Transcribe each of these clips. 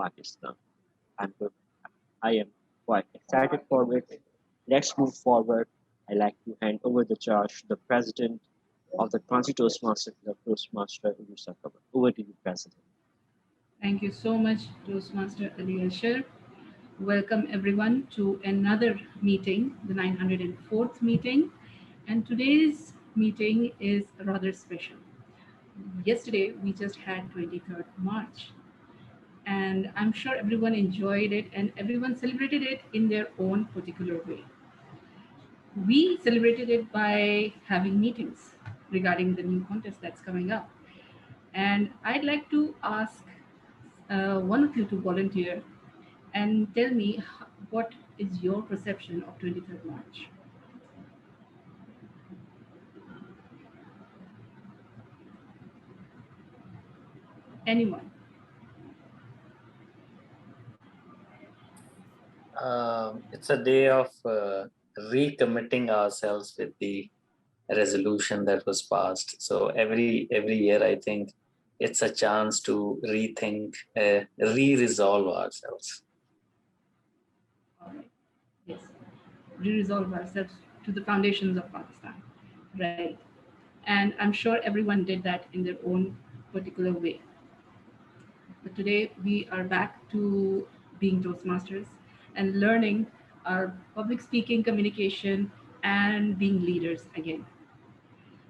Pakistan. I'm, I am quite excited for it. Let's move forward. I'd like to hand over the charge to the president of the Karachi Toastmasters, the Toastmaster Urusa Kabar. Over to you, President. Thank you so much, Toastmaster Ali Asher. Welcome everyone to another meeting, the 904th meeting. And today's meeting is rather special. Yesterday, we just had 23rd March. And I'm sure everyone enjoyed it and everyone celebrated it in their own particular way. We celebrated it by having meetings regarding the new contest that's coming up. And I'd like to ask one of you to volunteer and tell me what is your perception of 23rd March. Anyone? It's a day of recommitting ourselves with the resolution that was passed. So every year, I think it's a chance to rethink, re-resolve ourselves. All right. Yes. Re-resolve ourselves to the foundations of Pakistan. Right. And I'm sure everyone did that in their own particular way. But today we are back to being Toastmasters and learning our public speaking, communication, and being leaders again.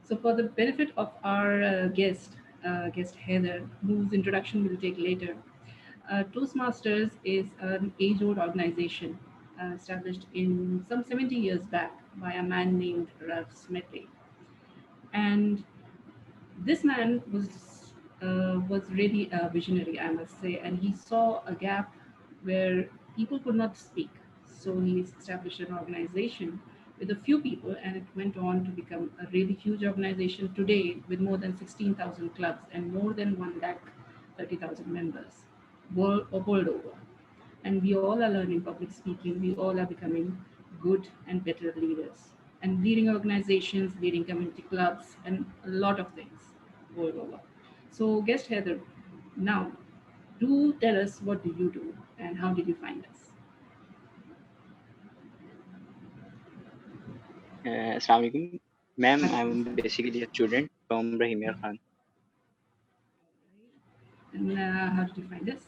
So, for the benefit of our guest Heather, whose introduction we'll take later, Toastmasters is an age-old organization established in some 70 years back by a man named Ralph Smithy. And this man was really a visionary, I must say, and he saw a gap where people could not speak. So he established an organization with a few people, and it went on to become a really huge organization today with more than 16,000 clubs and more than 1 lakh 30,000 members world over. And we all are learning public speaking. We all are becoming good and better leaders and leading organizations, leading community clubs, and a lot of things world over. So, guest Heather, now do tell us, what do you do and how did you find us? Assalamu alaikum. Ma'am, I'm basically a student from Rahimiyar Khan. And how did you find us?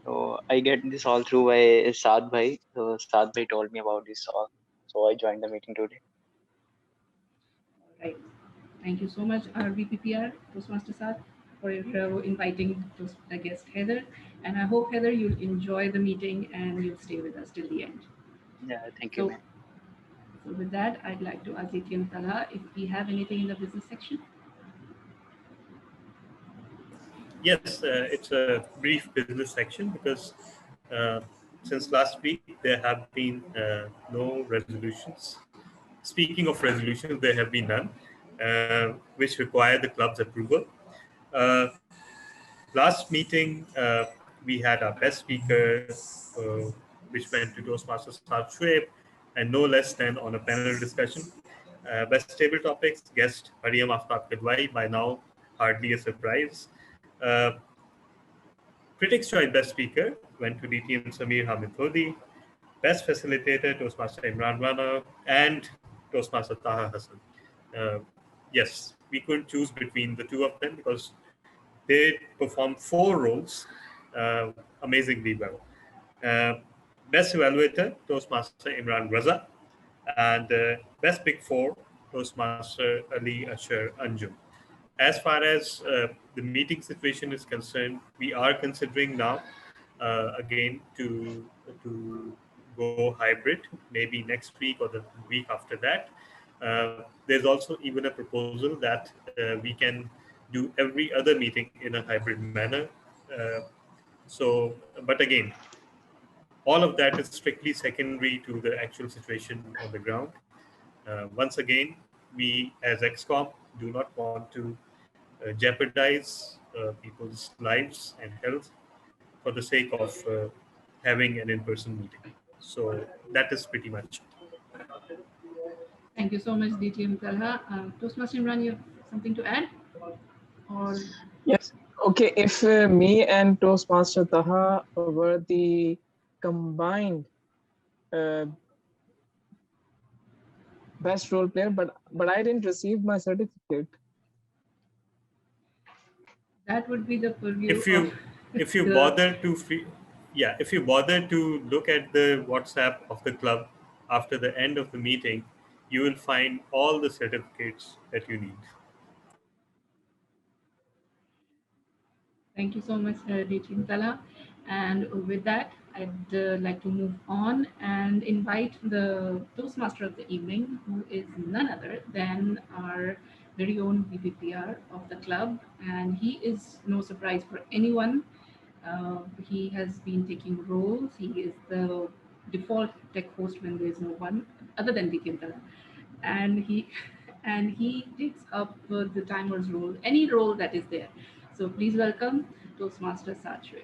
So I get this all through by Saad Bhai. So Saad Bhai told me about this all. So I joined the meeting today. All right. Thank you so much, RVPPR, Toastmaster Saad, for inviting the guest Heather. And I hope, Heather, you'll enjoy the meeting and you'll stay with us till the end. Yeah, thank you, So, ma'am. so with that, I'd like to ask Etienne Talha if we have anything in the business section. Yes, it's a brief business section because since last week there have been no resolutions. Speaking of resolutions, there have been none, which require the club's approval. Uh, Last meeting, we had our best speaker, which went to Toastmasters Saad Shoaib, and no less than on a panel discussion. Best table topics, guest Mariam Aftab Kidwai, by now hardly a surprise. Uh, Critics' Choice Best Speaker went to DTM Samir Hamid Hodi, Best Facilitator Toastmaster Imran Rana, and Toastmaster Taha Hassan. Uh, yes, we couldn't choose between the two of them because they performed 4 roles amazingly well. Uh, Best Evaluator Toastmaster Imran Raza, and Best Big Four Toastmaster Ali Asher Anjum. As far as the meeting situation is concerned, we are considering now again to go hybrid, maybe next week or the week after that. There's also even a proposal that we can do every other meeting in a hybrid manner. But again, all of that is strictly secondary to the actual situation on the ground. Once again, we as XCOM do not want to jeopardize people's lives and health for the sake of having an in-person meeting. So that is pretty much it. Thank you so much, DTM Talha. Toastmaster Imran, you have something to add? Or Yes, Okay, if me and Toastmaster Taha were the combined uh, best role player, but I didn't receive my certificate. That would be the purview If of you if you the. bother to yeah, if you bother to look at the WhatsApp of the club after the end of the meeting, you will find all the certificates that you need. Thank you so much, Chintala. And with that, I'd like to move on and invite the Toastmaster of the evening, who is none other than our very own BPPR of the club. And he is no surprise for anyone. He has been taking roles. He is the default tech host when there is no one other than Chintala. And he and he takes up the timer's role, any role that is there. So please welcome Toastmaster Sachwe.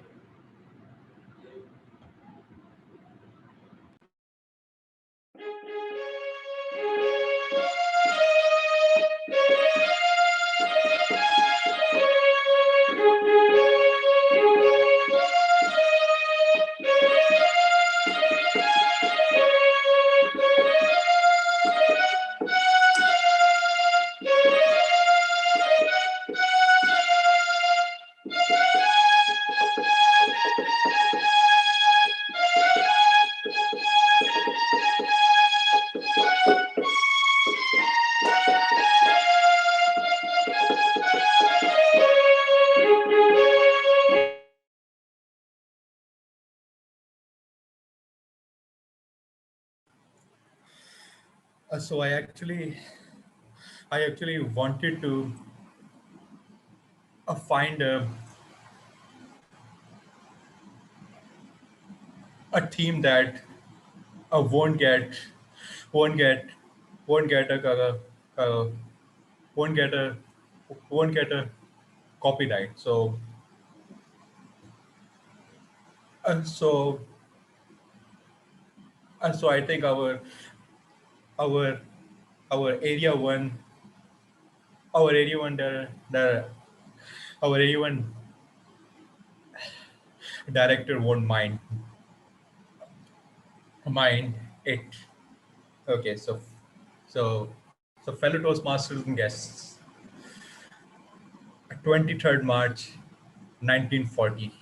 So I actually wanted to find a team that won't get won't get won't get uh, won't get a won't get a copyright. Uh, so so I think our our area one our area one the our area one director won't mind it. Okay, so fellow Toastmasters and guests, 23rd March 1940,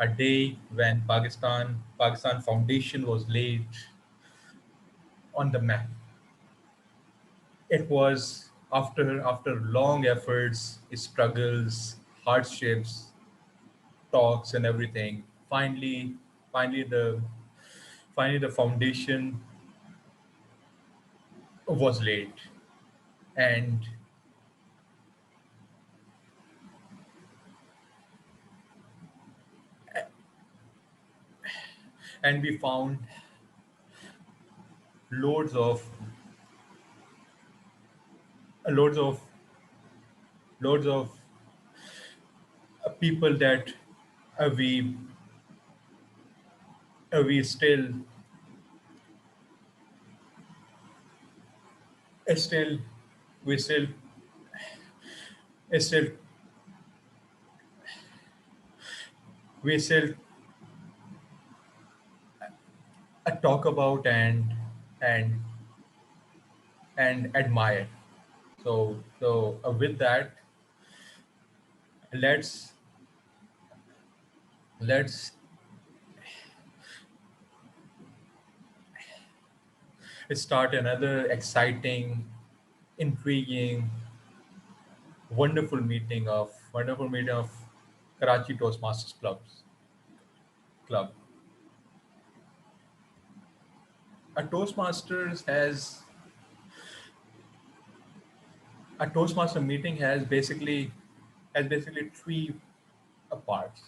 a day when Pakistan foundation was laid on the map. It was after long efforts, struggles, hardships, talks, and everything. Finally the finally the foundation was laid, and we found loads of loads of loads of people that uh, we we still we still still we still talk about and and admire. So with that, let's let's start another exciting, intriguing, wonderful meeting of Karachi Toastmasters club. A Toastmaster meeting has basically three parts.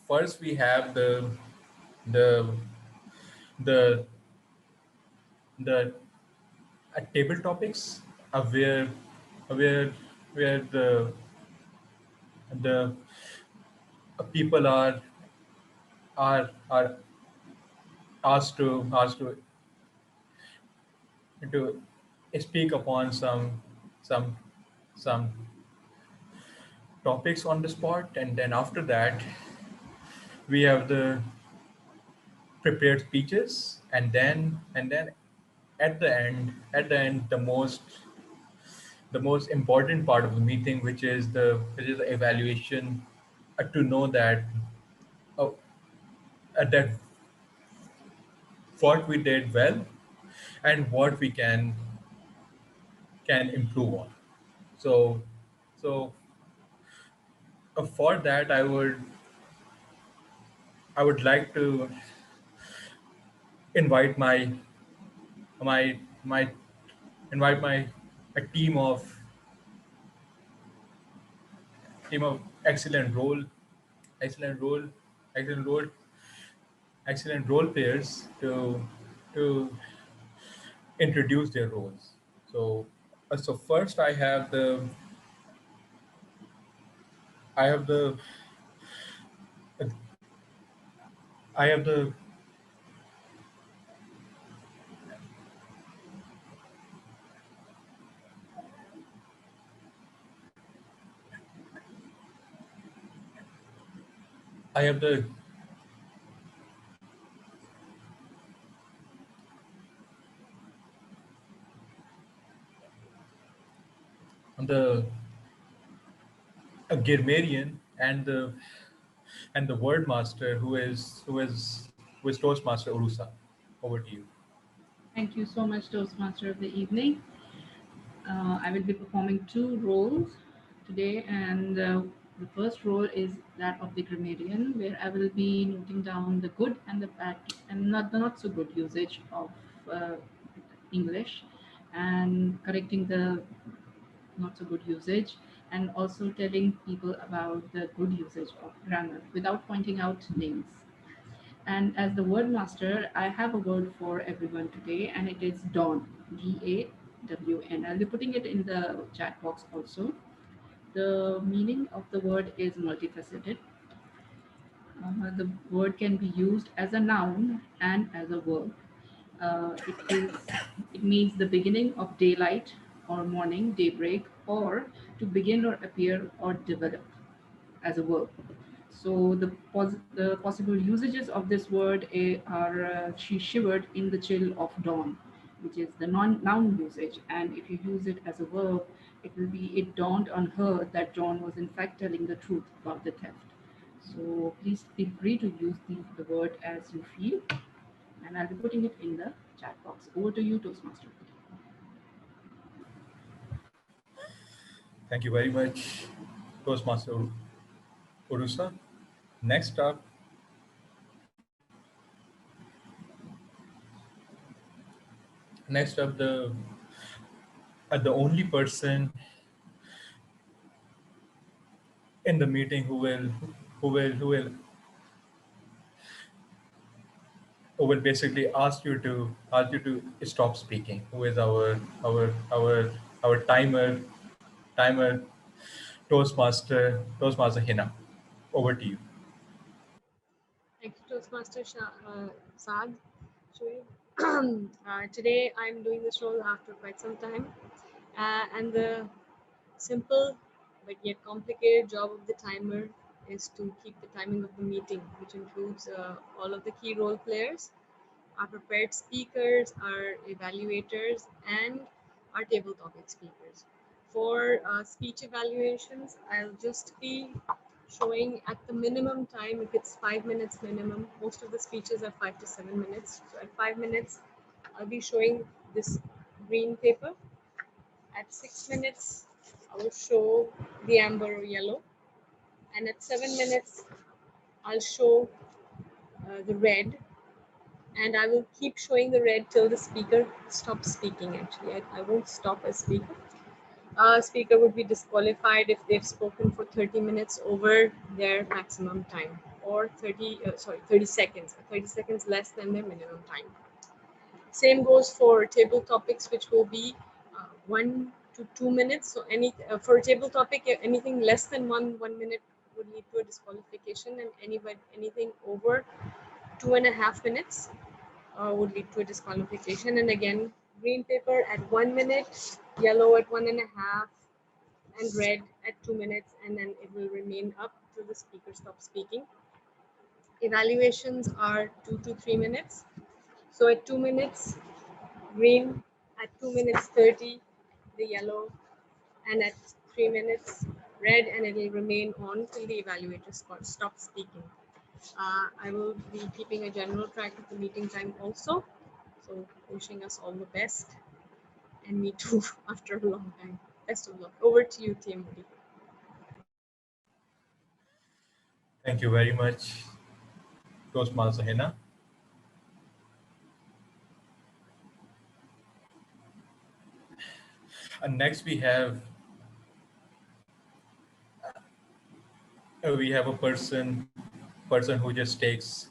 First, we have the the the table topics, where where where the people are asked to speak upon some some topics on the spot, and then after that we have the prepared speeches, and then at the end the most important part of the meeting, which is the evaluation, to know that uh, that what we did well and what we can improve on. So so for that, I would like to invite my invite my a team of excellent excellent role excellent role excellent role players to introduce their roles. So first I have the I have the I have the a grammarian and the word master who is Toastmaster Urusa. Over to you. Thank you so much, Toastmaster of the evening. I will be performing two roles today, and the first role is that of the grammarian, where I will be noting down the good and the bad and not the not so good usage of uh, English, and correcting the not so good usage, and also telling people about the good usage of grammar without pointing out names. And as the word master, I have a word for everyone today, and it is dawn. DAWN. I'll be putting it in the chat box also. The meaning of the word is multifaceted. The word can be used as a noun and as a verb. It means the beginning of daylight or morning, daybreak, or to begin or appear or develop as a verb. So the possible usages of this word are she shivered in the chill of dawn, which is the noun usage. And if you use it as a verb, it will be it dawned on her that John was in fact telling the truth about the theft. So please feel free to use the word as you feel, and I'll be putting it in the chat box. Over to you, Toastmaster. Thank you very much, Toastmaster Urusa. Next up, next up, the only person in the meeting who will who will basically ask you to stop speaking. Who is our timer Toastmaster Hina. Over to you. Thank you, Toastmaster Saad. Shoaib. Today I'm doing this role after quite some time, and the simple but yet complicated job of the timer is to keep the timing of the meeting, which includes all of the key role players, our prepared speakers, our evaluators, and our table topic speakers. For speech evaluations, I'll just be showing at the minimum time, if it's 5 minutes minimum, most of the speeches are 5 to 7 minutes. So at 5 minutes, I'll be showing this green paper. At 6 minutes, I will show the amber or yellow. And at 7 minutes, I'll show the red, and I will keep showing the red till the speaker stops speaking. Actually, I won't stop a speaker. Speaker would be disqualified if they've spoken for 30 minutes over their maximum time, or 30 seconds, 30 seconds less than their minimum time. Same goes for table topics, which will be 1 to 2 minutes. So for a table topic, anything less than one minute would lead to a disqualification, and anything over 2.5 minutes would lead to a disqualification. And again, green paper at 1 minute, yellow at 1.5, and read at 2 minutes, and then it will remain up till the speaker stops speaking. Evaluations are 2 to 3 minutes. So at 2 minutes, green, at 2 minutes 30, the yellow, and at 3 minutes, red, and it will remain on till the evaluator stops speaking. I will be keeping a general track of the meeting time also. So wishing us all the best, and me too after a long time. Best of luck. Over to you, TMD. Thank you very much, Toastmaster Hina. And next we have a person who just takes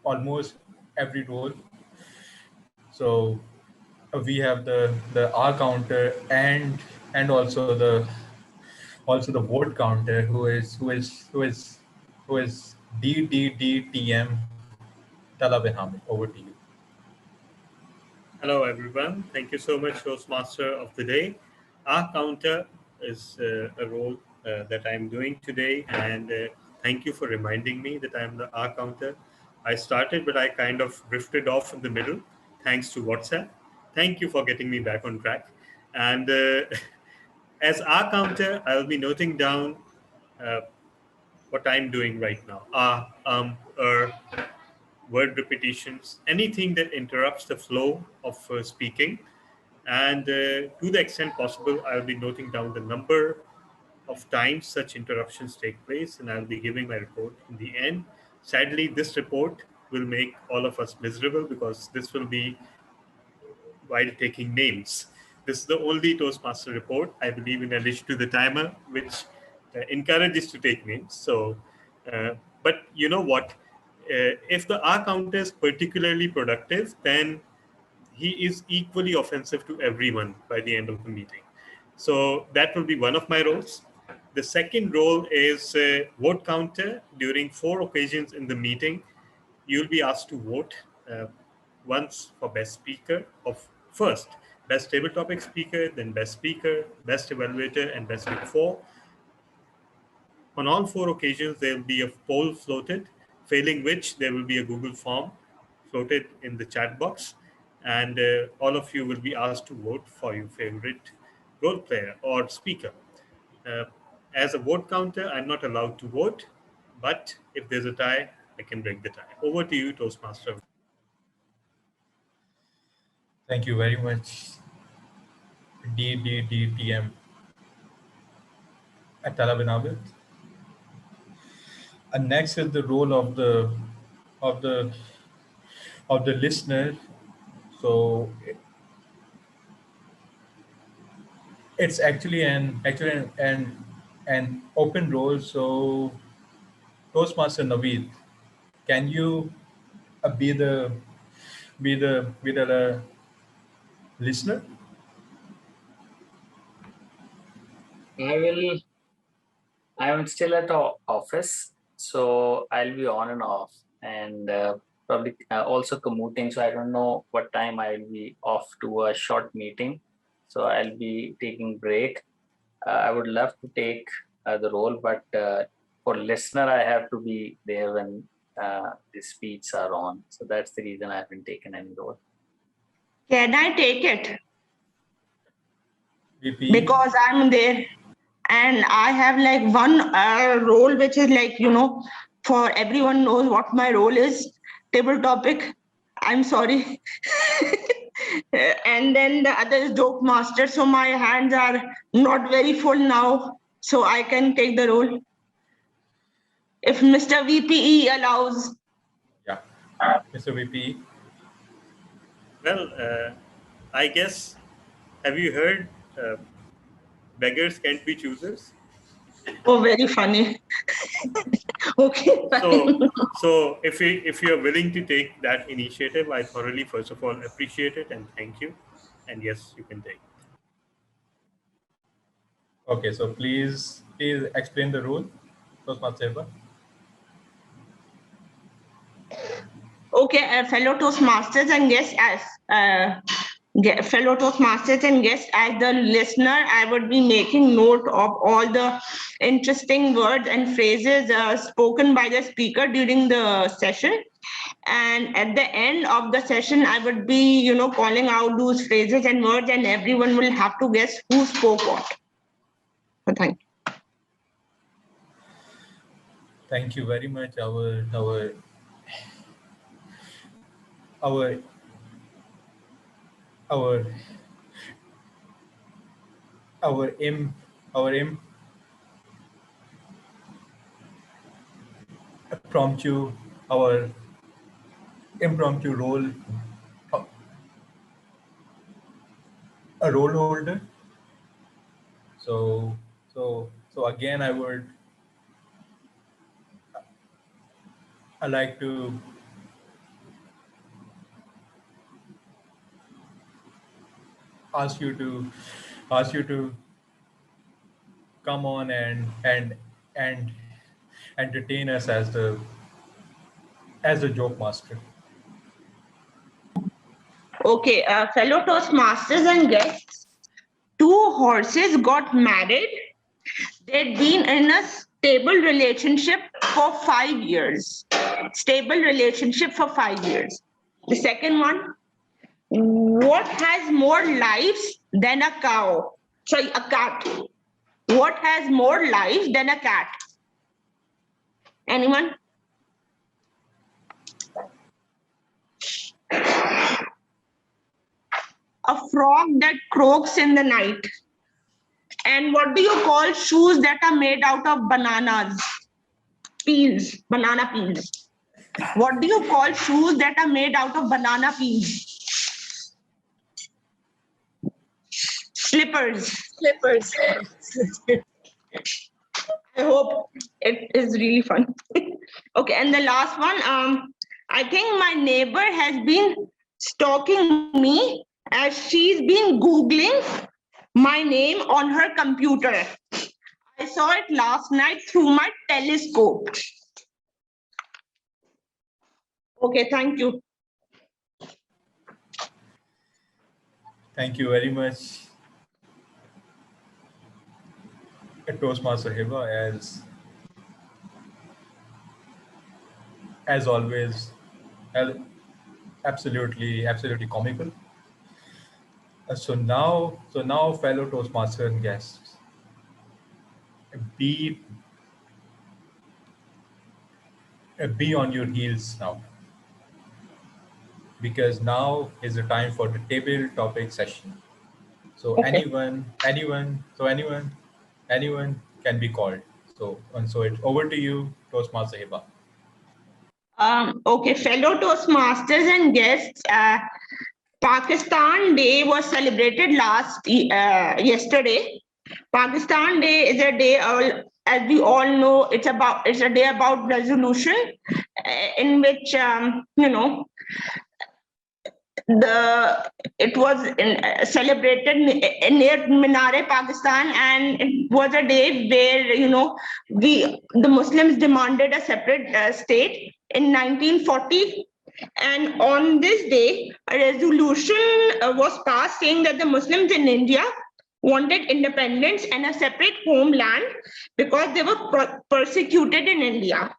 almost every role. So we have the R counter and also the vote counter who is DDDTM Talab Hamid. Over to you. Hello, everyone. Thank you so much, Toastmaster of the day. Our counter is a role that I'm doing today, and thank you for reminding me that I'm the R counter. I started, but I kind of drifted off in the middle, thanks to WhatsApp. Thank you for getting me back on track. And as R counter, I'll be noting down uh, what I'm doing right now. Word repetitions, anything that interrupts the flow of speaking. And to the extent possible, I'll be noting down the number of times such interruptions take place, and I'll be giving my report in the end. Sadly, this report will make all of us miserable because this will be while taking names. This is the only Toastmaster report, I believe, in addition to the timer, which encourages to take names. So, but you know what? If the R counter is particularly productive, then he is equally offensive to everyone by the end of the meeting. So that will be one of my roles. The second role is vote counter. During 4 occasions in the meeting, you'll be asked to vote once for best speaker of first best table topic speaker, then best speaker, best evaluator, and best big four. On all 4 occasions, there will be a poll floated, failing which there will be a Google form floated in the chat box, and all of you will be asked to vote for your favorite role player or speaker. Uh, as a vote counter, I'm not allowed to vote, but if there's a tie, I can break the tie. Over to you, Toastmaster. Thank you very much, DDDTM at Talab Hamid. And next is the role of the of the listener. So it's actually an open role. So Toastmaster Naveed, can you be the listener? I'm still at office, so I'll be on and off, and probably also commuting. So I don't know what time I'll be off to a short meeting. So I'll be taking break. I would love to take the role, but for listener, I have to be there when the speeches are on. So that's the reason I haven't taken any role. Can I take it? VP. Because I'm there and I have like one role which is like, for everyone knows what my role is, table topic. I'm sorry. And then the other is joke master. So my hands are not very full now. So I can take the role. If Mr. VPE allows. Yeah, Mr. VP. Well, I guess, have you heard beggars can't be choosers? Oh, very funny. Okay. So if you're willing to take that initiative, I thoroughly, first of all, appreciate it and thank you. And yes, you can take it. Okay, so please explain the rule, Toastmaster Eva. Okay, fellow Toastmasters and guests, as fellow Toastmasters and guests, as the listener, I would be making note of all the interesting words and phrases spoken by the speaker during the session. And at the end of the session, I would be, calling out those phrases and words, and everyone will have to guess who spoke what. So thank you. Thank you very much. Our our our im our impromptu our impromptu role, a role holder. So again, I like to ask you to come on and entertain us as the joke master. Okay, fellow Toastmasters and guests, two horses got married. They'd been in a stable relationship for 5 years. Stable relationship for 5 years. The second one, what has more lives than a cow? Sorry, a cat. What has more lives than a cat? Anyone? A frog that croaks in the night. And what do you call shoes that are made out of bananas? Peels, banana peels. What do you call shoes that are made out of banana peels? Slippers. Slippers. I hope it is really fun. Okay, and the last one, I think my neighbor has been stalking me as she's been Googling my name on her computer. I saw it last night through my telescope. Okay, thank you. Thank you very much, Toastmaster Hiba, as always, absolutely comical. So now, fellow Toastmaster and guests, be be on your heels now, because now is the time for the table topic session. So Okay. anyone can be called. So it's over to you, Toastmaster Hiba. Okay, fellow Toastmasters and guests, Pakistan Day was celebrated yesterday. Pakistan Day is a day, as we all know, it's a day about resolution, in which it was celebrated near Minare, Pakistan, and it was a day where the Muslims demanded a separate state in 1940. And on this day, a resolution was passed saying that the Muslims in India wanted independence and a separate homeland because they were persecuted in India.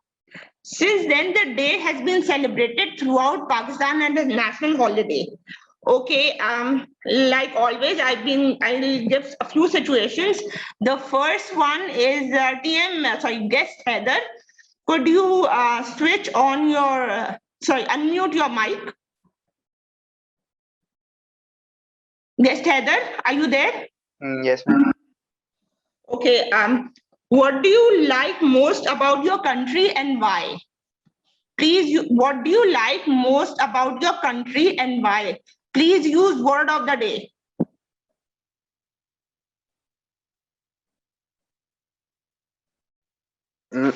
Since then, the day has been celebrated throughout Pakistan as a national holiday. Okay, like always, I'll give a few situations. The first one is guest Heather. Could you switch on your, unmute your mic? Guest Heather, are you there? Yes, ma'am. Okay, what do you like most about your country and why? Please, what do you like most about your country and why? Please use word of the day. You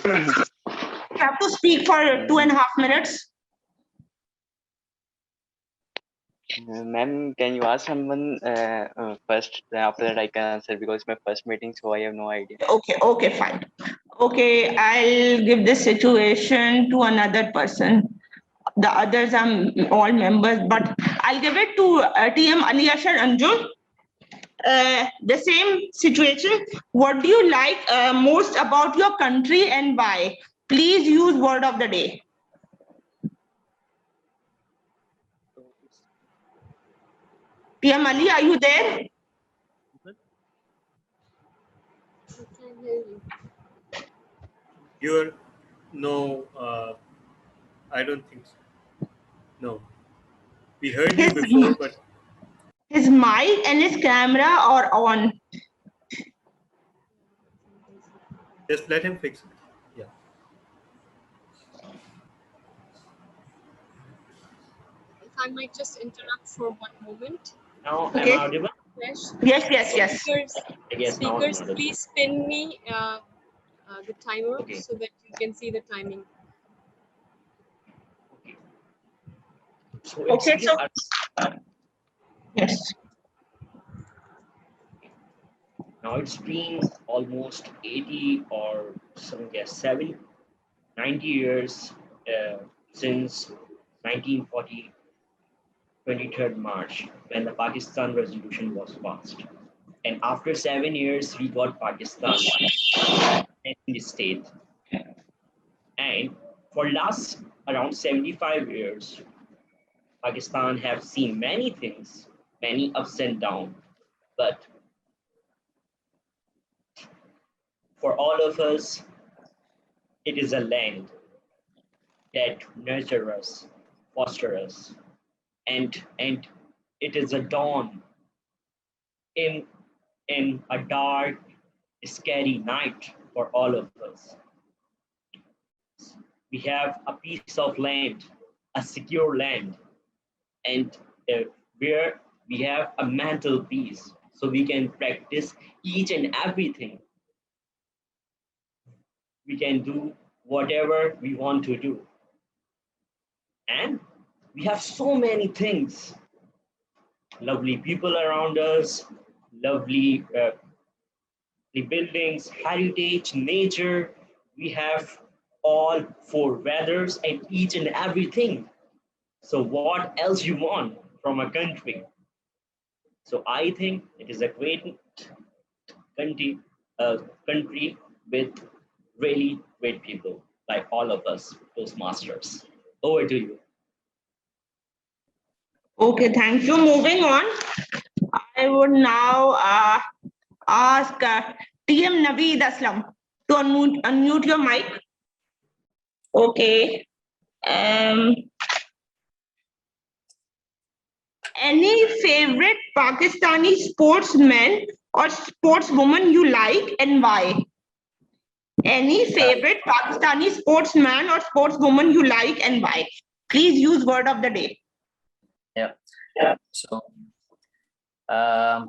have to speak for 2.5 minutes. Ma'am, can you ask someone first? Then after that, I can answer because it's my first meeting, so I have no idea. Okay, fine. Okay, I'll give this situation to another person. the others are all members, but I'll give it to TM Ali Ashar Anjum. The same situation. What do you like most about your country and why? Please use word of the day. TM Ali, are you there? I can't hear you. You're no, I don't think so. No, we heard you before, but His mic and his camera are on. just let him fix it. Yeah. If I might just interrupt for one moment. Now, Okay. am I audible? Yes. Speakers, I guess now I'm speakers, audible. please pin me the timer Okay. so that you can see the timing. So it's Okay, been so yes. now it's been almost 80 or some guess 70, 90 years since 1940, 23rd March, when the Pakistan resolution was passed. And after 7 years, we got Pakistan in the state. And for last around 75 years, Pakistan have seen many things, many ups and downs. But for all of us, it is a land that nurture us, foster us, and it is a dawn in a dark, scary night for all of us. We have a piece of land, a secure land, and where we have a mental peace, so we can practice each and everything. We can do whatever we want to do. And we have so many things, lovely people around us, lovely the buildings, heritage, nature. We have all four weathers and each and everything. So what else you want from a country? So I think it is a great country, country with really great people like all of us, Toastmasters. Over to you. Okay, thank you. Moving on, I would now ask TM Naveed Aslam to unmute your mic. Okay. Any favorite Pakistani sportsman or sportswoman you like and why? Any favorite Pakistani sportsman or sportswoman you like and why? Please use word of the day. Yeah. So I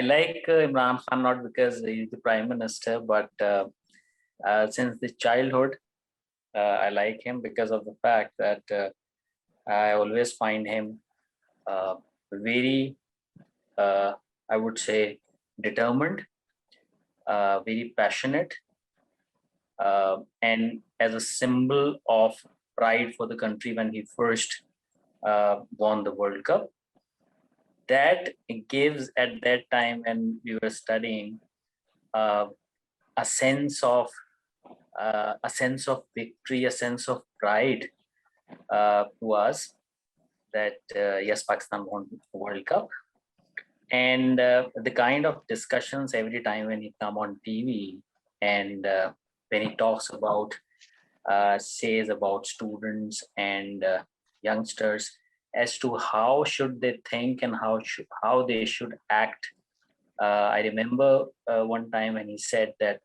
like Imran Khan not because he's the prime minister, but since the childhood, I like him because of the fact that I always find him very, I would say, determined, very passionate, and as a symbol of pride for the country when he first won the World Cup. That gives at that time when we were studying a sense of victory, a sense of pride to us that yes, Pakistan won the World Cup. And the kind of discussions every time when he come on TV and when he talks about says about students and youngsters as to how should they think and how they should act. I remember one time when he said that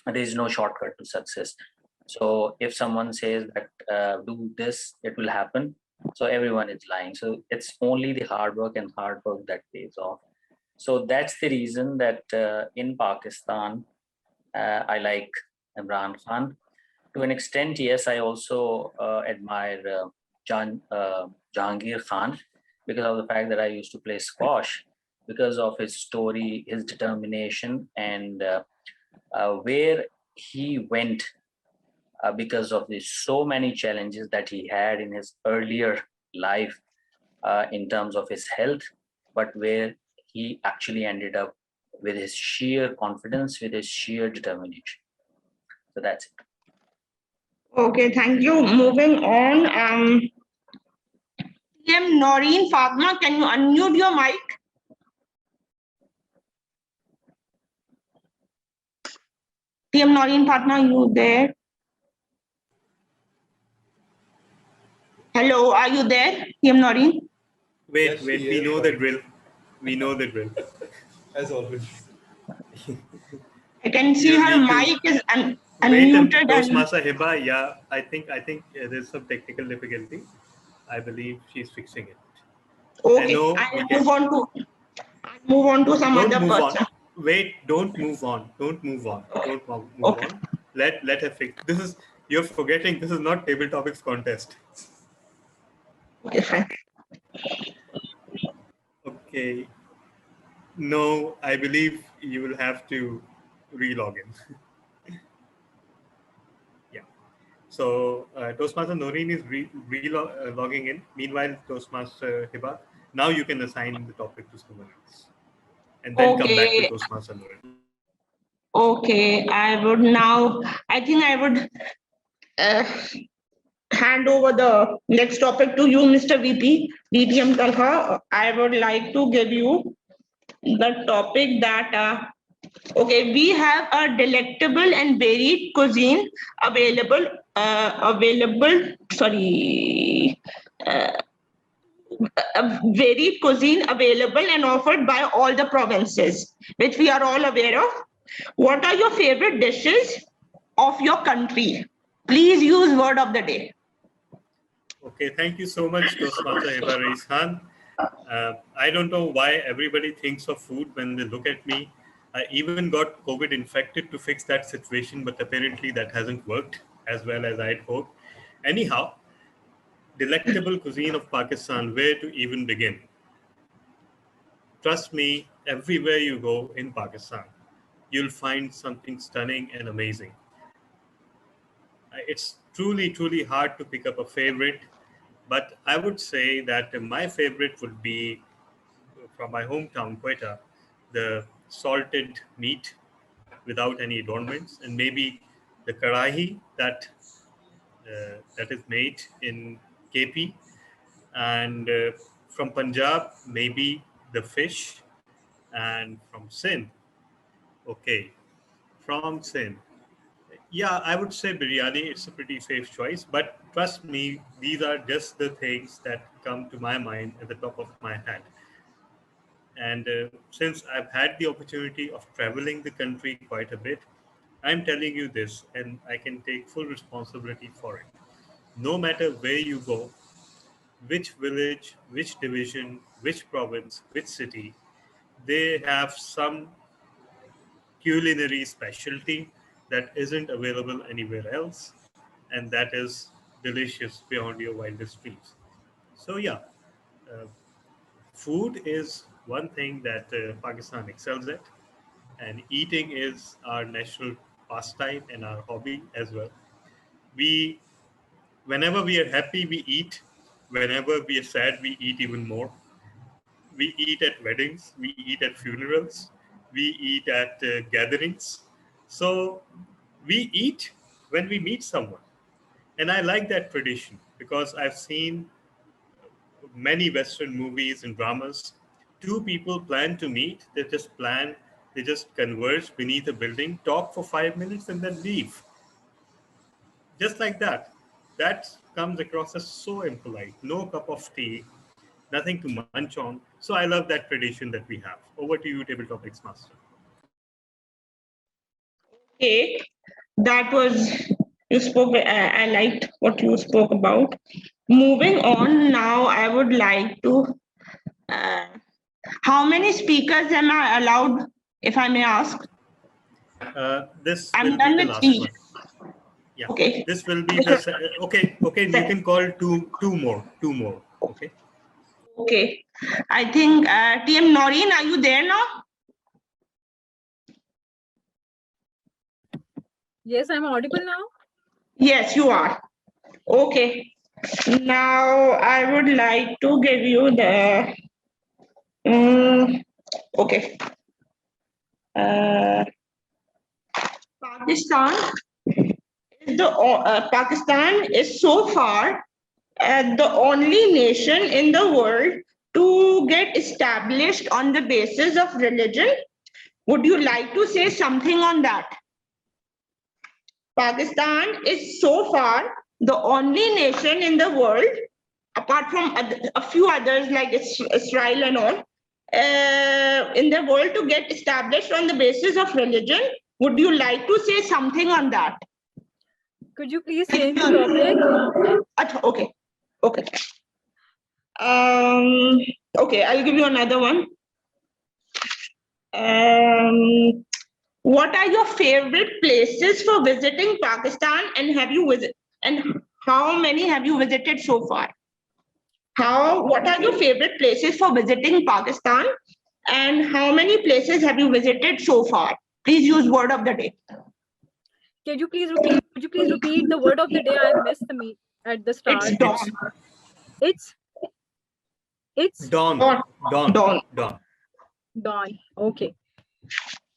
there is no shortcut to success. So if someone says that do this, it will happen. So everyone is lying. So it's only the hard work that pays off. So that's the reason that in Pakistan, I like Imran Khan. To an extent, yes, I also admire Jahangir Khan because of the fact that I used to play squash, because of his story, his determination, and where he went because of the so many challenges that he had in his earlier life in terms of his health, but where he actually ended up with his sheer confidence, with his sheer determination. So that's it. Okay, thank you. Moving on. TM Noreen Fatma, can you unmute your mic? TM Noreen Fatma, you there? Hello, are you there, TM Noreen? Wait, Yes, wait. she We is, know the but- drill. We know the drill. As always. I can see You her need to mic is wait a unmuted. Toastmaster Hiba. Yeah, I think there's some technical difficulty. I believe she's fixing it. Okay, no, I we will can. move on to some Don't other move on. person. Wait, don't move on. Don't move on. Don't move Okay. on. Let her fix. This is, you're forgetting, this is not table topics contest. Okay, fine. Okay. No, I believe you will have to re-log in. Yeah. So Toastmaster Noreen is logging in. Meanwhile, Toastmaster Hiba, now you can assign the topic to someone else, and then come back to Okay, Toastmaster Noreen. okay. I think I would hand over the next topic to you, Mr. VP, VPM Talha. I would like to give you the topic that, okay, we have a delectable and varied cuisine sorry, a varied cuisine available and offered by all the provinces, which we are all aware of. What are your favorite dishes of your country? Please use word of the day. Okay, thank you so much, Toastmaster Hiba Reis Khan. I don't know why everybody thinks of food when they look at me. I even got COVID infected to fix that situation, but apparently that hasn't worked as well as I'd hoped. Anyhow, delectable cuisine of Pakistan, where to even begin? Trust me, everywhere you go in Pakistan, you'll find something stunning and amazing. It's truly, truly hard to pick up a favorite, but I would say that my favorite would be from my hometown, Quetta, the salted meat without any adornments, and maybe the karahi that is made in KP, and from Punjab, maybe the fish, and from Sindh, okay, from Sindh. Yeah, I would say biryani. It's a pretty safe choice, but trust me, these are just the things that come to my mind at the top of my head. And since I've had the opportunity of traveling the country quite a bit, I'm telling you this, and I can take full responsibility for it. No matter where you go, which village, which division, which province, which city, they have some culinary specialty that isn't available anywhere else, and that is delicious beyond your wildest dreams. So, yeah, uh, food is one thing that Pakistan excels at, and eating is our national pastime and our hobby as well. We, whenever we are happy, we eat. Whenever we are sad, we eat even more. We eat at weddings, we eat at funerals, we eat at gatherings. So we eat when we meet someone. And I like that tradition because I've seen many Western movies and dramas. Two people plan to meet, they just converge beneath a building, talk for 5 minutes, and then leave. Just like that. That comes across as so impolite. No cup of tea, nothing to munch on. So I love that tradition that we have. Over to you, Table Topics Master. Okay, that was you spoke. I liked what you spoke about. Moving on now, I would like to. Uh, how many speakers am I allowed, if I may ask? This I'm will be done the with last three. one. Yeah, Okay. this will be the okay. You can call two more. Okay. Okay. I think TM Noreen, are you there now? Yes, I'm audible now. Yes, you are. Okay. Now I would like to give you the. Okay. Uh, Pakistan Pakistan is so far the only nation in the world to get established on the basis of religion. Would you like to say something on that? Pakistan is so far the only nation in the world, apart from a few others like Israel and all, in the world to get established on the basis of religion. Would you like to say something on that? Could you please change the topic? Okay. Okay. Okay, I'll give you another one. What are your favorite places for visiting Pakistan, and how many have you visited so far? What are your favorite places for visiting Pakistan, and how many places have you visited so far? Please use word of the day. Could you please repeat the word of the day? I missed the at the start. It's dawn. It's Dawn. Dawn. Dawn. Dawn. Dawn. dawn. Okay.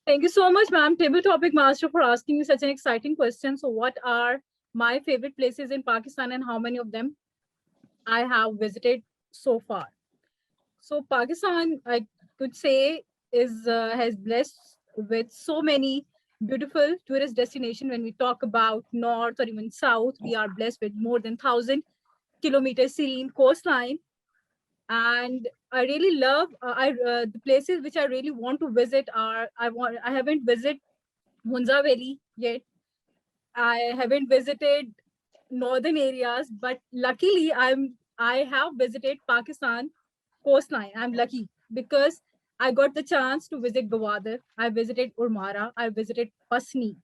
Thank you so much, ma'am, Table Topic Master, for asking me such an exciting question. So, what are my favorite places in Pakistan, and how many of them I have visited so far? So, Pakistan, I could say, has blessed with so many beautiful tourist destinations. When we talk about north or even south, we are blessed with more than 1,000 kilometers serene coastline. And I really love the places which I really want to visit are I haven't visited Hunza Valley yet. I haven't visited northern areas, but luckily I have visited Pakistan coastline. I'm lucky because I got the chance to visit Gwadar. I visited Urmara. I visited Pasni.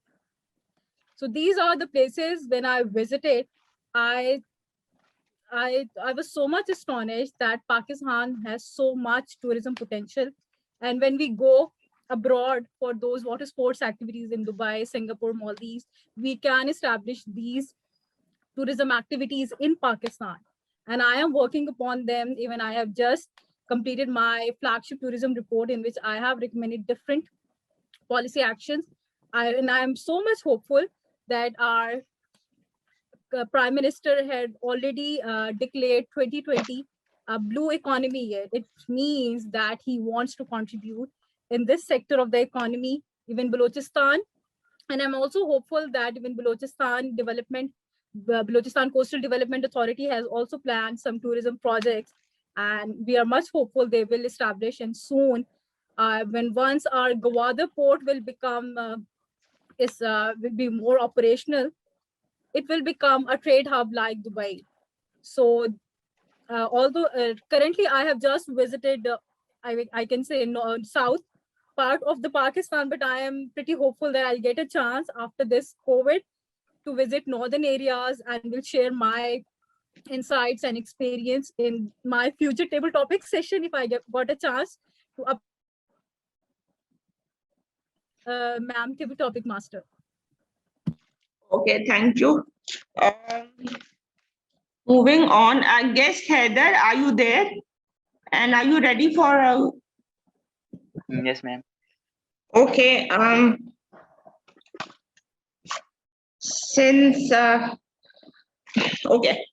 So these are the places when I visited. I I was so much astonished that Pakistan has so much tourism potential. And when we go abroad for those water sports activities in Dubai, Singapore, Maldives, we can establish these tourism activities in Pakistan. And I am working upon them. Even I have just completed my flagship tourism report in which I have recommended different policy actions. And I am so much hopeful that our Prime Minister had already declared 2020 a blue economy year. It means that he wants to contribute in this sector of the economy, even Balochistan. And I'm also hopeful that even Balochistan Coastal Development Authority has also planned some tourism projects. And we are much hopeful they will establish, and soon, once our Gwadar port will be more operational, it will become a trade hub like Dubai. So, although currently I have just visited, I can say south part of the Pakistan, but I am pretty hopeful that I'll get a chance after this COVID to visit northern areas, and will share my insights and experience in my future table topic session if I got a chance to appear ma'am table topic master. Okay, thank you. Moving on, I guess Heather, are you there? And are you ready for Yes, ma'am. Okay. Since okay,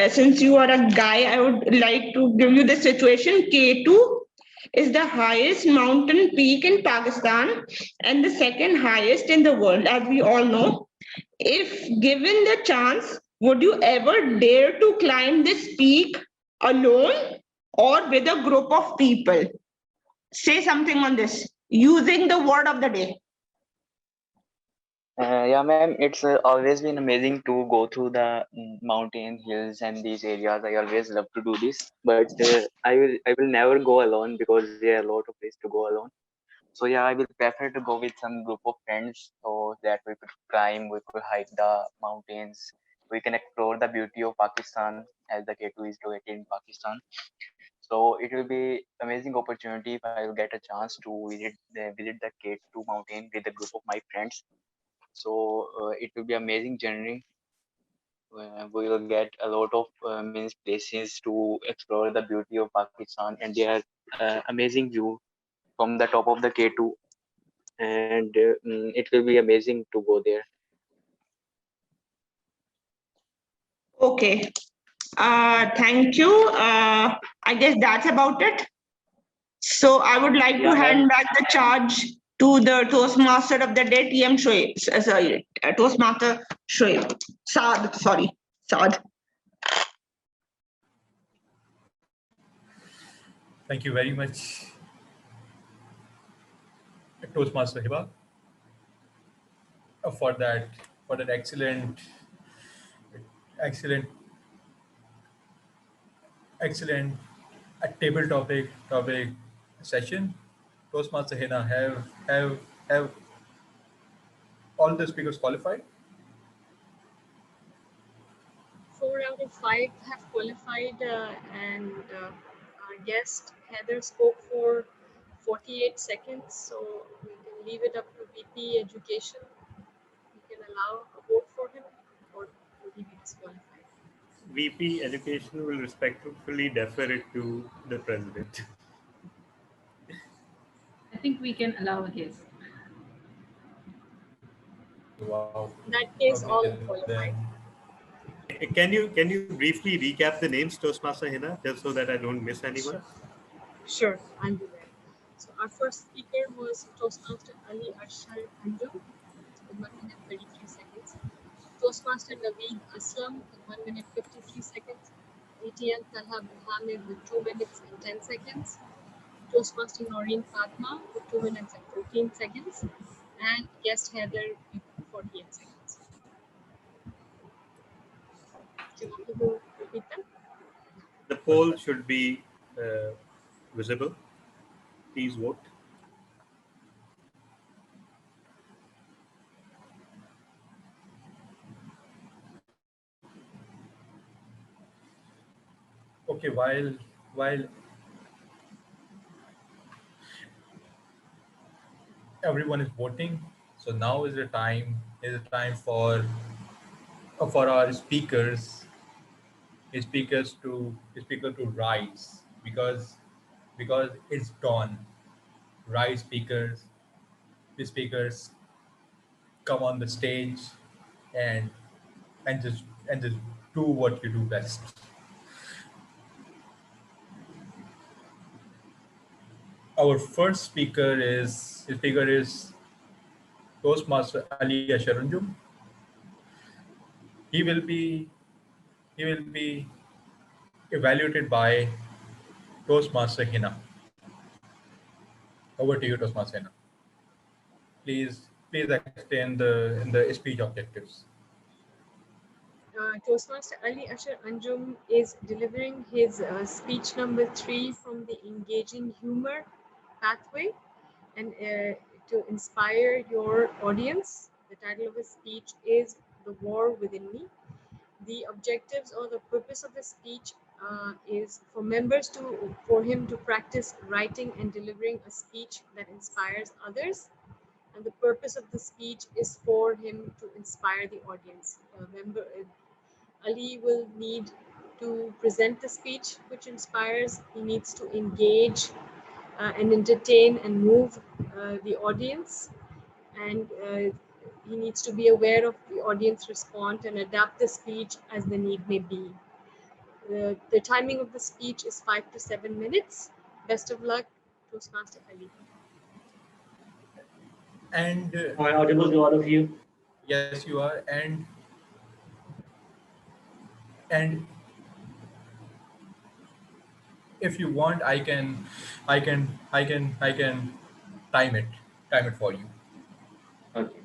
since you are a guy, I would like to give you the situation. K2 is the highest mountain peak in Pakistan and the second highest in the world, as we all know. If given the chance, would you ever dare to climb this peak alone or with a group of people? Say something on this using the word of the day. Yeah, ma'am. It's always been amazing to go through the mountain, hills, and these areas. I always love to do this, but I will never go alone because there are a lot of places to go alone. So yeah, I will prefer to go with some group of friends so that we could climb, we could hike the mountains, we can explore the beauty of Pakistan as the K2 is located in Pakistan. So it will be amazing opportunity if I will get a chance to visit the K2 mountain with a group of my friends. So it will be amazing journey we will get a lot of means places to explore the beauty of Pakistan, and they are amazing view from the top of the K2, and it will be amazing to go there. Okay. Thank you. I guess that's about it. So I would like to Yeah, hand back the charge to the Toastmaster of the day, TM Shoaib. Sorry, Toastmaster Shoaib. Saad, sorry. Saad. Thank you very much, Toastmaster Hiba, for that excellent excellent table topic session. Toastmaster Hina, have all the speakers qualified? 4 out of 5 have qualified, and our guest Heather spoke for 48 seconds, so we can leave it up to VP Education. We can allow a vote for him, or will he be disqualified? VP Education will respectfully defer it to the president. I think we can allow a guess. Wow. In that case, Okay, all are then qualified. Can you briefly recap the names, Toastmaster Hina, just so that I don't miss anyone? Sure, I'll do that. So our first speaker was Toastmaster Ali Arshad Anjum with 1 minute 33 seconds. Toastmaster Naveed Aslam with 1 minute 53 seconds. ATM Talha Muhammad with 2 minutes and 10 seconds. Toastmaster Noreen Fatma with 2 minutes and 14 seconds. And guest Heather with 48 seconds. Do you want me to repeat them? The poll should be visible. Please vote. okay, while everyone is voting, so now is the time for our speaker to rise, because it's dawn. Rise, speakers. The speakers come on the stage and and just do what you do best. Our first speaker is Toastmaster Ali Asharanjum. He will be he will be evaluated by Toastmaster Hina. Over to you, Toastmaster Hina. Please explain the speech objectives. Toastmaster Ali Ashar Anjum is delivering his speech number 3 from the Engaging Humor pathway, and to inspire your audience. The title of his speech is The War Within Me. The objectives or the purpose of the speech is for him to practice writing and delivering a speech that inspires others. And the purpose of the speech is for him to inspire the audience. Ali will need to present the speech which inspires. He needs to engage and entertain and move the audience, and he needs to be aware of the audience response and adapt the speech as the need may be. The timing of the speech is 5 to 7 minutes. Best of luck, Toastmaster Ali. And Am I audible to all of you? yes, you are. And if you want, I can time it for you. Okay.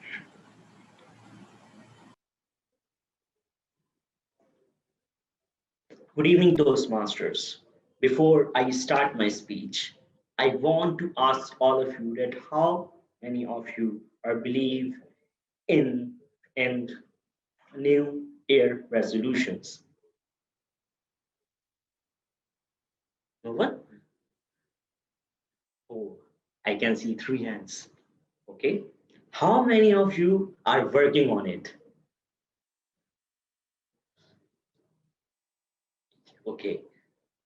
Good evening, Toastmasters. Before I start my speech, I want to ask all of you that how many of you are believe in and New Year resolutions? No one? Oh, I can see 3 hands. Okay. How many of you are working on it? Okay,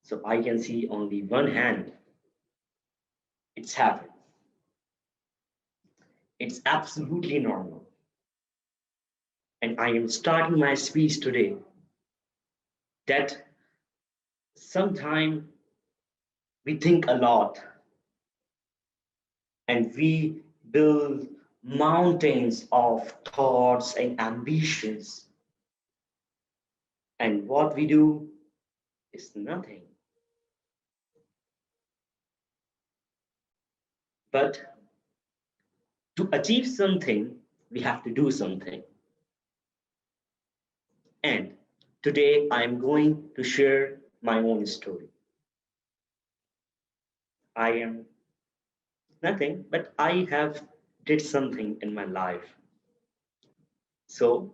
so I can see on the one hand, it's happened. It's absolutely normal. And I am starting my speech today that sometimes we think a lot and we build mountains of thoughts and ambitions. And what we do is nothing. But to achieve something, we have to do something. And today I'm going to share my own story. I am nothing, but I have did something in my life. So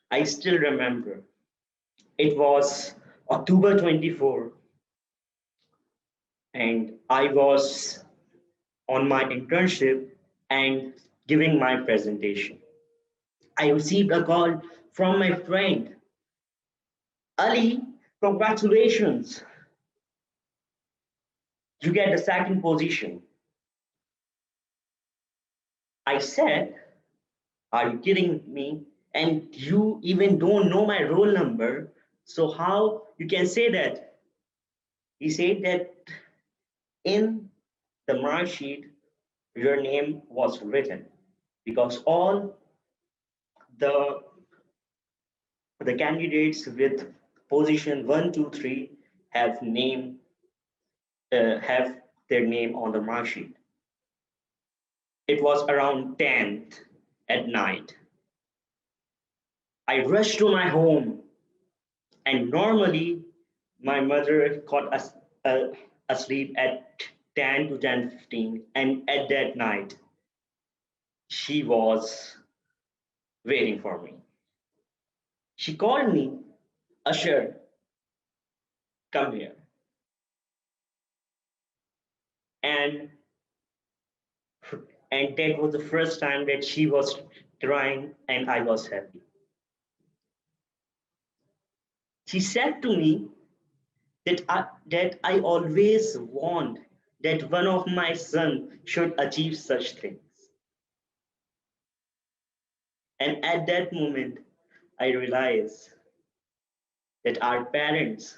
I still remember it was October 24 and I was on my internship and giving my presentation. I received a call from my friend, Ali, congratulations, you get the second position. I said, are you kidding me? And you even don't know my roll number. So how you can say that? He said that in the mark sheet, your name was written because all the the candidates with position 1, 2, 3 have have their name on the mark sheet. It was around 10th at night. I rushed to my home, and normally my mother caught us asleep at 10 to 10:15, and at that night she was waiting for me. She called me, Usher, come here. And and that was the first time that she was crying and I was happy. She said to me that I always want that one of my son should achieve such things. And at that moment, I realized that our parents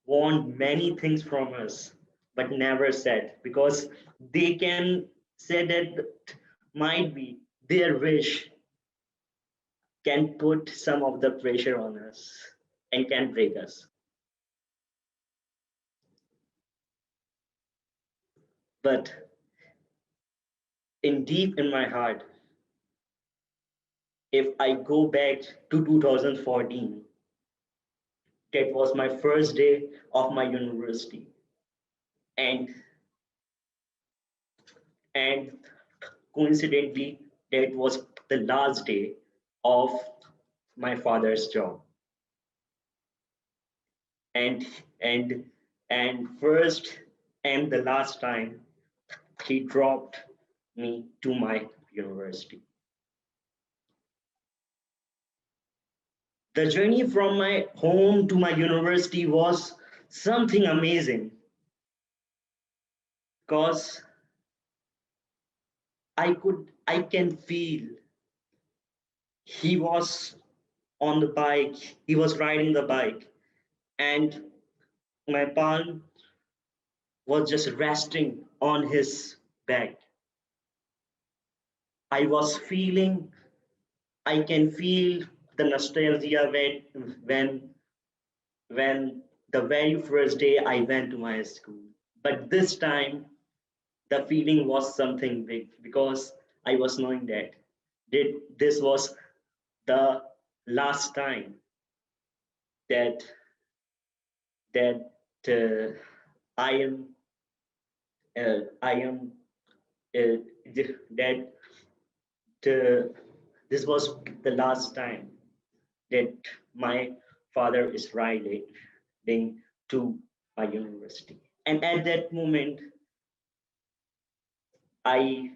want many things from us, but never said because they can say that might be their wish can put some of the pressure on us and can break us. But in deep in my heart, if I go back to 2014, that was my first day of my university. And and coincidentally, that was the last day of my father's job. And and and first and the last time he dropped me to my university. The journey from my home to my university was something amazing because I can feel he was on the bike, he was riding the bike, and my palm was just resting on his back. I was feeling, I can feel the nostalgia when when the very first day I went to my school. But this time the feeling was something big because I was knowing that this was the last time that that I am I am that this was the last time that my father is riding to my university. And at that moment, I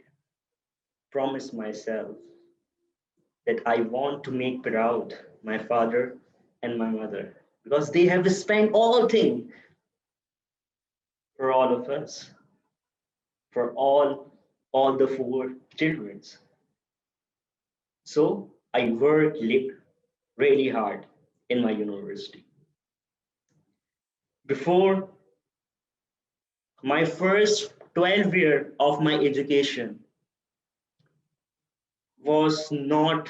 promised myself that I want to make proud my father and my mother. because they have spent all things for all of us, for all the four children. So I worked really hard in my university. Before my first 12 year of my education was not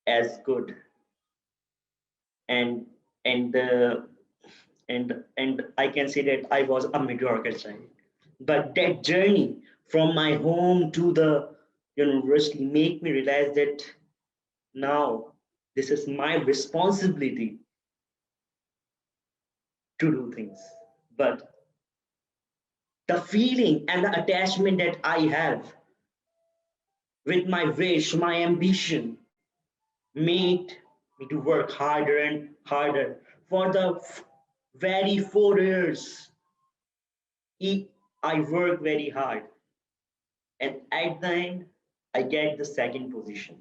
as good, and and the and I can say that I was a mediocre child. But that journey from my home to the university made me realize that now this is my responsibility to do things. But the feeling and the attachment that I have with my wish, my ambition, made me to work harder and harder for the very 4 years. I work very hard, and at the end, I get the second position.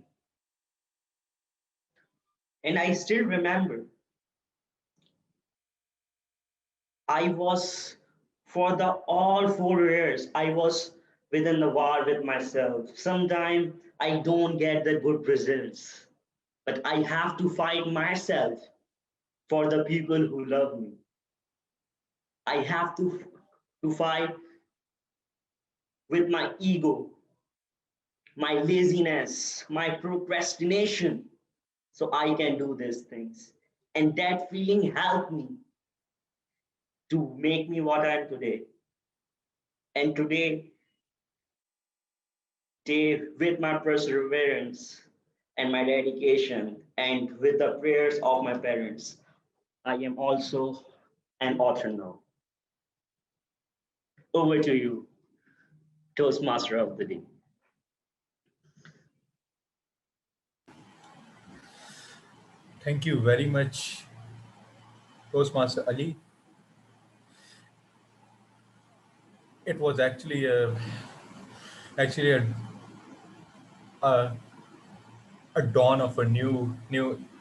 And I still remember I was for the all 4 years, I was within the war with myself. Sometimes I don't get the good results, but I have to fight myself for the people who love me. I have to fight with my ego, my laziness, my procrastination, so I can do these things. And that feeling helped me to make me what I am today. And today, with my perseverance and my dedication, and with the prayers of my parents, I am also an author now. Over to you, Toastmaster of the Day. Thank you very much, Toastmaster Ali. It was actually a, a dawn of a new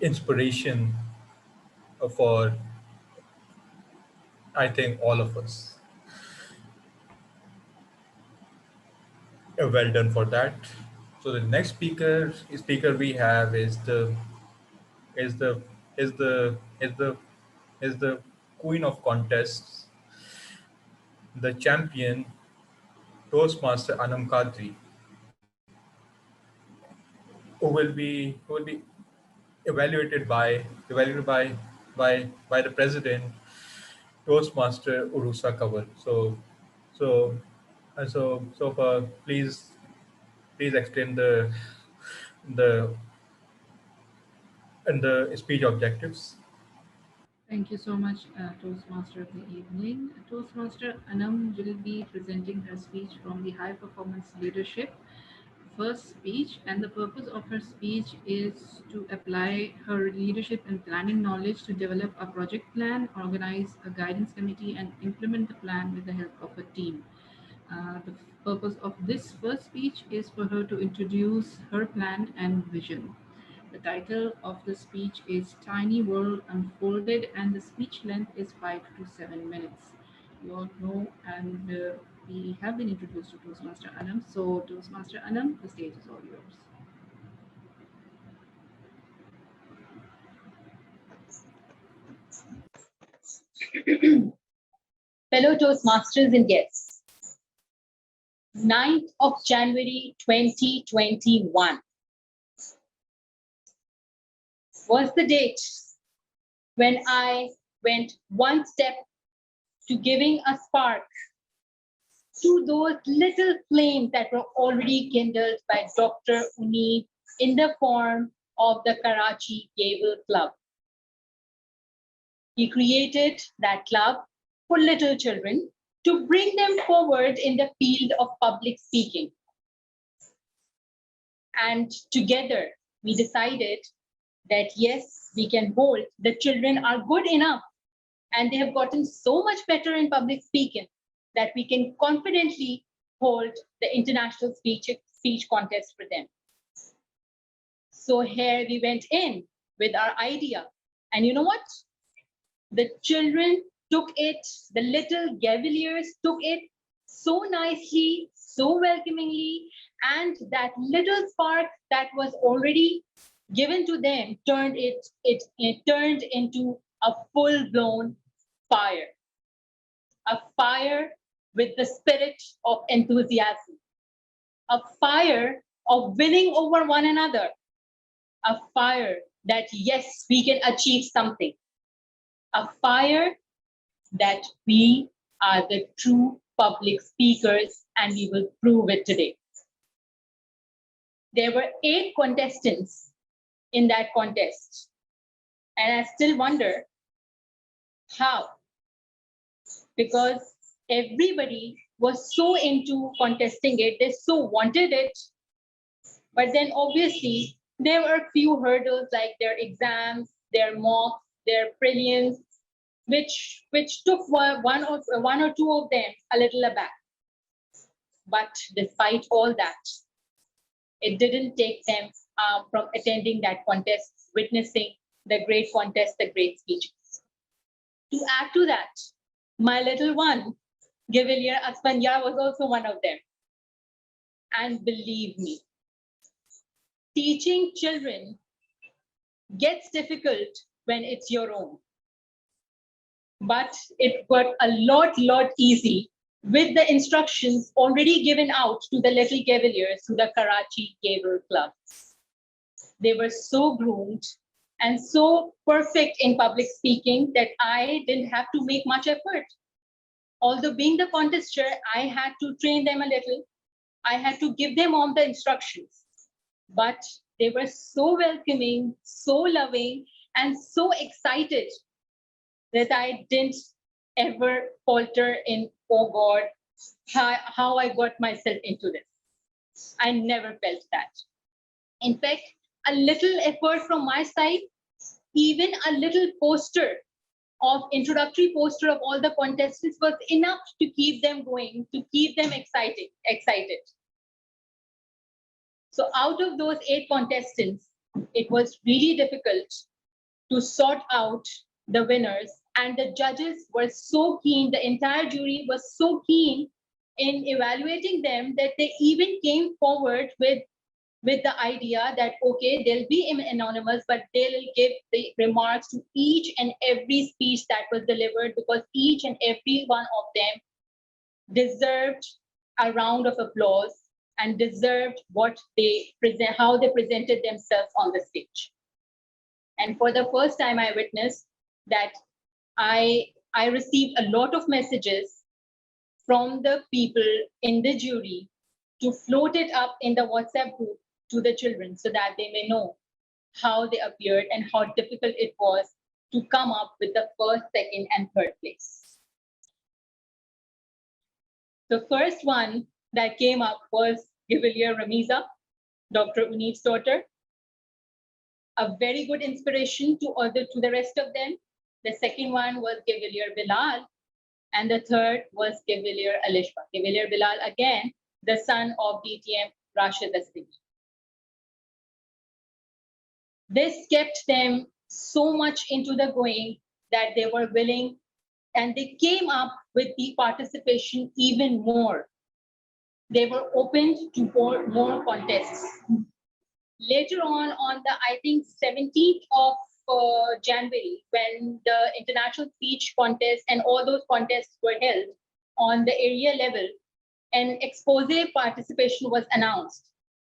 inspiration for, I think, all of us. Well done for that. So the next speaker we have is the is the is the is the queen of contests, the champion Toastmaster Anam Kadri, who will be evaluated by the president, Toastmaster Urusa Kaval. So please extend the the speech objectives. Thank you so much, Toastmaster of the evening. Toastmaster Anam will be presenting her speech from the High Performance Leadership first speech, and the purpose of her speech is to apply her leadership and planning knowledge to develop a project plan, organize a guidance committee, and implement the plan with the help of a team. The purpose of this first speech is for her to introduce her plan and vision. The title of the speech is Tiny World Unfolded, and the speech length is 5 to 7 minutes. You all know, and we have been introduced to Toastmaster Anam. So, Toastmaster Anam, the stage is all yours. Fellow Toastmasters and guests, 9th of January 2021 was the date when I went one step to giving a spark to those little flames that were already kindled by Dr. Uni in the form of the Karachi Gable Club. He created that club for little children to bring them forward in the field of public speaking. And together we decided that yes, we can hold, the children are good enough and they have gotten so much better in public speaking that we can confidently hold the international speech contest for them. So here we went in with our idea. And you know what? The children took it, the little Gavaliers took it so nicely, so welcomingly, and that little spark that was already given to them it turned into a full-blown fire. A fire with the spirit of enthusiasm, a fire of winning over one another, a fire that, yes, we can achieve something, a fire that we are the true public speakers, and we will prove it today. There were 8 contestants in that contest, and I still wonder how, because everybody was so into contesting it, they so wanted it, but then obviously there were a few hurdles like their exams, their mocks, their prelims, which took one or two of them a little aback. But despite all that, it didn't take them from attending that contest, witnessing the great contest, the great speeches. To add to that, my little one, Gavalier Aspanya, was also one of them. And believe me, teaching children gets difficult when it's your own. But it got a lot easy with the instructions already given out to the little Gavaliers, to the Karachi Gavel Club. They were so groomed and so perfect in public speaking that I didn't have to make much effort. Although being the contest chair, I had to train them a little. I had to give them all the instructions. But they were so welcoming, so loving, and so excited that I didn't ever falter in, oh God, how I got myself into this. I never felt that. In fact, a little effort from my side, even a little poster of introductory poster of all the contestants was enough to keep them going, to keep them excited. So out of those 8 contestants, it was really difficult to sort out the winners, and the judges were so keen, the entire jury was so keen in evaluating them that they even came forward with the idea that, okay, they'll be anonymous, but they'll give the remarks to each and every speech that was delivered, because each and every one of them deserved a round of applause and deserved what they present, how they presented themselves on the stage. And for the first time, I witnessed that I received a lot of messages from the people in the jury to float it up in the WhatsApp group to the children so that they may know how they appeared and how difficult it was to come up with the first, second, and third place. The first one that came up was Gavalier Ramiza, Dr. Unif's daughter. A very good inspiration to the rest of them. The second one was Gavalier Bilal, and the third was Gavalier Alishba. Gavalier Bilal, again, the son of DTM Rashid Asli. This kept them so much into the going that they were willing, and they came up with the participation even more. They were open to more contests. Later on the, I think, 17th of January, when the international speech contest and all those contests were held on the area level, an expose participation was announced.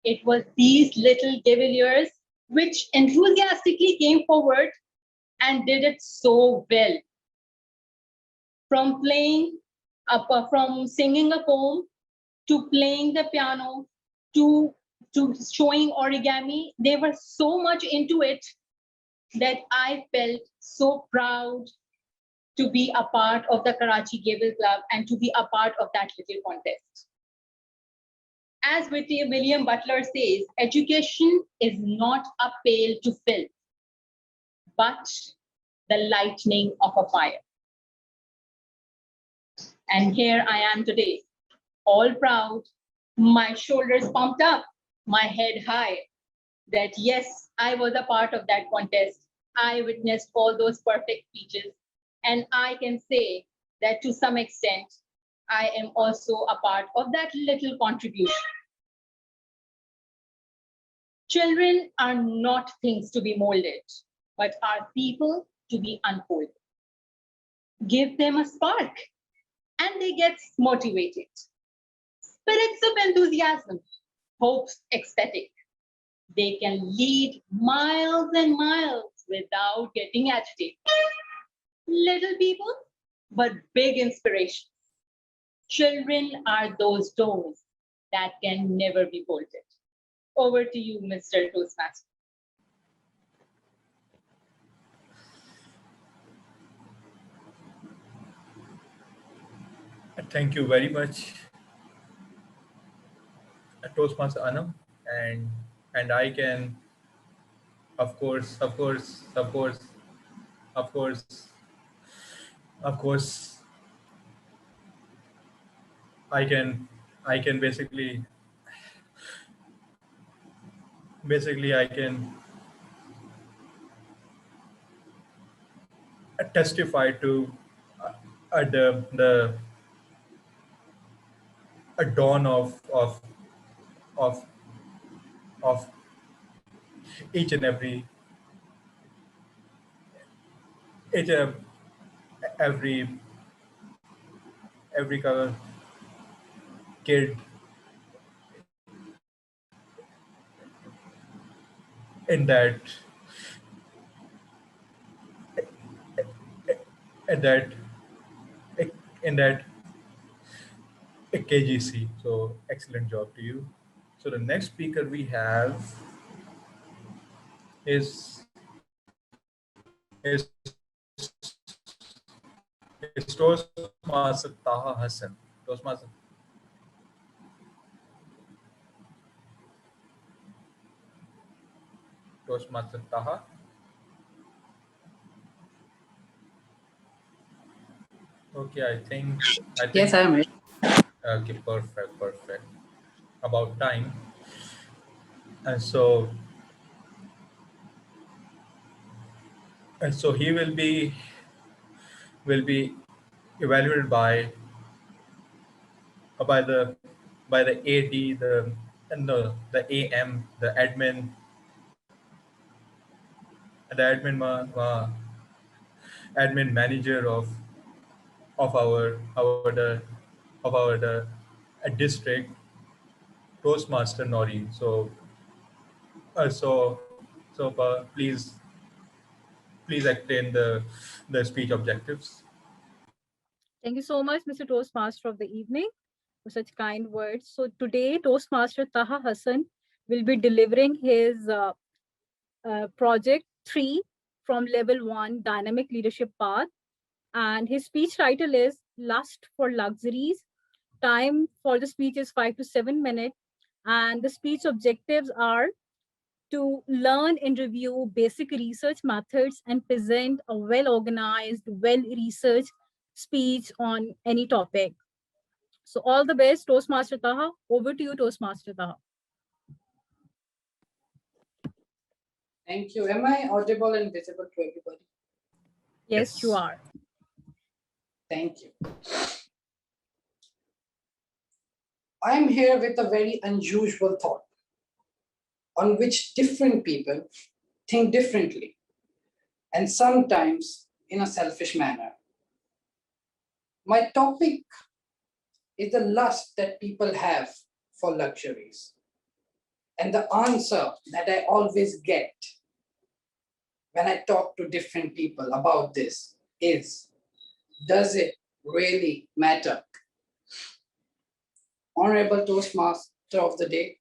It was these little Gavaliers which enthusiastically came forward and did it so well. From from singing a poem, to playing the piano, to showing origami, they were so much into it that I felt so proud to be a part of the Karachi Gavel Club and to be a part of that little contest. As William Butler says, education is not a pail to fill, but the lightning of a fire. And here I am today, all proud, my shoulders pumped up, my head high, that yes, I was a part of that contest. I witnessed all those perfect speeches. And I can say that to some extent, I am also a part of that little contribution. Children are not things to be molded, but are people to be unfolded. Give them a spark and they get motivated. Spirits of enthusiasm, hopes ecstatic. They can lead miles and miles without getting agitated. Little people, but big inspirations. Children are those doors that can never be bolted. Over to you, Mr. Toastmaster. Thank you very much, Toastmaster Anam, and I can, of course, of course, of course, of course, of course, I can, I can basically, I can testify to the a dawn of of each and each and every every kid in in that in that KGC. So excellent job to you. So the next speaker we have is Toastmaster Taha Hassan. Toastmaster Taha. Okay, I think. Yes, I am here. Okay, perfect. About time. And so he will be evaluated by by the AD, the AM, the admin manager of our district, Toastmaster Nori. So please explain the speech objectives. Thank you so much, Mr. Toastmaster of the evening, for such kind words. So today, Toastmaster Taha Hassan will be delivering his project 3 from level 1 dynamic leadership path. And his speech title is Lust for Luxuries. Time for the speech is 5 to 7 minutes. And the speech objectives are to learn and review basic research methods and present a well-organized, well-researched speech on any topic. So all the best, Toastmaster Taha. Over to you, Toastmaster Taha. Thank you. Am I audible and visible to everybody? Yes, you are. Thank you. I'm here with a very unusual thought on which different people think differently and sometimes in a selfish manner. My topic is the lust that people have for luxuries. And the answer that I always get when I talk to different people about this is, does it really matter? Honorable Toastmaster of the day,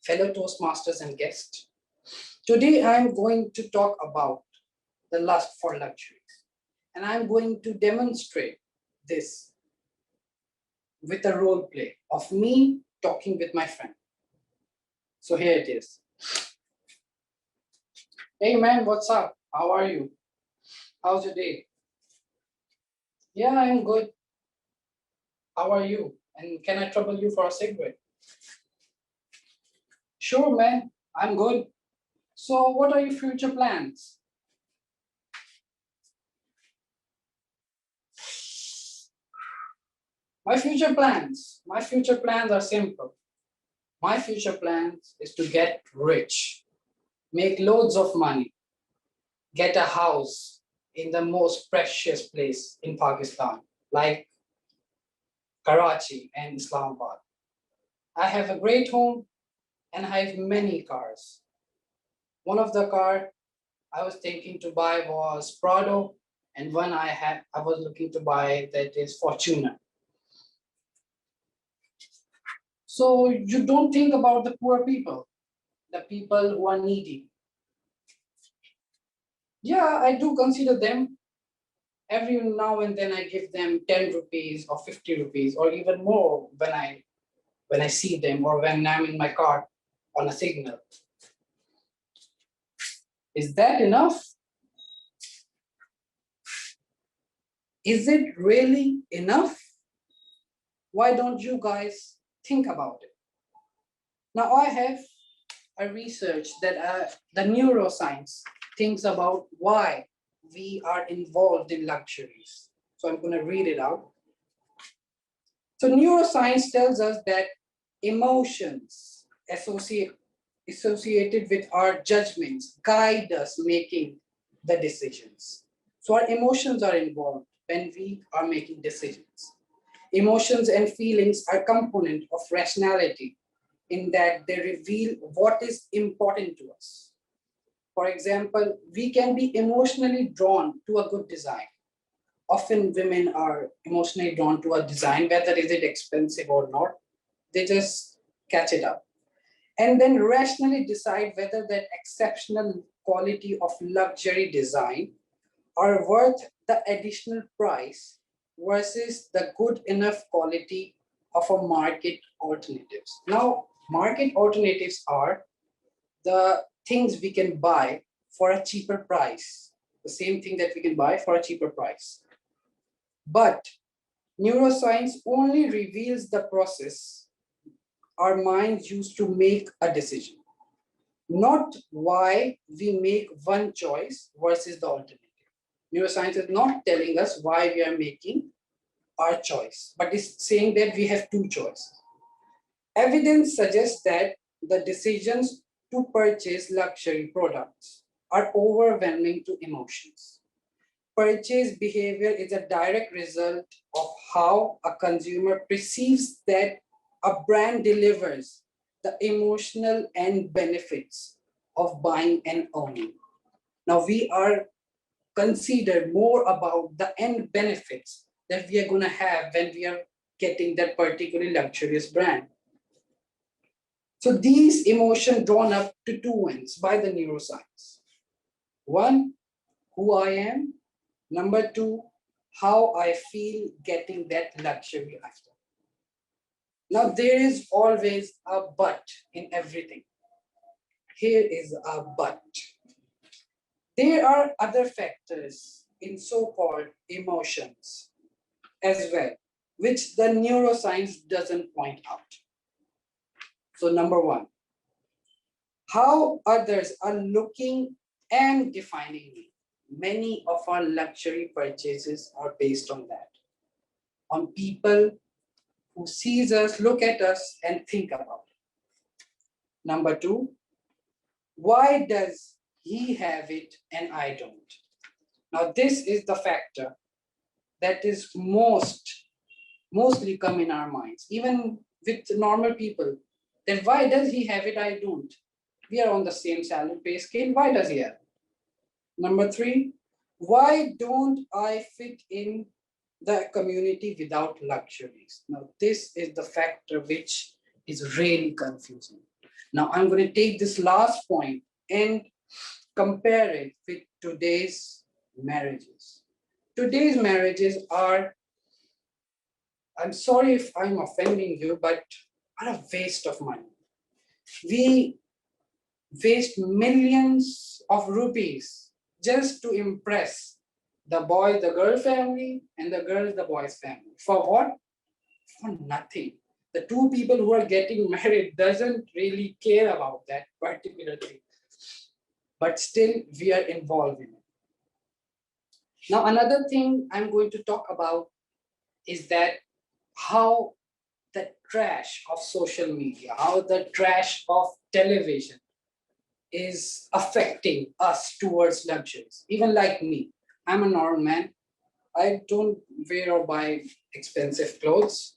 fellow Toastmasters and guests, today I'm going to talk about the lust for luxuries. And I'm going to demonstrate this with a role play of me talking with my friend. So here it is. Hey man, what's up? How are you? How's your day? Yeah, I'm good. How are you? And can I trouble you for a cigarette? Sure, man, I'm good. So what are your future plans? My future plans are simple. My future plans is to get rich, make loads of money, get a house in the most precious place in Pakistan, like Karachi and Islamabad. I have a great home and I have many cars. One of the car I was thinking to buy was Prado, and one I was looking to buy that is Fortuner. So you don't think about the poor people, the people who are needy. Yeah, I do consider them. Every now and then I give them 10 rupees or 50 rupees or even more when I see them or when I'm in my car on a signal. Is that enough? Is it really enough? Why don't you guys think about it? Now I have a research that the neuroscience thinks about why we are involved in luxuries. So I'm going to read it out. So neuroscience tells us that emotions associated with our judgments guide us making the decisions. So our emotions are involved when we are making decisions. Emotions and feelings are component of rationality in that they reveal what is important to us. For example, we can be emotionally drawn to a good design. Often women are emotionally drawn to a design, whether is it expensive or not, they just catch it up. And then rationally decide whether that exceptional quality of luxury design are worth the additional price versus the good enough quality of a market alternatives. Now, market alternatives are the things we can buy for a cheaper price, the same thing that we can buy for a cheaper price. But neuroscience only reveals the process our minds use to make a decision, not why we make one choice versus the alternative. Neuroscience is not telling us why we are making our choice, but it's saying that we have two choices. Evidence suggests that the decisions to purchase luxury products are overwhelming to emotions. Purchase behavior is a direct result of how a consumer perceives that a brand delivers the emotional end benefits of buying and owning. Now we are considered more about the end benefits that we are going to have when we are getting that particularly luxurious brand. So these emotions drawn up to two ends by the neuroscience. One, who I am. Number two, how I feel getting that luxury after. Now there is always a but in everything. Here is a but. There are other factors in so-called emotions as well, which the neuroscience doesn't point out. So number one, how others are looking and defining me. Many of our luxury purchases are based on that, on people who sees us, look at us, and think about it. Number two, why does he have it and I don't? Now, this is the factor that is mostly come in our minds, even with normal people, that why does he have it, I don't? We are on the same salary pay scale, why does he have it? Number three, why don't I fit in the community without luxuries? Now, this is the factor which is really confusing. Now, I'm going to take this last point and compare it with today's marriages. Today's marriages are, I'm sorry if I'm offending you, but are a waste of money. We waste millions of rupees just to impress the boy, the girl family, and the girl, the boy's family. For what? For nothing. The two people who are getting married doesn't really care about that particular thing. But still, we are involved in it. Now, another thing I'm going to talk about is that how the trash of social media, how the trash of television is affecting us towards luxuries. Even like me, I'm a normal man. I don't wear or buy expensive clothes.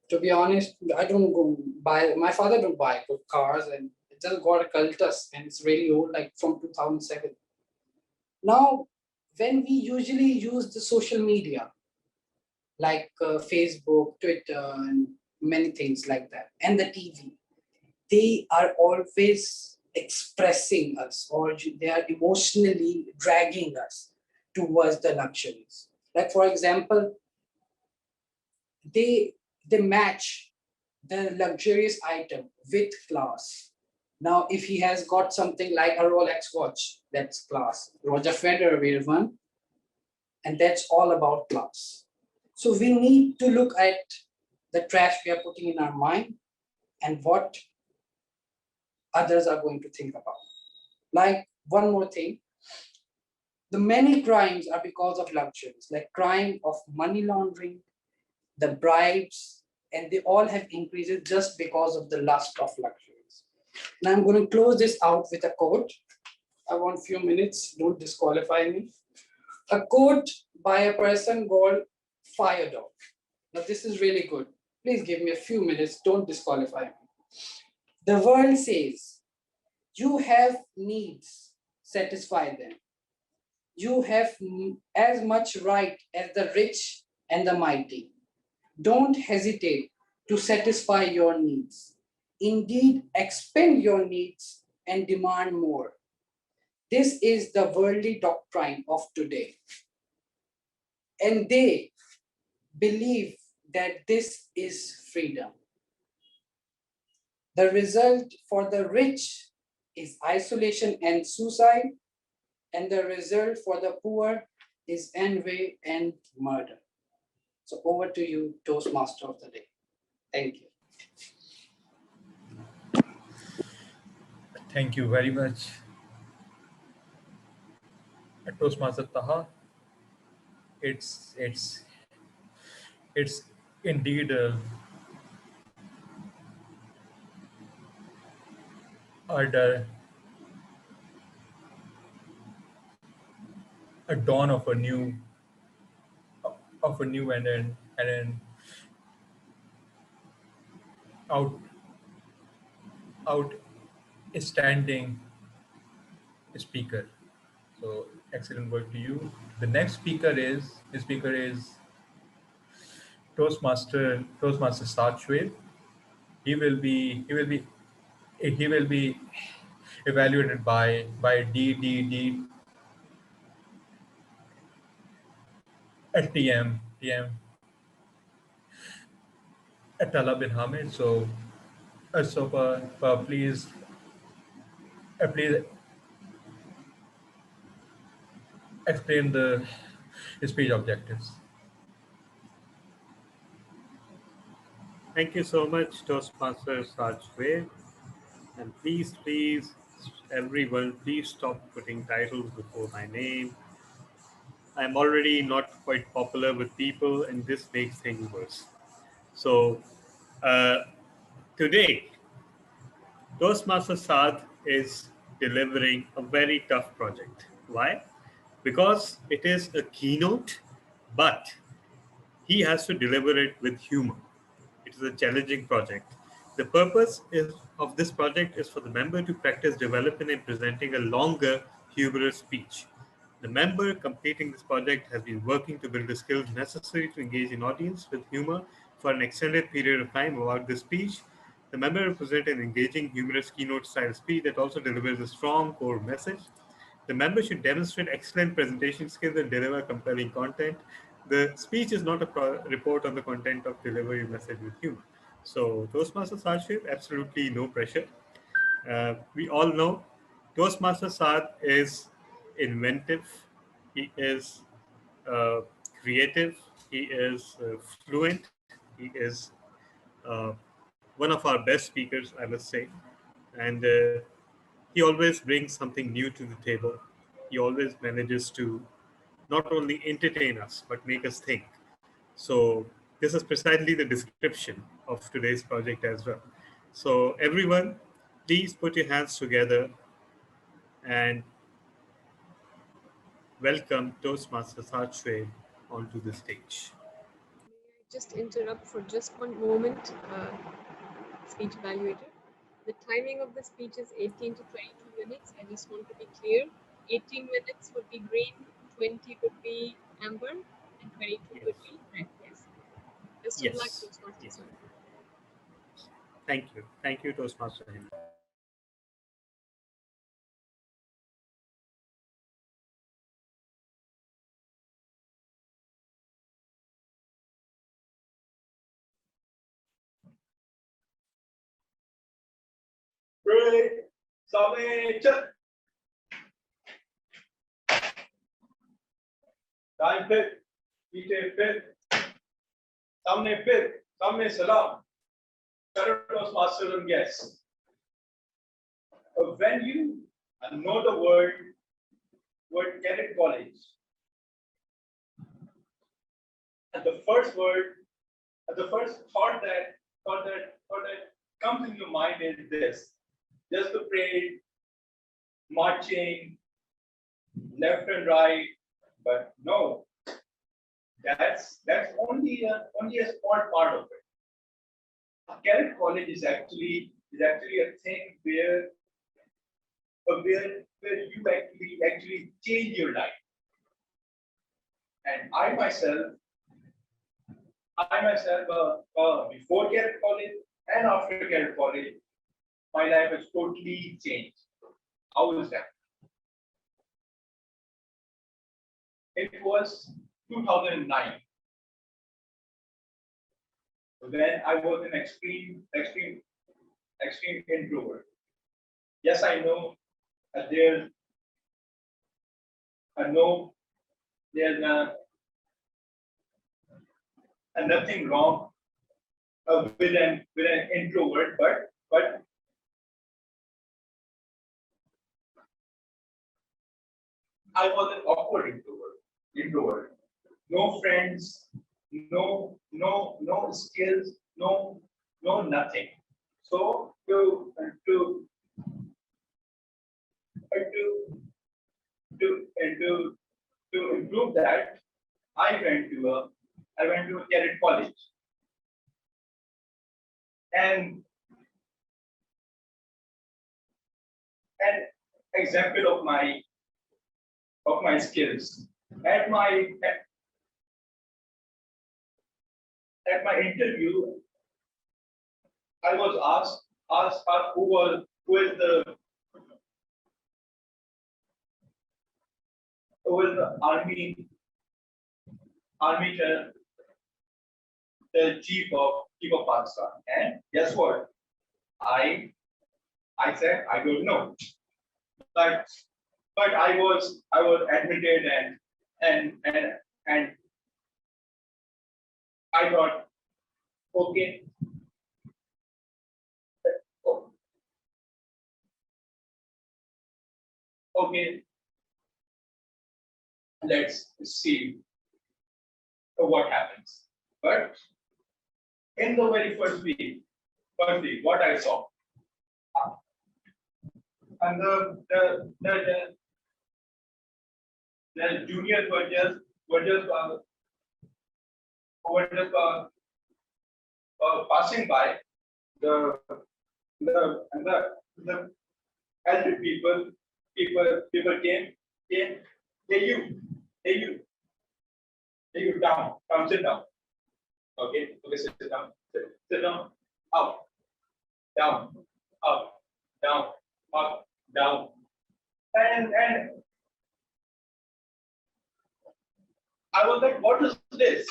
To be honest, I don't go buy. My father don't buy good cars, and it just got a Cultus, and it's really old, like from 2007. Now, when we usually use the social media, like Facebook, Twitter, and many things like that, and the TV, they are always expressing us, or they are emotionally dragging us towards the luxuries. Like for example, they match the luxurious item with class. Now, if he has got something like a Rolex watch, that's class. Roger Federer wears one, and that's all about class. So we need to look at the trash we are putting in our mind and what others are going to think about. Like one more thing, the many crimes are because of luxuries, like crime of money laundering, the bribes, and they all have increased just because of the lust of luxuries. Now I'm going to close this out with a quote. I want a few minutes, don't disqualify me. A quote by a person called Fire Dog. Now this is really good. Please give me a few minutes, don't disqualify me. The world says, you have needs, satisfy them. You have as much right as the rich and the mighty. Don't hesitate to satisfy your needs. Indeed, expend your needs and demand more. This is the worldly doctrine of today. And they believe that this is freedom. The result for the rich is isolation and suicide, and the result for the poor is envy and murder. So over to you, Toastmaster of the day. Thank you. Thank you very much, Toastmaster Taha. It's indeed a, a dawn of a new and an out outstanding speaker. So excellent work to you. The next speaker is Toastmaster Sachwe. He will be evaluated by DDD at TM Atala bin Hamid. So please please explain the speech objectives. Thank you so much, Toastmaster Sajwe. And please, everyone, please stop putting titles before my name. I'm already not quite popular with people, and this makes things worse. So, today, Toastmaster Saad is delivering a very tough project. Why? Because it is a keynote, but he has to deliver it with humor. It is a challenging project. The purpose of this project is for the member to practice developing and presenting a longer, humorous speech. The member completing this project has been working to build the skills necessary to engage an audience with humor for an extended period of time about the speech. The member will present an engaging, humorous keynote-style speech that also delivers a strong core message. The member should demonstrate excellent presentation skills and deliver compelling content. The speech is not a report on the content of deliver your message with humor. So, Toastmaster Saad, absolutely no pressure. We all know Toastmaster Saad is inventive, he is uh, creative, he is fluent, he is uh, one of our best speakers, I must say. And he always brings something new to the table. He always manages to not only entertain us, but make us think. So this is precisely the description of today's project as well. So everyone, please put your hands together and welcome Toastmaster Sarchwe onto the stage. Just interrupt for just one moment, speech evaluator. The timing of the speech is 18 to 22 minutes. I just want to be clear. 18 minutes would be green, 20 would be amber, and 22 would be red. Yes. Best of luck, Yes. Toastmasters. Thank you. Thank you, Toastmaster Hind. Ready, submission. Time fit, pीछे fit, सामने fit, सामने सलाम. Fellow Toastmasters and guests. When you know the word Cadet College, and the first thought that comes in your mind is this: just the parade, marching, left and right. But no, that's only a small part of it. A Cadet College is actually a thing where you actually change your life. And I myself, before Cadet College and after Cadet College, my life has totally changed. How is that? It was 2009. When I was an extreme introvert. Yes, I know that there's nothing wrong with an introvert, but I was an awkward introvert. No friends, no skills, no nothing. So to improve that, I went to a Cadet College. And an example of my skills. At my interview, I was asked who is the army the chief of Pakistan. And guess what? I said I don't know. But I was admitted and I thought, okay. Okay, let's see what happens. But in the very first week, what I saw, and the juniors were just passing by. The elder people came, hey you down, come sit down. Okay, sit down, sit down, up, down, up, down, up, down. And I was like, what is this?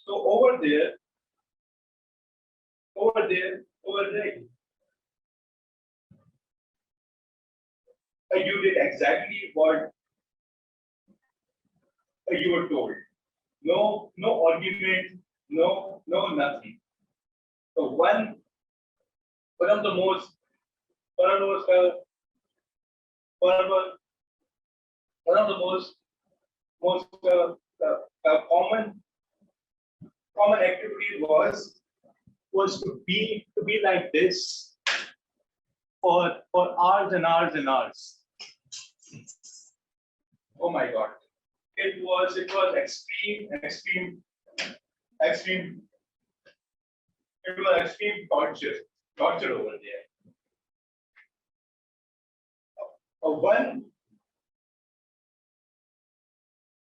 So over there, you did exactly what you were told. No argument, no nothing. So one of the most common was to be like this for hours and hours and hours. Oh my God. It was extreme. It was extreme torture over there.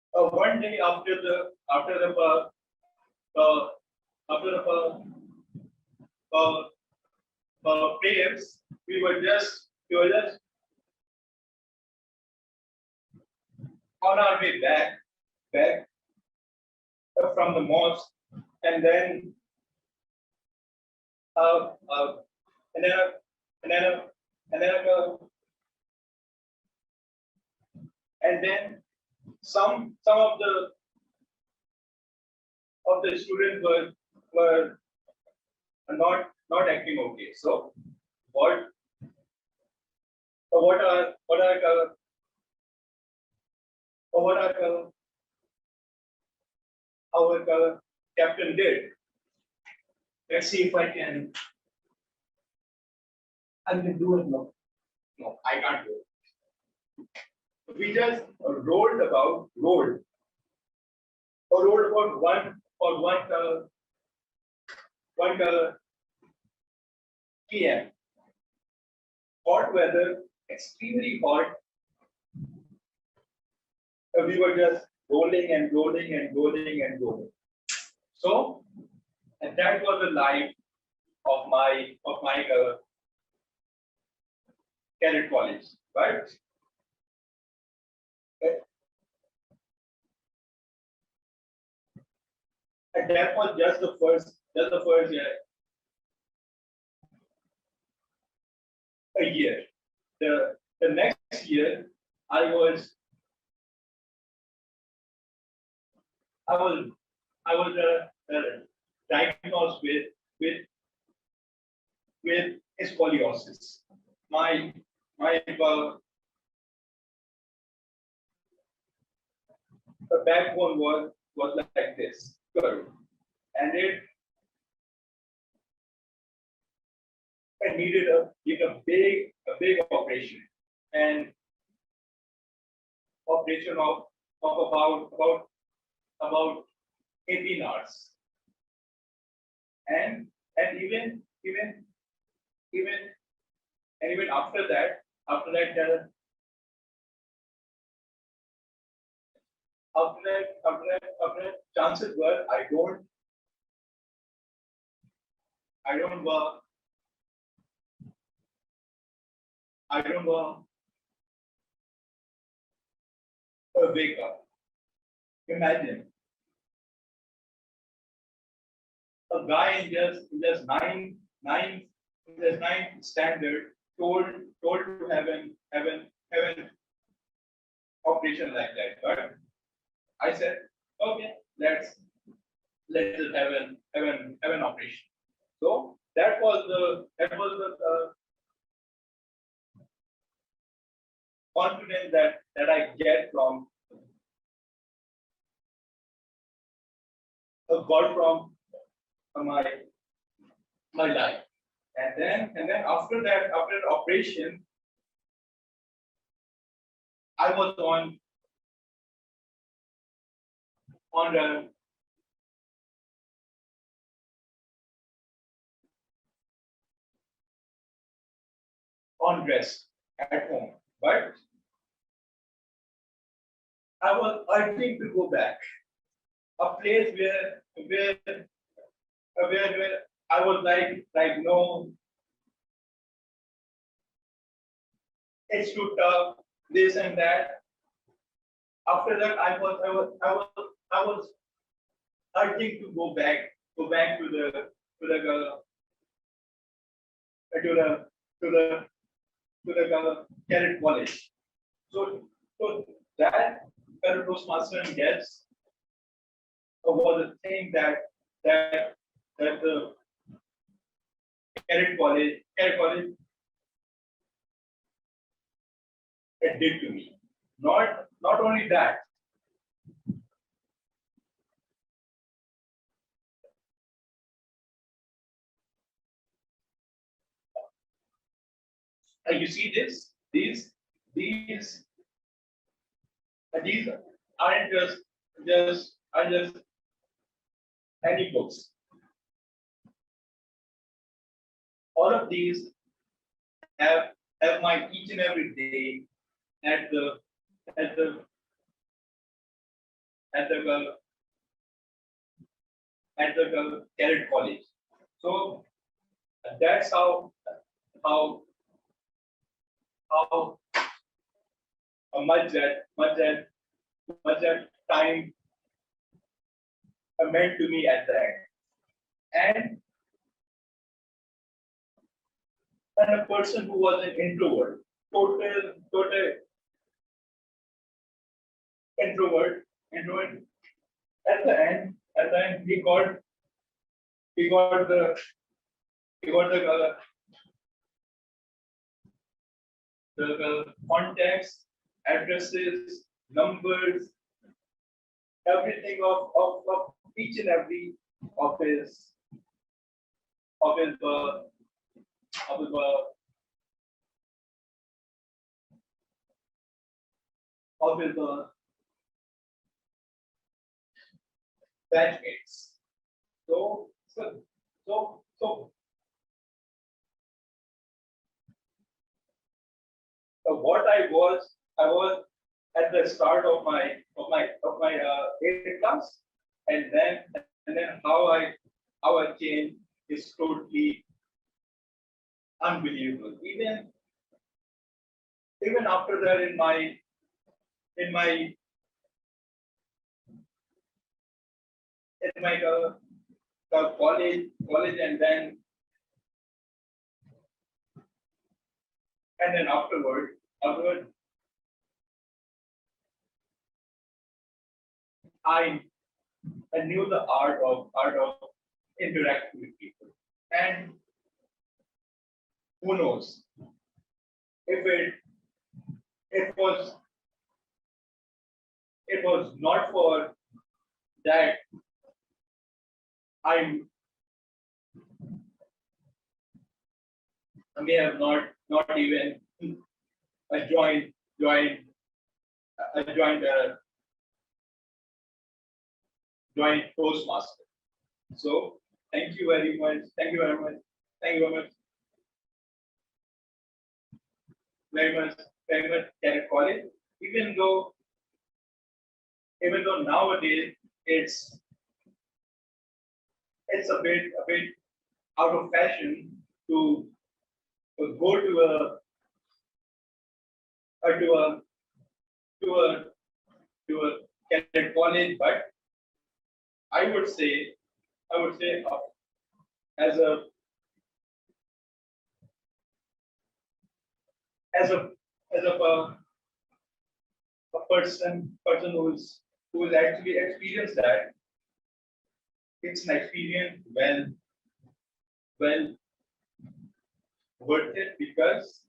One day after the prayers, we were just on our way back from the mosque, and then uh, uh, and then and then and then and then some of the students were not acting okay. So what our captain did. Let's see if I can do it. No, I can't do it. We just rolled about one p.m. Hot weather, extremely hot. We were just rolling and rolling and rolling and rolling. So, and that was the life of my cadet college, right? And that was just the first year. A year. The next year, I was diagnosed with scoliosis. My backbone was like this, curved, and it needed a big operation, and operation of about 18 hours, and even after that chances were I don't wake up. Imagine a guy in just nine standard told to have an operation like that. But I said, okay, let's just have an operation. So that was the confidence that I get from got from my life. And then after the operation, I was on rest at home, but I think to go back, a place where I was like no, it's too tough, this and that. After that, I was I think to go back to the cadet college. So that Toastmaster gets was a thing that the cadet college it did to me. Not only that, You see this? These these aren't just any books. All of these have my each and every day at the at the at the Cadet College. So that's how how much that time meant to me at the end. And a person who was an introvert, total introvert, at the end, he got the contacts, addresses, numbers, everything of each and every of his of his of his of his batchmates. So what I was at the start of my 8th class, and then how I changed is totally unbelievable. Even after that, in my college, and then afterward, I knew the art of interacting with people, and who knows if it was not for that, I may have not even joined Toastmaster. So thank you very much. Thank you very much. Thank you very much, Cadet College. Even though nowadays it's a bit out of fashion to go to a Cadet College, but I would say as a person who's actually experienced that, it's an experience well worth it, because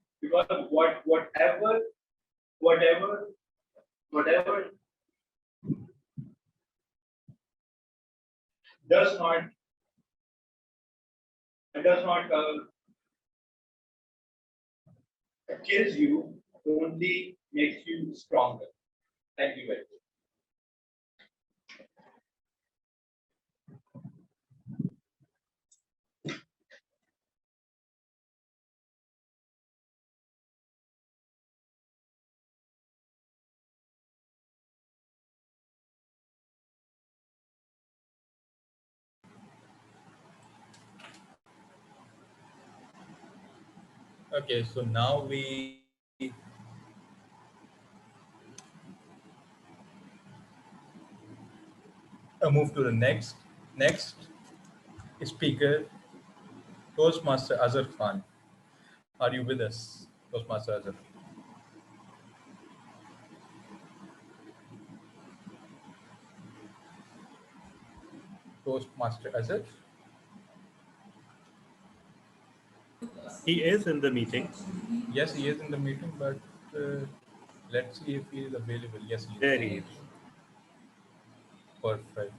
whatever does not kills you, only makes you stronger. Thank you very much. Okay, so now we move to the next speaker, Toastmaster Azhar Khan. Are you with us, Toastmaster Azhar? Toastmaster Azhar? He is in the meeting. Yes, he is in the meeting, but let's see if he is available. Yes, he is. There he is. Perfect.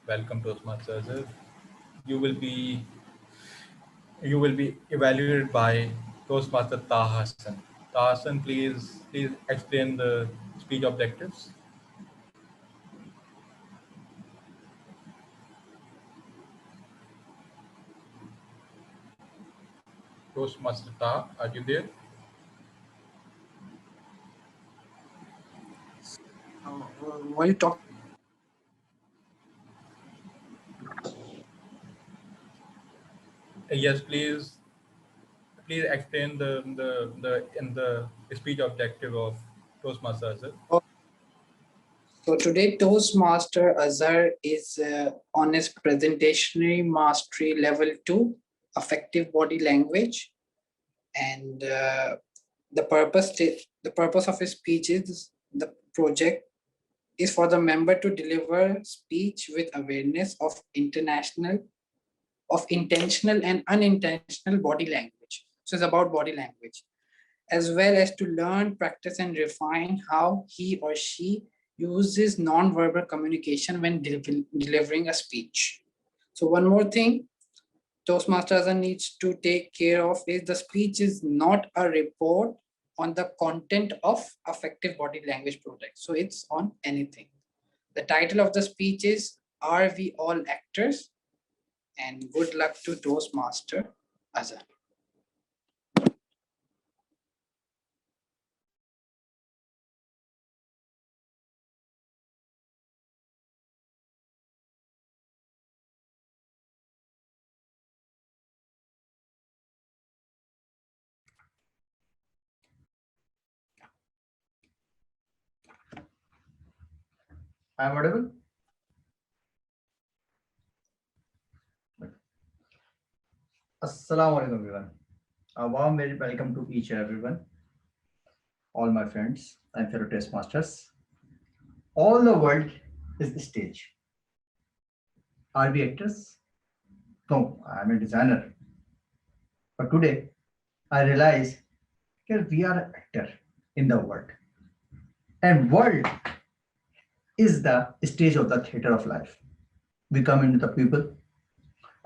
Welcome, Toastmaster Azhar. You will be evaluated by Toastmaster Taha Hassan. Taha Hassan, please explain the speech objectives. Toastmaster Taha, are you there? What are you talking? Yes, please explain the speech objective of Toastmaster Azhar. So today Toastmaster Azhar is on his presentationary mastery level 2, effective body language, and the purpose of his speech is the project is for the member to deliver speech with awareness of intentional and unintentional body language. So it's about body language, as well as to learn, practice, and refine how he or she uses non-verbal communication when delivering a speech. So one more thing Toastmasters needs to take care of is the speech is not a report on the content of effective body language project. So it's on anything. The title of the speech is Are We All Actors? And good luck to Toastmaster Azhar. I am audible? Assalamu alaikum everyone. A warm welcome to each and everyone, all my friends and fellow Toastmasters. All the world is the stage. Are we actors? No, I am a designer. But today, I realize that we are an actor in the world. And world is the stage of the theater of life. We come into the people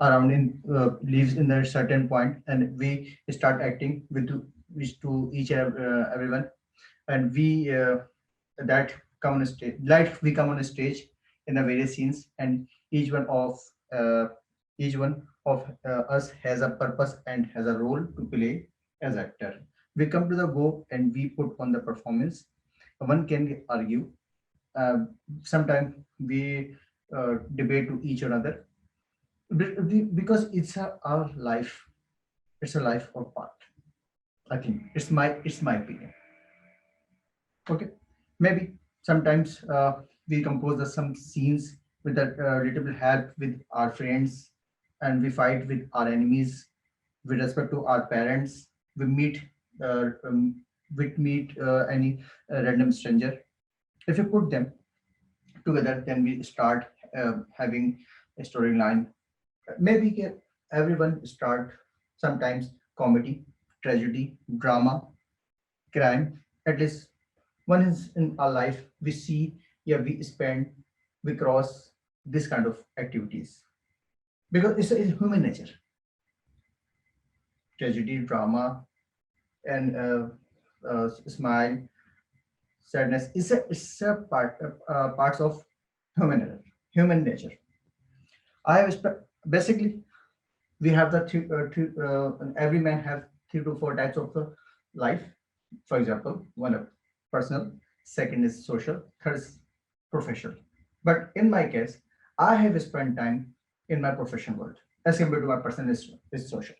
around in lives in a certain point, and we start acting with to each and everyone, and we that come on a stage. Like we come on a stage in the various scenes, and each one of us has a purpose and has a role to play as actor. We come to the go and we put on the performance. One can argue. Sometimes we debate to each another because it's our life. It's a life or part. I think it's my opinion. Okay, maybe sometimes we compose some scenes with a little bit help with our friends, and we fight with our enemies with respect to our parents. We meet uh, um, any random stranger. If you put them together, then we start having a storyline. Maybe everyone start sometimes comedy, tragedy, drama, crime. At least one is in our life. We see, yeah, we spend, we cross this kind of activities because it's human nature. Tragedy, drama, and smile, sadness is a parts of human nature. I have basically we have the every man have 3 to 4 types of life. For example, one is personal, second is social, third is professional. But in my case, I have spent time in my professional world as compared to my personal is social.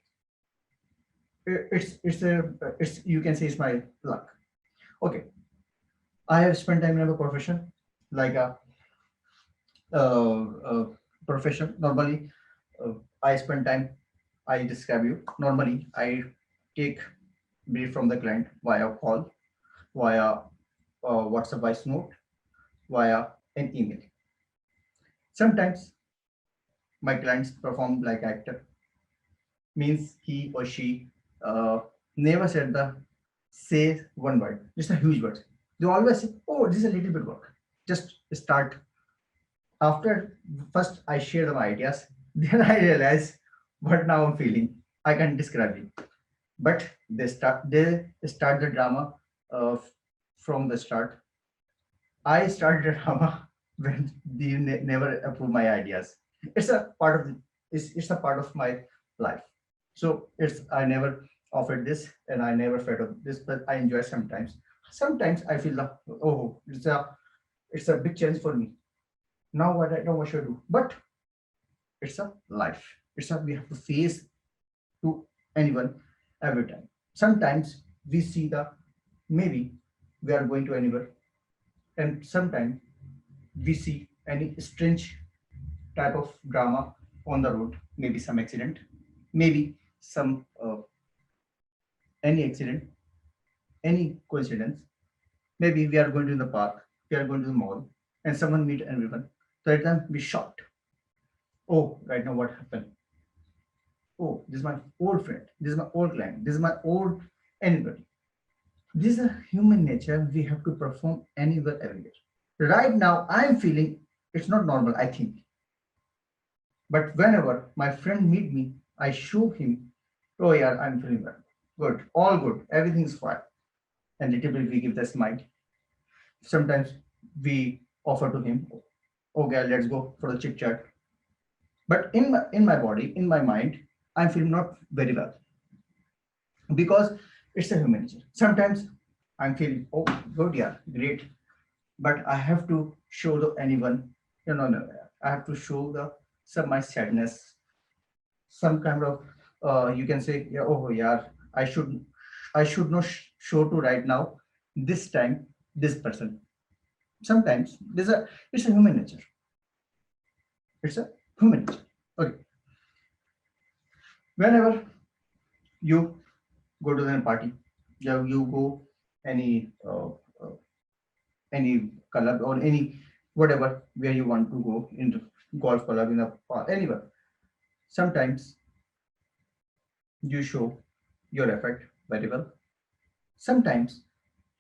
It's you can say it's my luck. Okay, I have spent time in a profession like a profession. Normally, I spend time. I describe you. Normally, I take brief from the client via call, via WhatsApp voice note, via an email. Sometimes my clients perform like actor, means he or she never said the say one word, just a huge word. They always say, "Oh, this is a little bit work." Just start. After first I share my ideas, then I realize what now I'm feeling. I can describe it. but they start the drama uh, from the start. I started drama when they never approve my ideas. It's a part of it's a part of my life. So it's I never offered this and I never fed of this, but I enjoy sometimes. Sometimes I feel like, oh, it's a big challenge for me. Now what I know what should I do? But it's a life. It's a we have to face to anyone every time. Sometimes we see the maybe we are going to anywhere, and sometimes we see any strange type of drama on the road, maybe some accident, maybe some any accident, any coincidence. Maybe we are going to the park, we are going to the mall, and someone meet everyone. So at time we shocked. Oh, right now what happened? Oh, this is my old friend. This is my old client. This is my old anybody. This is a human nature. We have to perform anywhere, everywhere. Right now, I'm feeling it's not normal, I think. But whenever my friend meet me, I show him, oh yeah, I'm feeling well. Good, all good, everything's fine. And little bit we give the smile. Sometimes we offer to him, okay, let's go for the chit chat. But in my body, in my mind, I'm feeling not very well because it's a human nature. Sometimes I'm feeling, oh, good, yeah, great. But I have to show the anyone, no, I have to show the some my sadness, some kind of you can say, yeah, oh yeah, I should not show to right now, this time, this person. Sometimes it's a human nature. It's a human nature. Okay. Whenever you go to the party, you go any any club or any whatever where you want to go into golf club in a park, anywhere. Sometimes you show your effort very well. Sometimes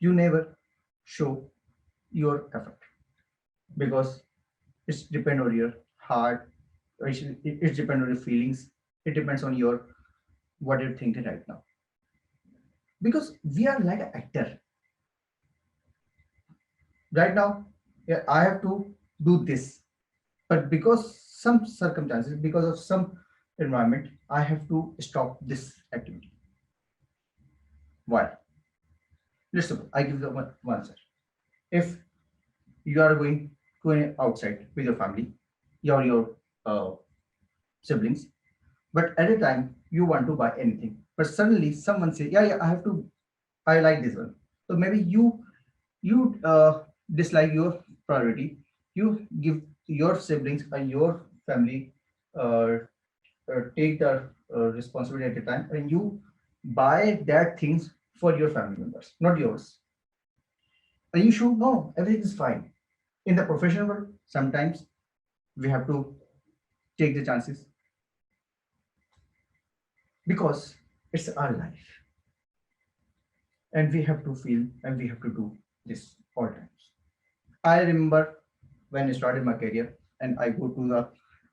you never show your effort because it's depend on your heart, or it depends on your feelings. It depends on your what you're thinking right now. Because we are like an actor right now. Yeah, I have to do this, but because some circumstances, because of some environment, I have to stop this activity. Why? Listen, I give the one answer. If you are going to an outside with your family, your uh, siblings, but at a time you want to buy anything, but suddenly someone say, yeah, I like this one. So maybe you dislike your priority. You give your siblings and your family take the responsibility at a time, and you buy that things for your family members, not yours. And you should know everything is fine. In the professional world, sometimes we have to take the chances because it's our life, and we have to feel and we have to do this all times. I remember when I started my career and I go to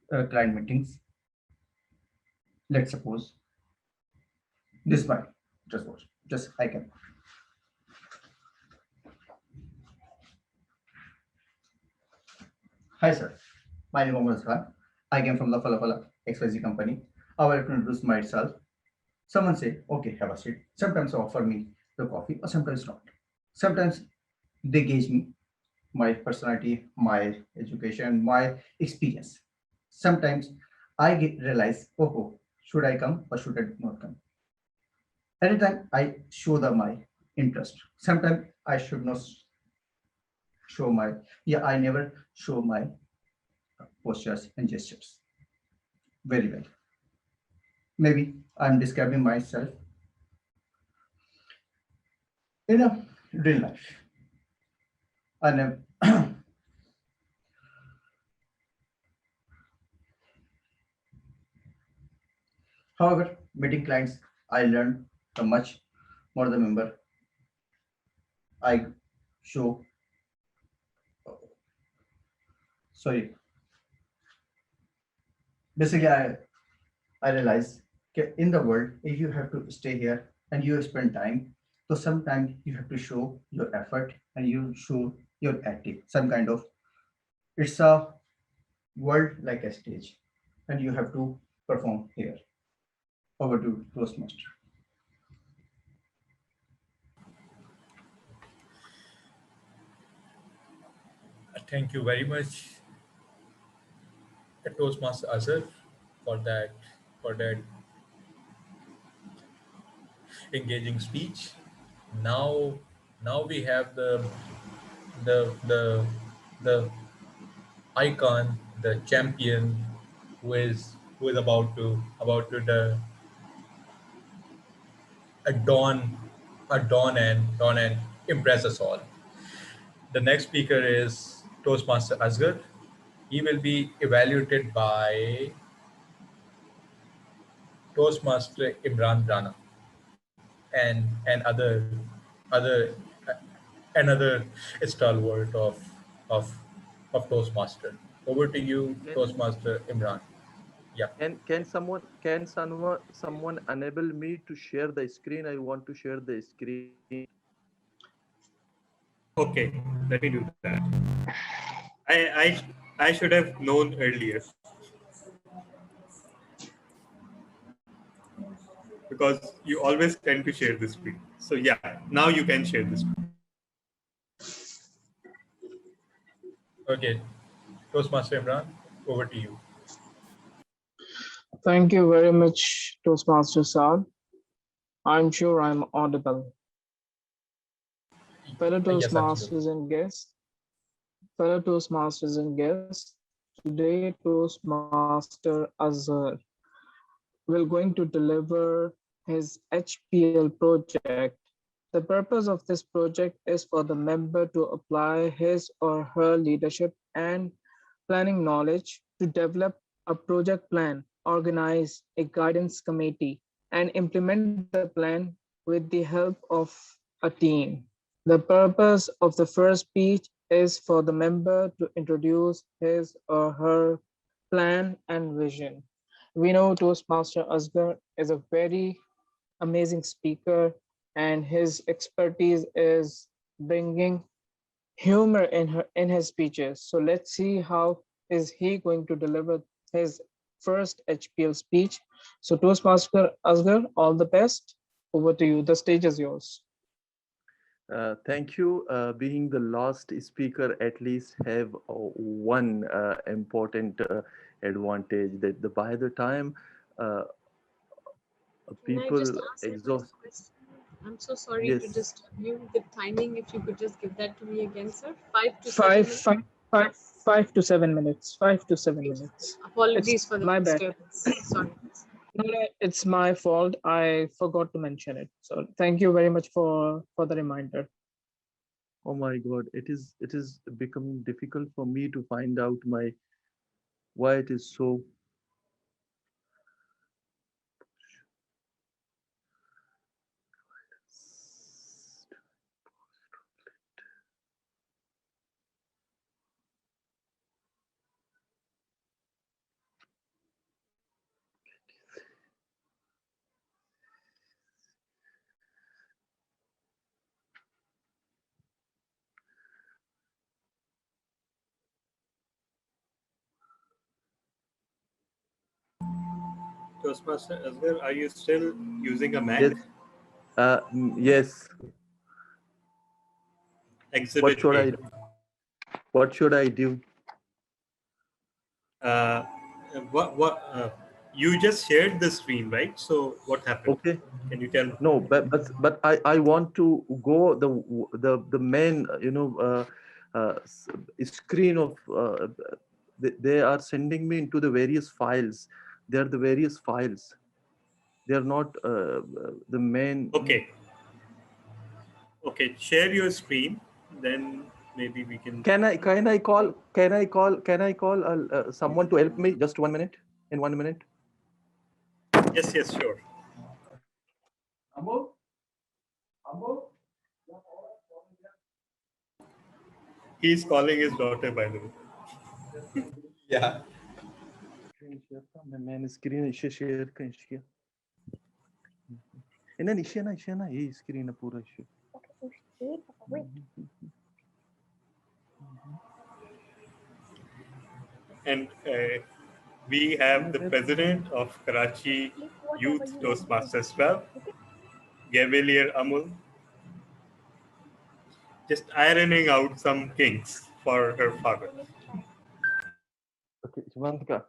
the client meetings. Let's suppose this one, just watch, just I can. Hi sir, my name is Mohammed Khan. I came from the Falafala XYZ company. I will introduce myself. Someone say, okay, have a seat. Sometimes offer me the coffee or sometimes not. Sometimes they gauge me, my personality, my education, my experience. Sometimes I realize, oh, should I come or should I not come? Anytime I show my interest. Sometimes I should not show my, yeah, I never show my postures and gestures very well. Maybe I'm describing myself in a real life. And however, meeting clients, I learned the much more the member. I show, sorry, basically I realize in the world, if you have to stay here, and you spend time. So sometimes you have to show your effort and you show your ethic. Some kind of, it's a world like a stage, and you have to perform here. Over to Toastmaster. Thank you very much, Toastmaster Azhar, for that engaging speech. Now, now we have the the the icon, the champion, who is about to adorn adorn and impress us all. The next speaker is Toastmaster Asghar. He will be evaluated by Toastmaster Imran Rana and other another stalwart of of Toastmaster. Over to you, Can Toastmaster Imran. Yeah. can someone enable me to share the screen? I want to share the screen. Okay, let me do that. I should have known earlier because you always tend to share the screen. So yeah, now you can share the screen. Okay, Toastmaster Imran, over to you. Thank you very much, Toastmaster Saad. I'm sure I'm audible. Fellow Yes, absolutely. Toastmasters and guests, fellow Toastmasters and guests, today Toastmaster Azhar will going to deliver his HPL project. The purpose of this project is for the member to apply his or her leadership and planning knowledge to develop a project plan, organize a guidance committee, and implement the plan with the help of a team. The purpose of the first speech is for the member to introduce his or her plan and vision. We know Toastmaster Asghar is a very amazing speaker, and his expertise is bringing humor in his speeches. So let's see how is he going to deliver his first HPL speech. So Toastmaster Asghar, all the best. Over to you. The stage is yours. Thank you. Being the last speaker, at least have one important advantage that by the time uh, Can I just people ask you one exhaust. question? I'm so sorry to Yes. disturb you. The timing, if you could just give that to me again, sir. 5 to 7 Five, minutes. five, 5 to 7 minutes. 5 to 7 minutes. It's Apologies for the my bad. disturbance. Sorry. No, it's my fault. I forgot to mention it. So thank you very much for the reminder. Oh my God, it is becoming difficult for me to find out my why it is so. Toastmaster Asghar, are you still using a Mac? Yes. Yes. What Exhibit should A. I what should I do? Uh, you just shared the screen, right? So what happened? Okay. Can you tell me? No, but I want to go the main screen of they are sending me into the various files. They are the various files. They are not the main. Okay. Okay, share your screen. Then maybe we can. Can I call someone to help me? Just 1 minute. In 1 minute. Yes, yes, sure. He's calling his daughter, by the way. Yeah. मैं मैंने screen share कर Ina ishena ei screen pura issue. And we have the president of Karachi Youth Toastmasters as well, Gavalier Amul, just ironing out some kinks for her father. Okay, Shivantika,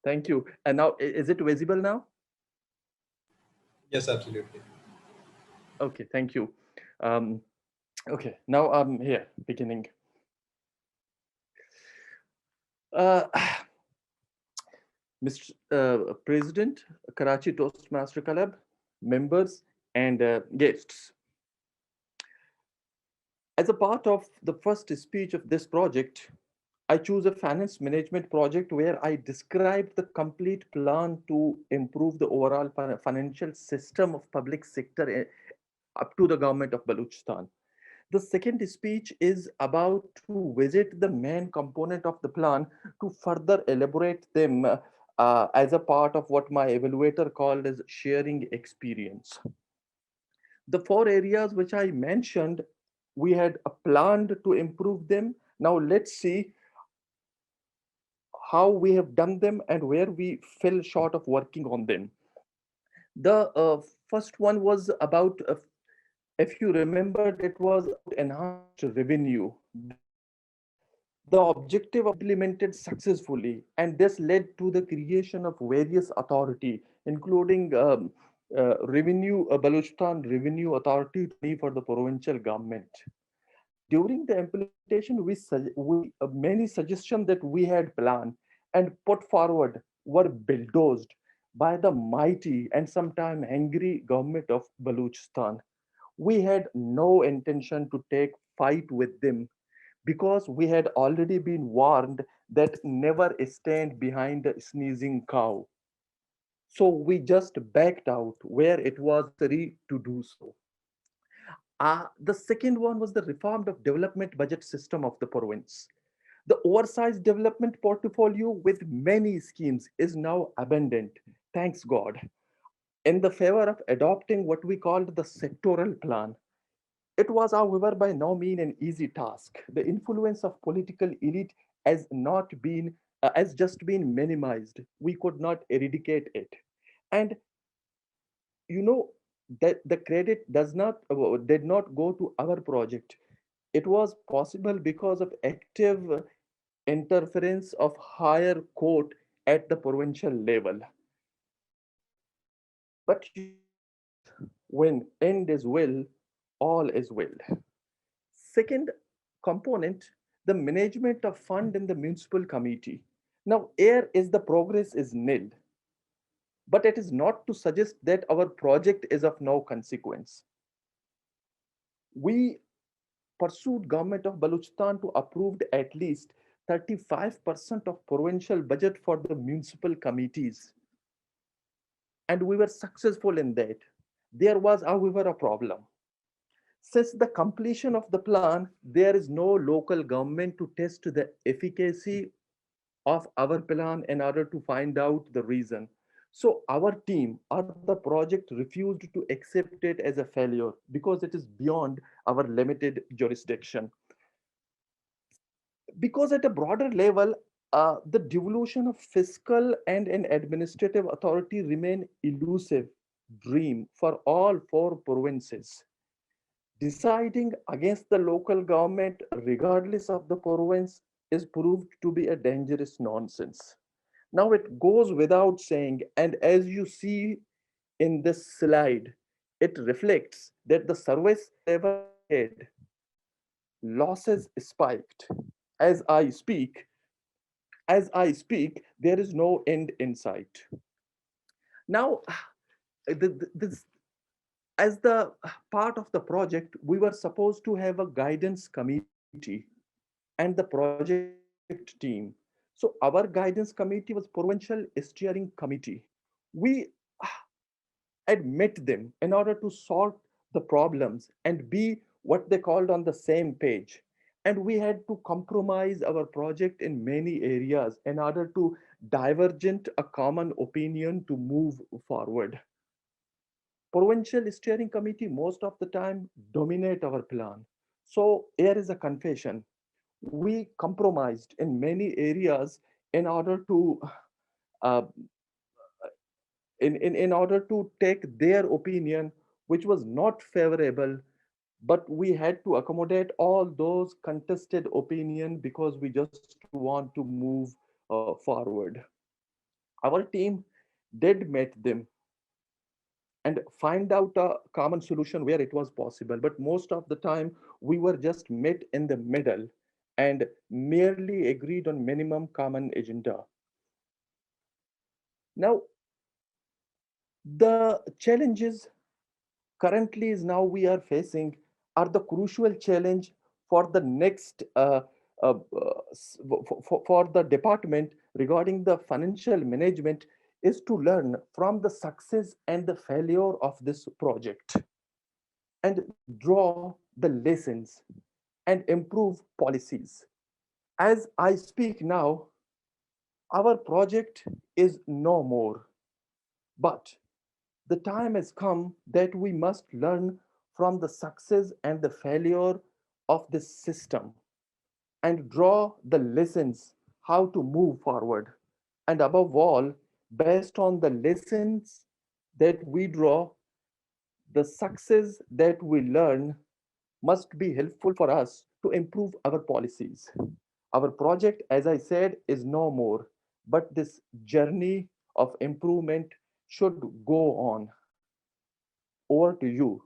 thank you. And now, is it visible now? Yes, absolutely. Okay, thank you. Um, okay, now I'm here, beginning. Uh, Mr. President, Karachi Toastmaster Club, members, and guests. As a part of the first speech of this project, I choose a finance management project where I described the complete plan to improve the overall financial system of public sector up to the government of Balochistan. The second speech is about to visit the main component of the plan to further elaborate them as a part of what my evaluator called as sharing experience. The four areas which I mentioned, we had planned to improve them. Now let's see how we have done them and where we fell short of working on them. The first one was about, if you remembered, it was about enhanced revenue. The objective of implemented successfully, and this led to the creation of various authority, including revenue, Balochistan Revenue Authority for the provincial government. During the implementation, we many suggestions that we had planned and put forward were bulldozed by the mighty and sometimes angry government of Balochistan. We had no intention to take fight with them because we had already been warned that never stand behind a sneezing cow. So we just backed out where it was necessary to do so. The second one was the reformed of development budget system of the province. The oversized development portfolio with many schemes is now abundant, thanks God, in the favor of adopting what we called the sectoral plan. It was, however, by no means an easy task. The influence of political elite has not been, has just been minimized. We could not eradicate it. And you know that the credit does not did not go to our project. It was possible because of active interference of higher court at the provincial level. But you know, when end is well, all is well. Second component, the management of fund in the municipal committee. Now, here is the progress is nil, but it is not to suggest that our project is of no consequence. We pursued government of Balochistan to approved at least 35% of provincial budget for the municipal committees, and we were successful in that. There was, however, a problem. Since the completion of the plan, there is no local government to test the efficacy of our plan in order to find out the reason. So our team or the project refused to accept it as a failure because it is beyond our limited jurisdiction. Because at a broader level, the devolution of fiscal and an administrative authority remain elusive dream for all four provinces. Deciding against the local government, regardless of the province, is proved to be a dangerous nonsense. Now it goes without saying, and as you see in this slide, it reflects that the service level ahead, losses spiked. As I speak, as I speak, there is no end in sight. Now, this, as the part of the project, we were supposed to have a guidance committee and the project team. So our guidance committee was provincial steering committee. We admit them in order to solve the problems and be what they called on the same page. And we had to compromise our project in many areas in order to divergent a common opinion to move forward. Provincial steering committee most of the time dominate our plan. So here is a confession. We compromised in many areas in order to uh, in order to take their opinion, which was not favorable, but we had to accommodate all those contested opinion because we just want to move forward. Our team did meet them and find out a common solution where it was possible, but most of the time we were just met in the middle and merely agreed on minimum common agenda. Now the challenges currently is now we are facing are the crucial challenge for the next for the department regarding the financial management is to learn from the success and the failure of this project and draw the lessons and improve policies. As I speak now, our project is no more, but the time has come that we must learn from the success and the failure of this system and draw the lessons how to move forward. And above all, based on the lessons that we draw, the success that we learn must be helpful for us to improve our policies. Our project, as I said, is no more, but this journey of improvement should go on. Over to you,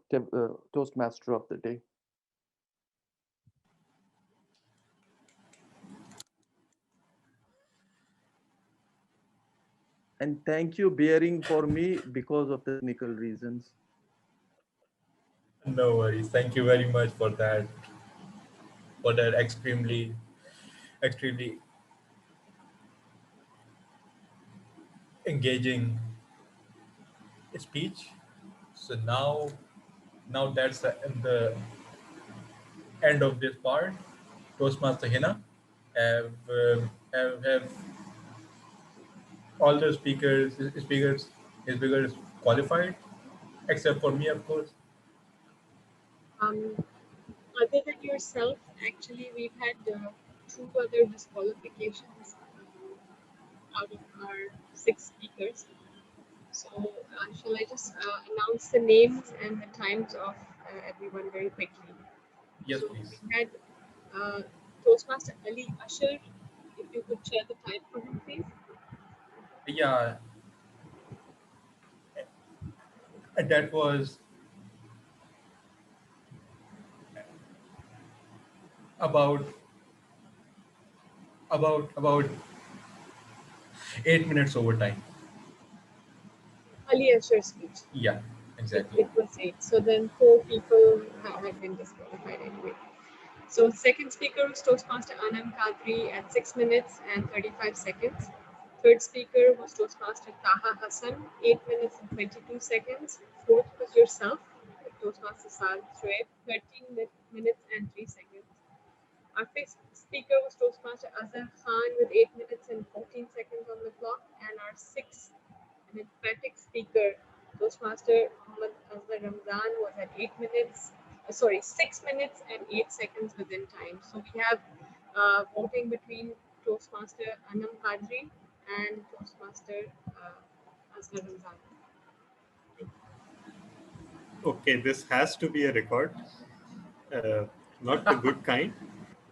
Toastmaster of the day. And thank you bearing for me because of technical reasons. No worries. Thank you very much for that extremely engaging speech. So now that's the end of this part. Toastmaster Hina have all the speakers qualified, except for me, of course. Um, Other than yourself, actually, we've had two other disqualifications out of our six speakers. So, shall I just announce the names and the times of everyone very quickly? Yes, So, please. we had Toastmaster Ali Ashar. If you could share the time for him, please. Yeah, that was about about 8 minutes over time. Ali Ashar's speech. Yeah, exactly. It was eight. So then four people had been disqualified anyway. So second speaker was Toastmaster Anam Kadri at 6 minutes and 35 seconds. Third speaker was Toastmaster Taha Hassan, 8 minutes and 22 seconds. Fourth was yourself, Toastmaster Saad Shoaib, 13 minutes and 3 seconds. Our fifth speaker was Toastmaster Azhar Khan with 8 minutes and 14 seconds on the clock. And our sixth and emphatic speaker, Toastmaster Muhammad Azhar Ramzan, was at 6 minutes and 8 seconds within time. So we have voting between Toastmaster Anam Kadri and Toastmaster Azhar Ramzan. Okay, this has to be a record, not the good kind.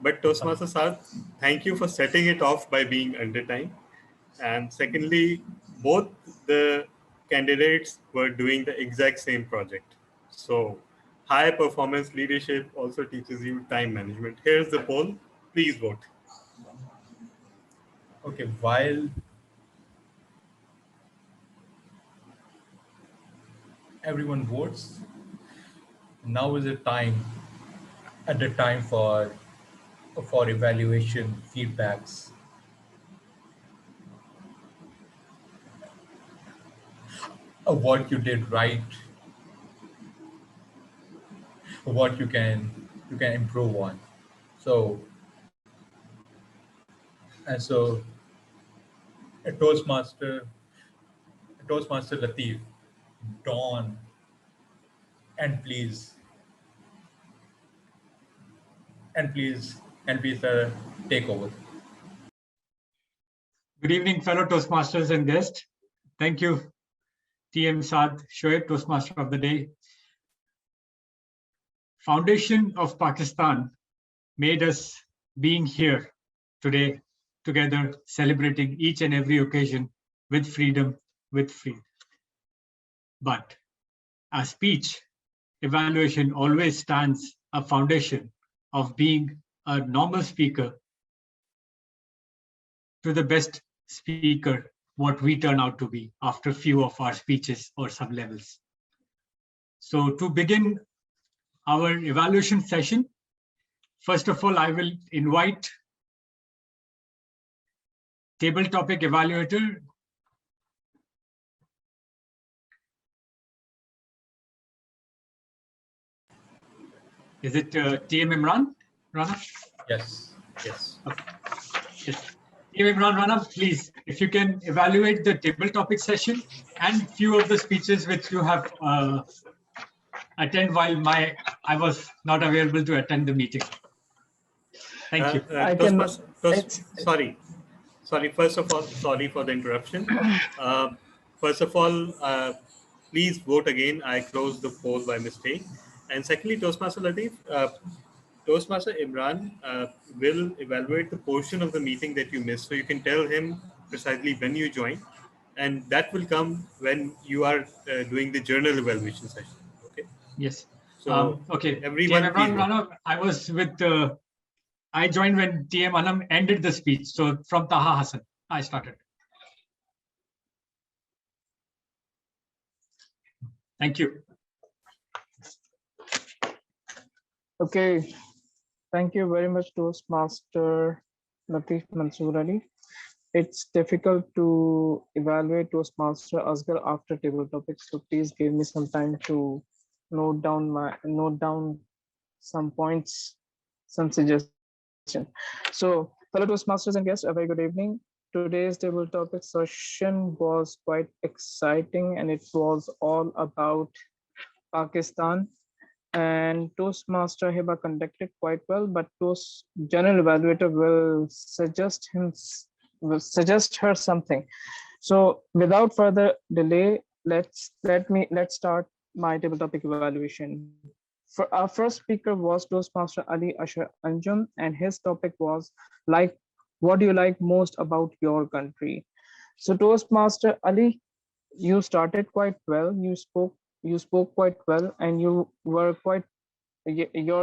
But Toastmaster Saad, thank you for setting it off by being under time. And secondly, both the candidates were doing the exact same project. So high performance leadership also teaches you time management. Here's the poll. Please vote. Okay, while everyone votes, now is the time at the time for evaluation feedbacks of what you did right, what you can improve on. So and so a Toastmaster Latif, Dawn, And please, and please, and please, take over. Good evening, fellow Toastmasters and guests. Thank you, TM Saad Shoaib, Toastmaster of the Day. Foundation of Pakistan made us being here today together, celebrating each and every occasion with freedom, with freedom. But a speech evaluation always stands a foundation of being a normal speaker to the best speaker, what we turn out to be after few of our speeches or some levels. So to begin our evaluation session, first of all, I will invite table topic evaluator Is it TM Imran Rana? Yes, yes. Okay. Yes. TM Imran Rana, please, if you can evaluate the table topic session and few of the speeches which you have attend while I was not available to attend the meeting. Thank you. Sorry. First of all, sorry for the interruption. First of all, please vote again. I closed the poll by mistake. And secondly, Toastmaster Latif, Toastmaster Imran will evaluate the portion of the meeting that you missed. So you can tell him precisely when you join. And that will come when you are doing the journal evaluation session. Okay. Yes. So okay. Everyone, TM Imran Rana, I was with, I joined when TM Anam ended the speech. So from Taha Hassan, I started. Thank you. Okay, thank you very much, Toastmaster Latif Mansoor Ali. It's difficult to evaluate Toastmaster Asghar after table topics, so please give me some time to note down some points, some suggestions. So, fellow Toastmasters and guests, a very good evening. Today's table topic session was quite exciting, and it was all about Pakistan. And Toastmaster Hiba conducted quite well, but Toast general evaluator will suggest her something. So without further delay, let's start my table topic evaluation. For our first speaker was Toastmaster Ali Ashar Anjum, and his topic was what do you like most about your country? So Toastmaster Ali, you started quite well. You spoke quite well, and your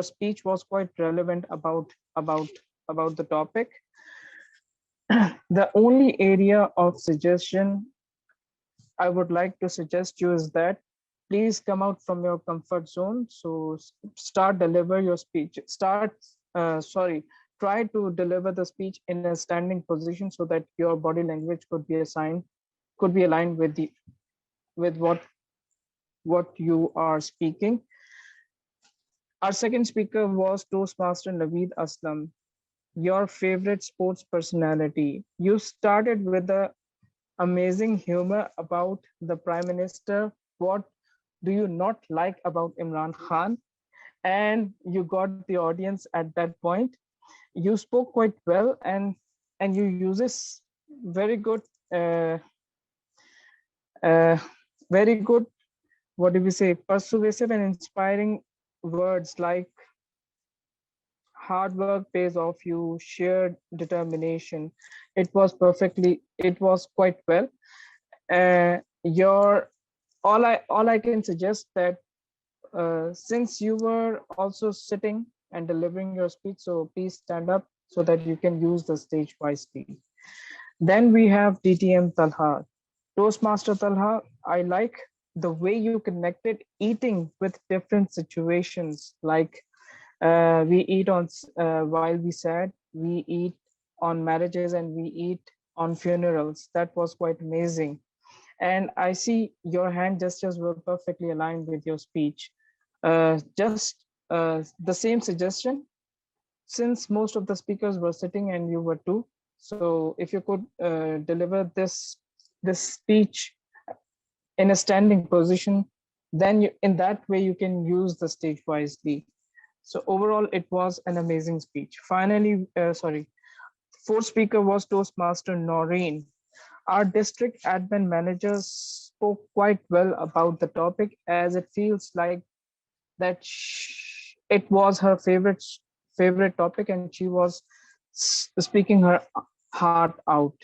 speech was quite relevant about the topic. The only area of suggestion I would like to suggest you is that please come out from your comfort zone. So deliver your speech. Try to deliver the speech in a standing position so that your body language could be aligned with what you are speaking. Our second speaker was Toastmaster Naveed Aslam, your favorite sports personality. You started with the amazing humor about the Prime Minister. What do you not like about Imran Khan? And you got the audience at that point. You spoke quite well, and you uses very good what do we say, persuasive and inspiring words like hard work pays off, you shared determination. It was quite well. All I can suggest that since you were also sitting and delivering your speech, so please stand up so that you can use the stage wisely. Then we have DTM Talha. Toastmaster Talha, I like the way you connected eating with different situations, like we eat on while we sad, we eat on marriages, and we eat on funerals. That was quite amazing. And I see your hand gestures were perfectly aligned with your speech. Just the same suggestion, since most of the speakers were sitting and you were too. So if you could deliver this speech in a standing position, then in that way you can use the stage wisely. So overall, it was an amazing speech. Finally, fourth speaker was Toastmaster Noreen. Our district admin manager spoke quite well about the topic, as it feels like that it was her favorite topic, and she was speaking her heart out.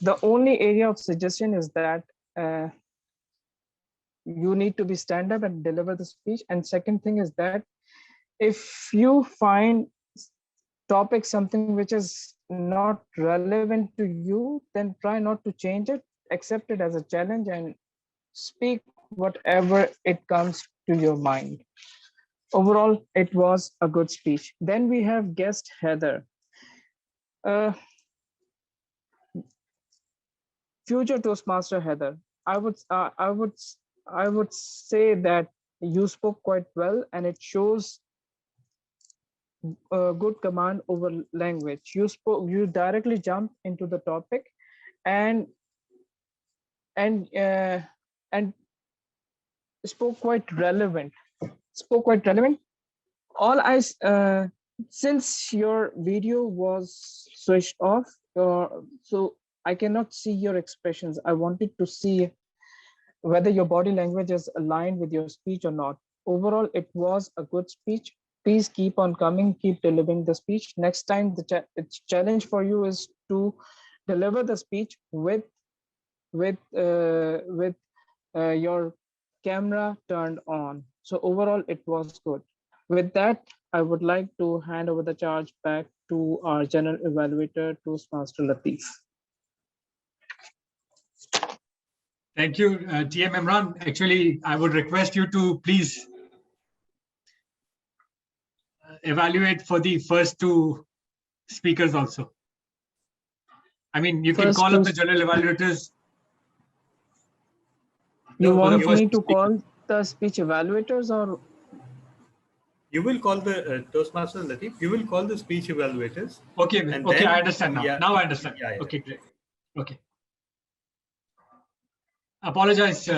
The only area of suggestion is that uh, you need to be stand up and deliver the speech. And second thing is that if you find topic something which is not relevant to you, then try not to change it, accept it as a challenge, and speak whatever it comes to your mind. Overall, it was a good speech. Then we have guest Heather. uh, Future Toastmaster Heather, I would say that you spoke quite well, and it shows a good command over language. You directly jumped into the topic, and and uh, and spoke quite relevant. Spoke quite relevant. All since your video was switched off, so I cannot see your expressions. I wanted to see whether your body language is aligned with your speech or not. Overall, it was a good speech. Please keep on coming, keep delivering the speech. Next time, the challenge for you is to deliver the speech with your camera turned on. So overall, it was good. With that, I would like to hand over the charge back to our general evaluator, Toastmaster Latif. Thank you, TM Imran. Actually, I would request you to please evaluate for the first two speakers also. I mean, you can call up the general evaluators. You want me to call the speech evaluators, or you will call the Toastmaster Latif? You will call the speech evaluators. Okay, and okay, then, I understand now. yeah, Now I understand. Yeah, yeah. Okay, great. Okay. Apologize,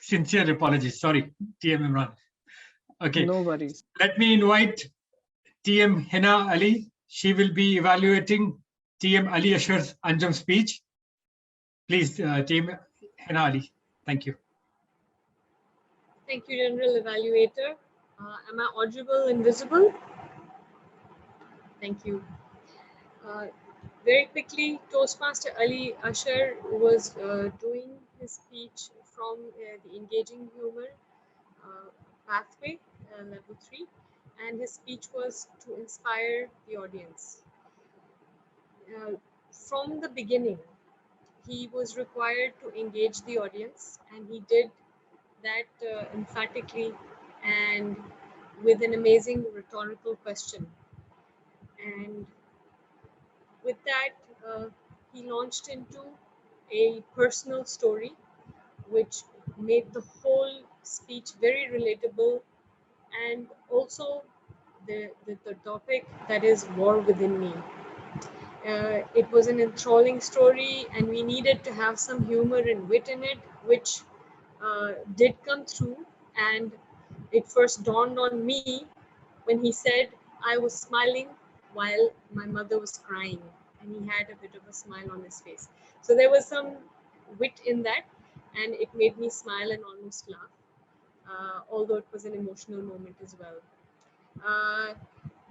sincere apologies. Sorry, TM Imran. Okay. No worries. Let me invite TM Hina Ali. She will be evaluating TM Ali Ashar's Anjum speech. Please, TM Hina Ali. Thank you. Thank you, General Evaluator. Am I audible and visible? Thank you. Very quickly, Toastmaster Ali Ashar was doing his speech from the Engaging Humor pathway, level 3, and his speech was to inspire the audience. From the beginning, he was required to engage the audience, and he did that emphatically and with an amazing rhetorical question. And with that, he launched into a personal story, which made the whole speech very relatable, and also the topic, that is war within me. It was an enthralling story, and we needed to have some humor and wit in it, which did come through. And it first dawned on me when he said, I was smiling while my mother was crying, and he had a bit of a smile on his face. So there was some wit in that, and it made me smile and almost laugh, although it was an emotional moment as well.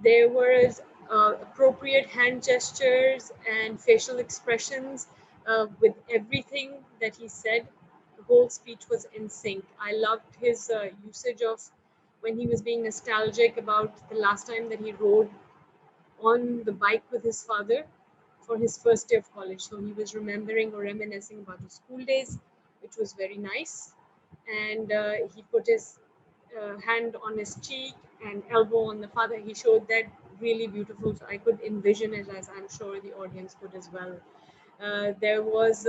There was appropriate hand gestures and facial expressions with everything that he said. The whole speech was in sync. I loved his usage of when he was being nostalgic about the last time that he rode on the bike with his father for his first day of college. So he was remembering or reminiscing about the school days, which was very nice. And he put his hand on his cheek and elbow on the father. He showed that really beautiful. So I could envision it, as I'm sure the audience could as well. There was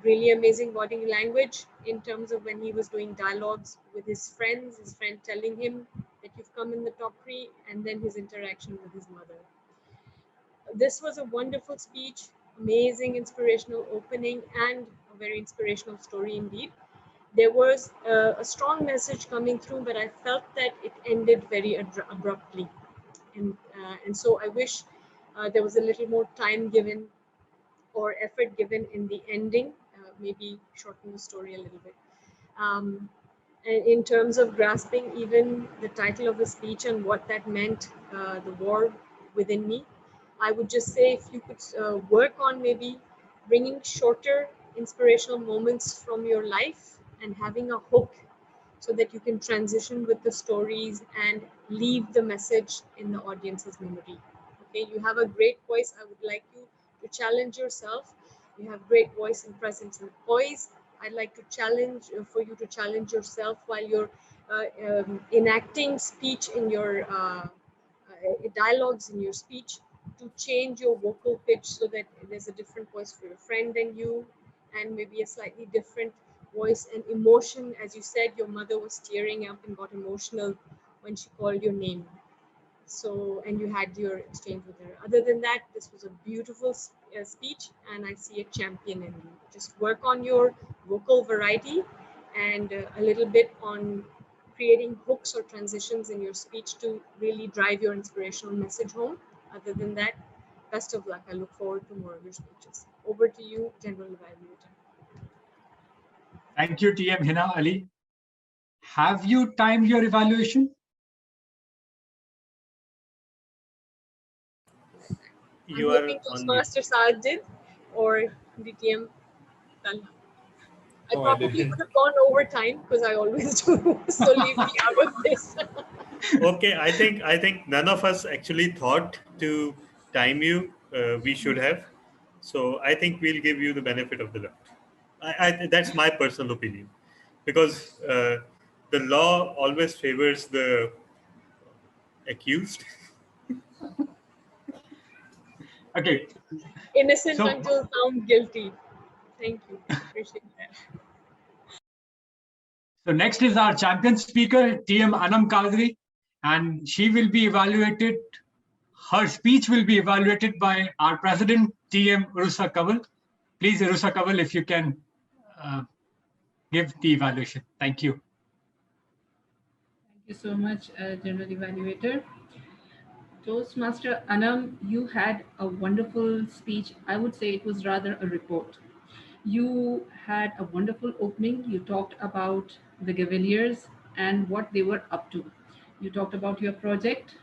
really amazing body language in terms of when he was doing dialogues with his friends, his friend telling him that you've come in the top 3, and then his interaction with his mother. This was a wonderful speech, amazing inspirational opening, and a very inspirational story indeed. there was a strong message coming through, but I felt that it ended very abruptly. And so I wish there was a little more time given or effort given in the ending, maybe shorten the story a little bit. And in terms of grasping even the title of the speech and what that meant, the war within me, I would just say if you could work on maybe bringing shorter inspirational moments from your life and having a hook so that you can transition with the stories and leave the message in the audience's memory. Okay, you have a great voice. I would like you to challenge yourself. You have great voice and presence and poise. I'd like to challenge for you to challenge yourself while you're enacting speech in your dialogues in your speech, to change your vocal pitch so that there's a different voice for your friend and you, and maybe a slightly different voice and emotion. As you said, your mother was tearing up and got emotional when she called your name. So, and you had your exchange with her. Other than that, this was a beautiful speech, and I see a champion in you. Just work on your vocal variety and a little bit on creating hooks or transitions in your speech to really drive your inspirational message home. Other than that, best of luck. I look forward to more of your speeches. Over to you, General Evaluator. Thank you, TM Hina Ali. Have you timed your evaluation? You I'm are hoping on mute. Toastmaster Saad did, or DTM Talha. I probably would have gone over time because I always do. So leave me out of this. Okay, I think none of us actually thought to time you. We should have. So I think we'll give you the benefit of the doubt. That's my personal opinion, because the law always favors the accused. Okay. Innocent until found guilty. Thank you. Appreciate that. So next is our champion speaker, TM Anam Kadri, and she will be evaluated. Her speech will be evaluated by our president, TM Urusa Kaval. Please, Urusa Kaval, if you can give the evaluation. Thank you. Thank you so much, General Evaluator. Toastmaster Anam, you had a wonderful speech. I would say it was rather a report. You had a wonderful opening. You talked about the Gaveliers and what they were up to. You talked about your project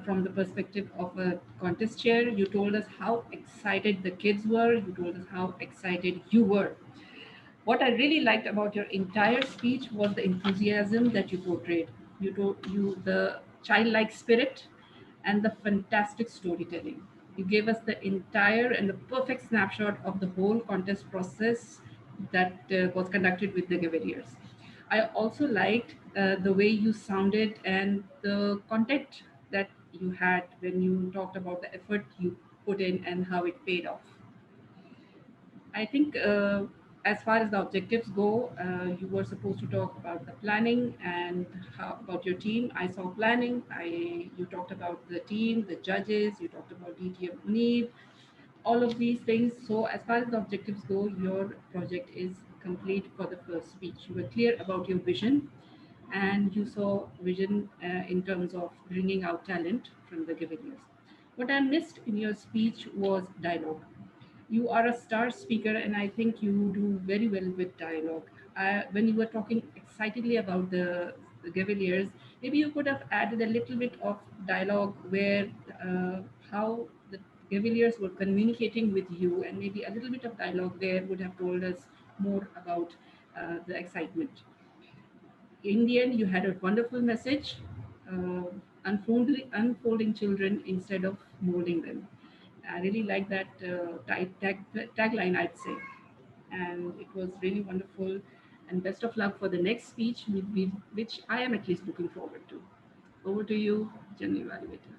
from the perspective of a contest chair. You told us how excited the kids were. You told us how excited you were. What I really liked about your entire speech was the enthusiasm that you portrayed. You told the childlike spirit and the fantastic storytelling. You gave us the entire and the perfect snapshot of the whole contest process that was conducted with the Gaveliers. I also liked the way you sounded and the content that you had when you talked about the effort you put in and how it paid off. I think as far as the objectives go, you were supposed to talk about the planning and about your team. I saw planning. You talked about the team, the judges. You talked about DTM Munib, all of these things. So as far as the objectives go, your project is complete for the first speech. You were clear about your vision, and you saw vision in terms of bringing out talent from the Gaveliers. What I missed in your speech was dialogue. You are a star speaker, and I think you do very well with dialogue. When you were talking excitedly about the Gaveliers, maybe you could have added a little bit of dialogue where how the Gaveliers were communicating with you, and maybe a little bit of dialogue there would have told us more about the excitement. In the end, you had a wonderful message, unfolding children instead of molding them. I really like that tagline, I'd say. And it was really wonderful. And best of luck for the next speech, which I am at least looking forward to. Over to you, General Evaluator.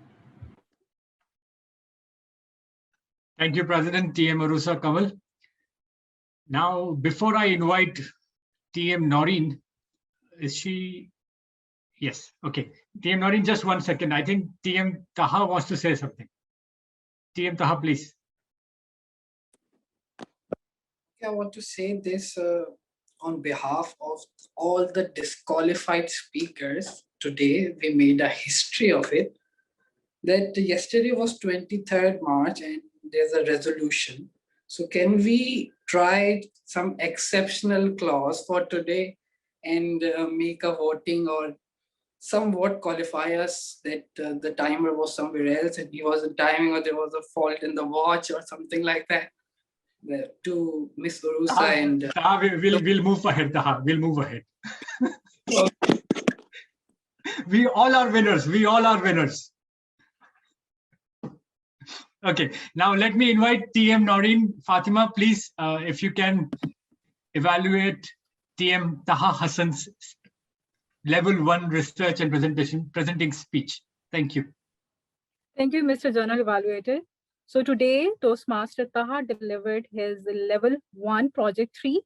Thank you, President TM Urusa Kaval. Now, before I invite TM Noreen, is she? Yes, okay. TM Noreen, just 1 second. I think TM Taha wants to say something. TM Taha, please. I want to say this on behalf of all the disqualified speakers, today we made a history of it, that yesterday was 23rd March and there's a resolution. So can we try some exceptional clause for today and make a voting or somewhat qualify us that the timer was somewhere else and he wasn't timing, or there was a fault in the watch or something like that? To Miss Urusa and we'll move ahead. We'll move ahead. We all are winners. We all are winners. Okay, now let me invite TM Noreen. Fatima, please, if you can evaluate TM Taha Hassan's level 1 research and presenting speech. Thank you. Thank you, Mr. Journal Evaluator. So today, Toastmaster Taha delivered his level 1 project 3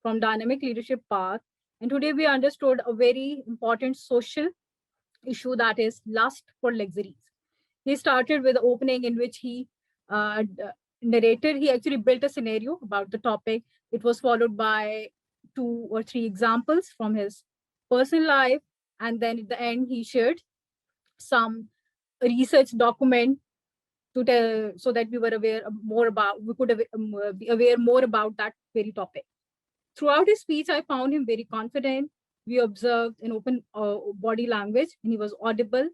from Dynamic Leadership Path. And today we understood a very important social issue, that is lust for luxuries. He started with the opening in which he narrated. He actually built a scenario about the topic. It was followed by 2 or 3 examples from his personal life. And then at the end, he shared some research document to tell, so that we could be aware more about that very topic. Throughout his speech, I found him very confident. We observed an open body language, and he was audible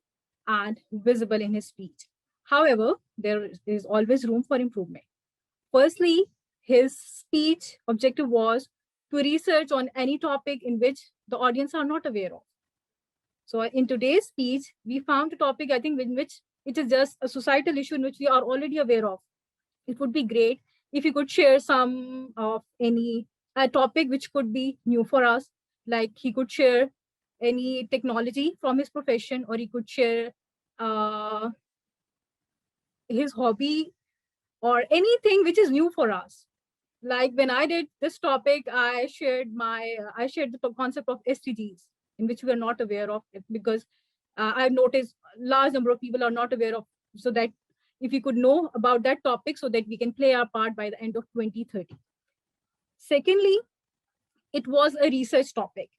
and visible in his speech. However, there is always room for improvement. Firstly, his speech objective was to research on any topic in which the audience are not aware of. So in today's speech, we found a topic, I think, in which it is just a societal issue in which we are already aware of. It would be great if you could share some of any topic which could be new for us. Like he could share any technology from his profession, or he could share his hobby or anything which is new for us. Like when I did this topic, I shared the concept of SDGs, in which we are not aware of it, because I've noticed a large number of people are not aware of, so that if we could know about that topic so that we can play our part by the end of 2030. Secondly, it was a research topic.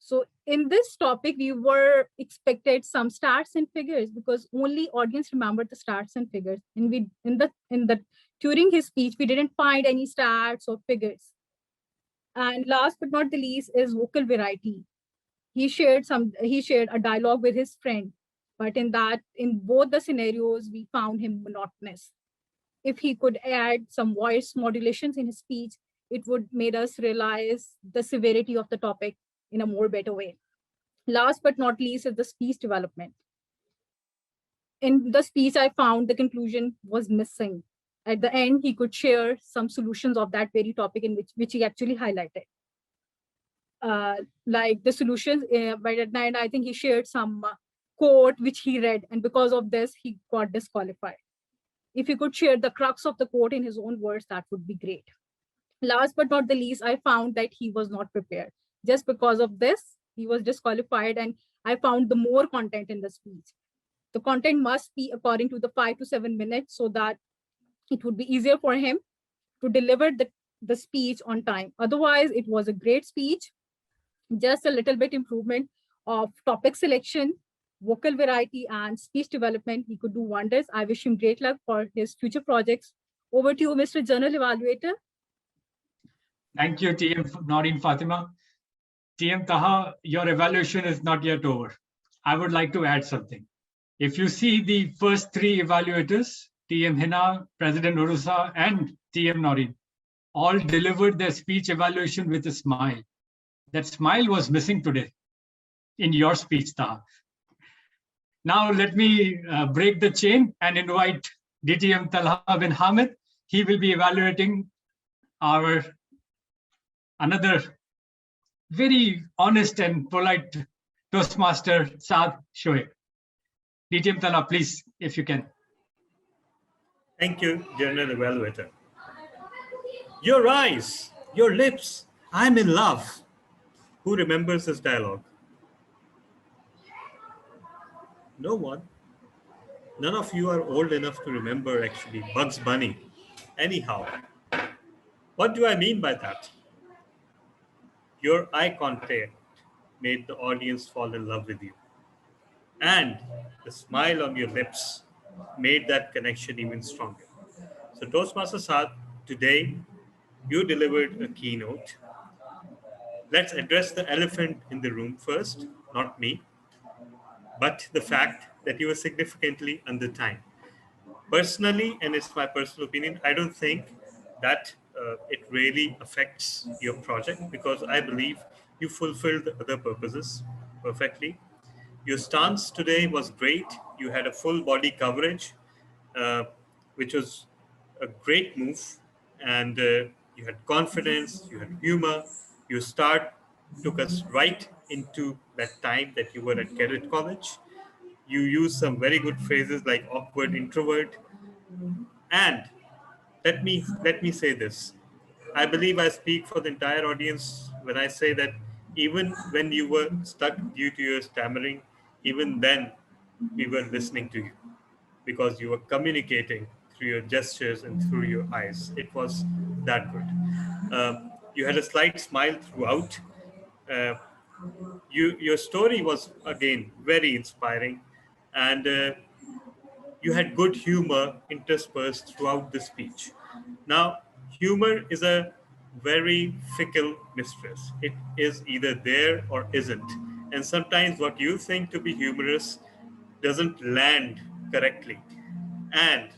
So in this topic, we were expected some stats and figures, because only audience remembered the stats and figures. And we during his speech, we didn't find any stats or figures. And last but not the least is vocal variety. He shared a dialogue with his friend, but in both the scenarios, we found him monotonous. If he could add some voice modulations in his speech, it would made us realize the severity of the topic in a more better way. Last but not least is the speech development. In the speech, I found the conclusion was missing. At the end, he could share some solutions of that very topic in which he actually highlighted. Like the solutions, but at the end, I think he shared some quote which he read, and because of this, he got disqualified. If he could share the crux of the quote in his own words, that would be great. Last but not the least, I found that he was not prepared. Just because of this, he was disqualified, and I found the more content in the speech. The content must be according to the 5 to 7 minutes, so that it would be easier for him to deliver the speech on time. Otherwise, it was a great speech, just a little bit improvement of topic selection, vocal variety, and speech development. He could do wonders. I wish him great luck for his future projects. Over to you, Mr. Journal Evaluator. Thank you, TM Noreen Fatima. TM Taha, your evaluation is not yet over. I would like to add something. If you see the first 3 evaluators, TM Hina, President Urusa, and TM Noreen, all delivered their speech evaluation with a smile. That smile was missing today in your speech, Taha. Now let me break the chain and invite DTM Talha bin Hamid. He will be evaluating another very honest and polite Toastmaster, Saad Shoaib. DTM Talha, please, if you can. Thank you, General Evaluator. Your eyes, your lips, I'm in love. Who remembers this dialogue? No one. None of you are old enough to remember, actually, Bugs Bunny. Anyhow, what do I mean by that? Your eye contact made the audience fall in love with you. And the smile on your lips made that connection even stronger. So, Toastmaster Saad, today you delivered a keynote. Let's address the elephant in the room first, not me, but the fact that you were significantly under time. Personally, and it's my personal opinion, I don't think that it really affects your project because I believe you fulfilled the other purposes perfectly. Your stance today was great. You had a full body coverage, uh, which was a great move, and you had confidence, you had humor. Your start took us right into that time that you were at Cadet College. You used some very good phrases like awkward introvert, and let me say this. I believe I speak for the entire audience when I say that even when you were stuck due to your stammering, even then we were listening to you because you were communicating through your gestures and through your eyes. It was that good. You had a slight smile throughout. Uh, your story was again very inspiring, and you had good humor interspersed throughout the speech. Now, humor is a very fickle mistress. It is either there or isn't. And sometimes what you think to be humorous doesn't land correctly. And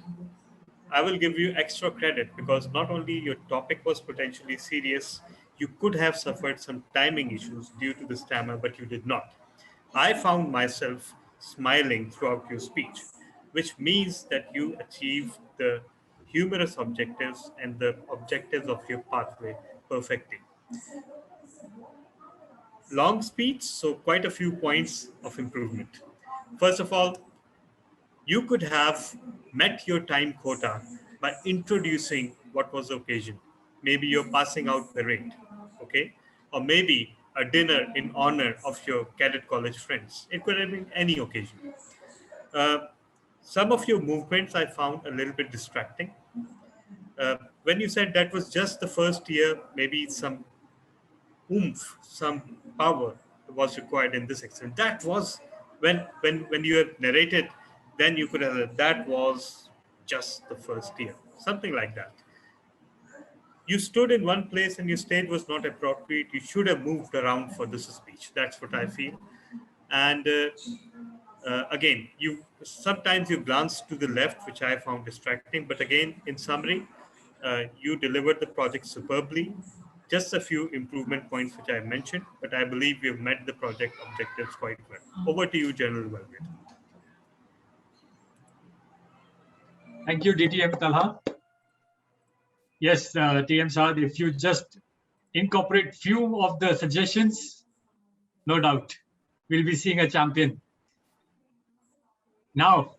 I will give you extra credit because not only your topic was potentially serious, you could have suffered some timing issues due to the stammer, but you did not. I found myself smiling throughout your speech, which means that you achieved the humorous objectives and the objectives of your pathway perfectly. Long speech, so quite a few points of improvement. First of all, you could have met your time quota by introducing what was the occasion. Maybe you're passing out parade, okay? Or maybe a dinner in honor of your cadet college friends. It could have been any occasion. Uh, some of your movements I found a little bit distracting. When you said that was just the first year, maybe some oomph, some power was required in this extent. That was when you had narrated, then you could have said that was just the first year, something like that. You stood in one place and your stage was not appropriate. You should have moved around for this speech. That's what I feel. And again, you sometimes you glance to the left, which I found distracting. But again, in summary, you delivered the project superbly. Just a few improvement points which I mentioned, but I believe we have met the project objectives quite well. Over to you, General Velvet. Thank you, DTM Talha. Yes, TM Saad, if you just incorporate few of the suggestions, no doubt, we'll be seeing a champion. Now,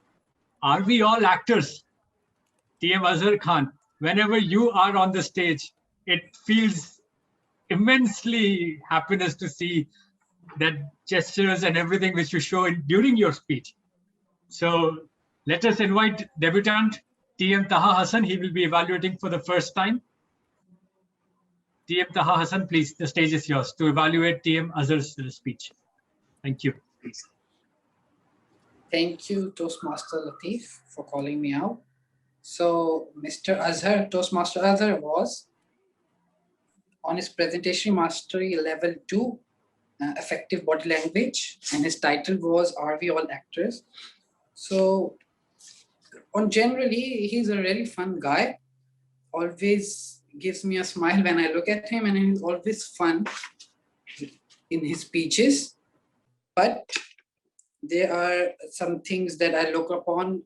are we all actors? TM Azhar Khan, whenever you are on the stage, it feels immensely happiness to see that gestures and everything which you show during your speech. So let us invite debutant TM Taha Hassan. He will be evaluating for the first time. TM Taha Hassan, please, the stage is yours to evaluate TM Azhar's speech. Thank you. Thank you, Toastmaster Latif, for calling me out. So, Mr. Azhar, Toastmaster Azhar was on his presentation mastery level 2, effective body language, and his title was Are We All Actors? So, on generally, he's a really fun guy. Always gives me a smile when I look at him, and he's always fun in his speeches. But there are some things that I look upon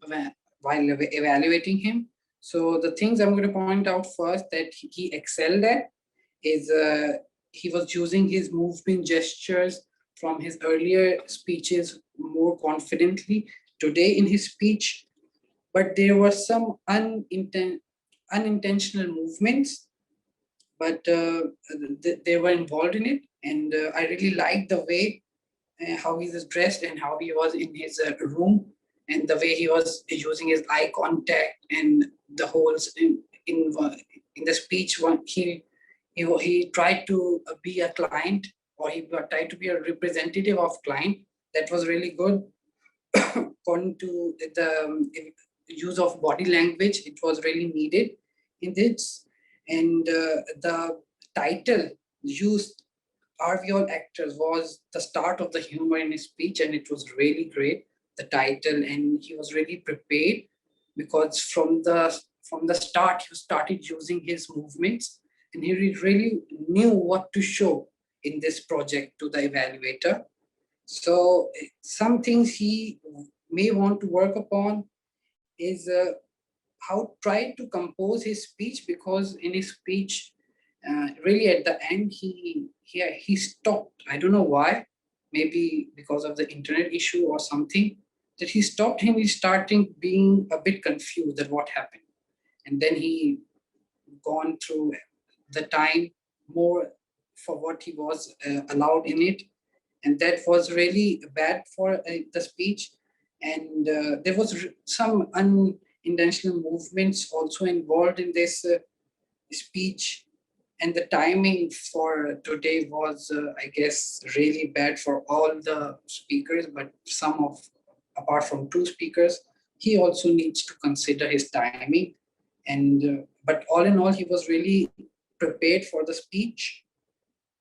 while evaluating him. So the things I'm going to point out first that he excelled at is he was using his movement gestures from his earlier speeches more confidently today in his speech, but there were some unintentional movements, but they were involved in it, and I really liked the way how he was dressed and how he was in his room, and the way he was using his eye contact and the holes in the speech. One he he tried to be a client, or he tried to be a representative of client. That was really good. According to the use of body language, it was really needed in this. And the title used, "Are We All Actors?" was the start of the humor in his speech, and it was really great, the title. And he was really prepared, because from the start he started using his movements, and he really knew what to show in this project to the evaluator. So some things he may want to work upon is how try to compose his speech, because in his speech, really at the end, he stopped. I don't know why, maybe because of the internet issue or something, that he stopped him. He starting being a bit confused at what happened, and then he gone through the time more for what he was allowed in it, and that was really bad for the speech. And there was some unintentional movements also involved in this speech, and the timing for today was I guess really bad for all the speakers, but some of, apart from two speakers, he also needs to consider his timing. And but all in all, he was really prepared for the speech.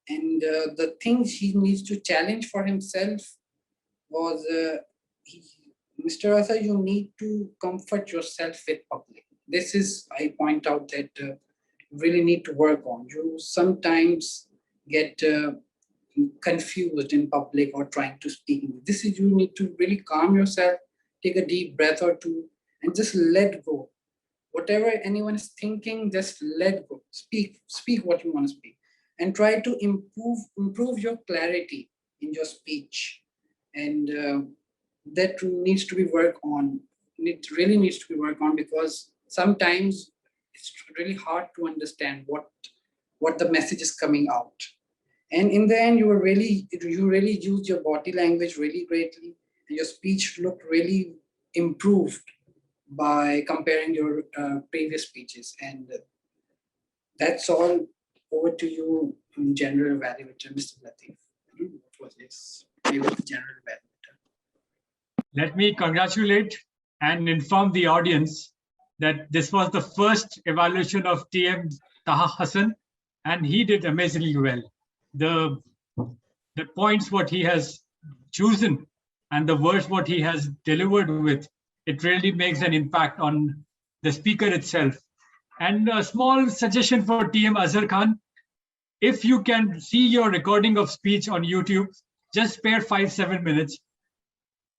And the things he needs to challenge for himself was he, Mr. Asa, you need to comfort yourself with public. This is, I point out that really need to work on. You sometimes get confused in public or trying to speak. This is, you need to really calm yourself, take a deep breath or two, and just let go. Whatever anyone is thinking, just let go. Speak what you want to speak, and try to improve your clarity in your speech. And that needs to be worked on. It really needs to be worked on, because sometimes it's really hard to understand what the message is coming out. And in the end, you really used your body language really greatly, and your speech looked really improved by comparing your previous speeches. And that's all. Over to you, General Evaluator, Mr. Latif. What was this? Maybe the General Evaluator. Let me congratulate and inform the audience that this was the first evaluation of TM Taha Hassan, and he did amazingly well. The points what he has chosen and the words what he has delivered with, it really makes an impact on the speaker itself. And a small suggestion for TM Azhar Khan, if you can see your recording of speech on YouTube, just spare 5-7 minutes.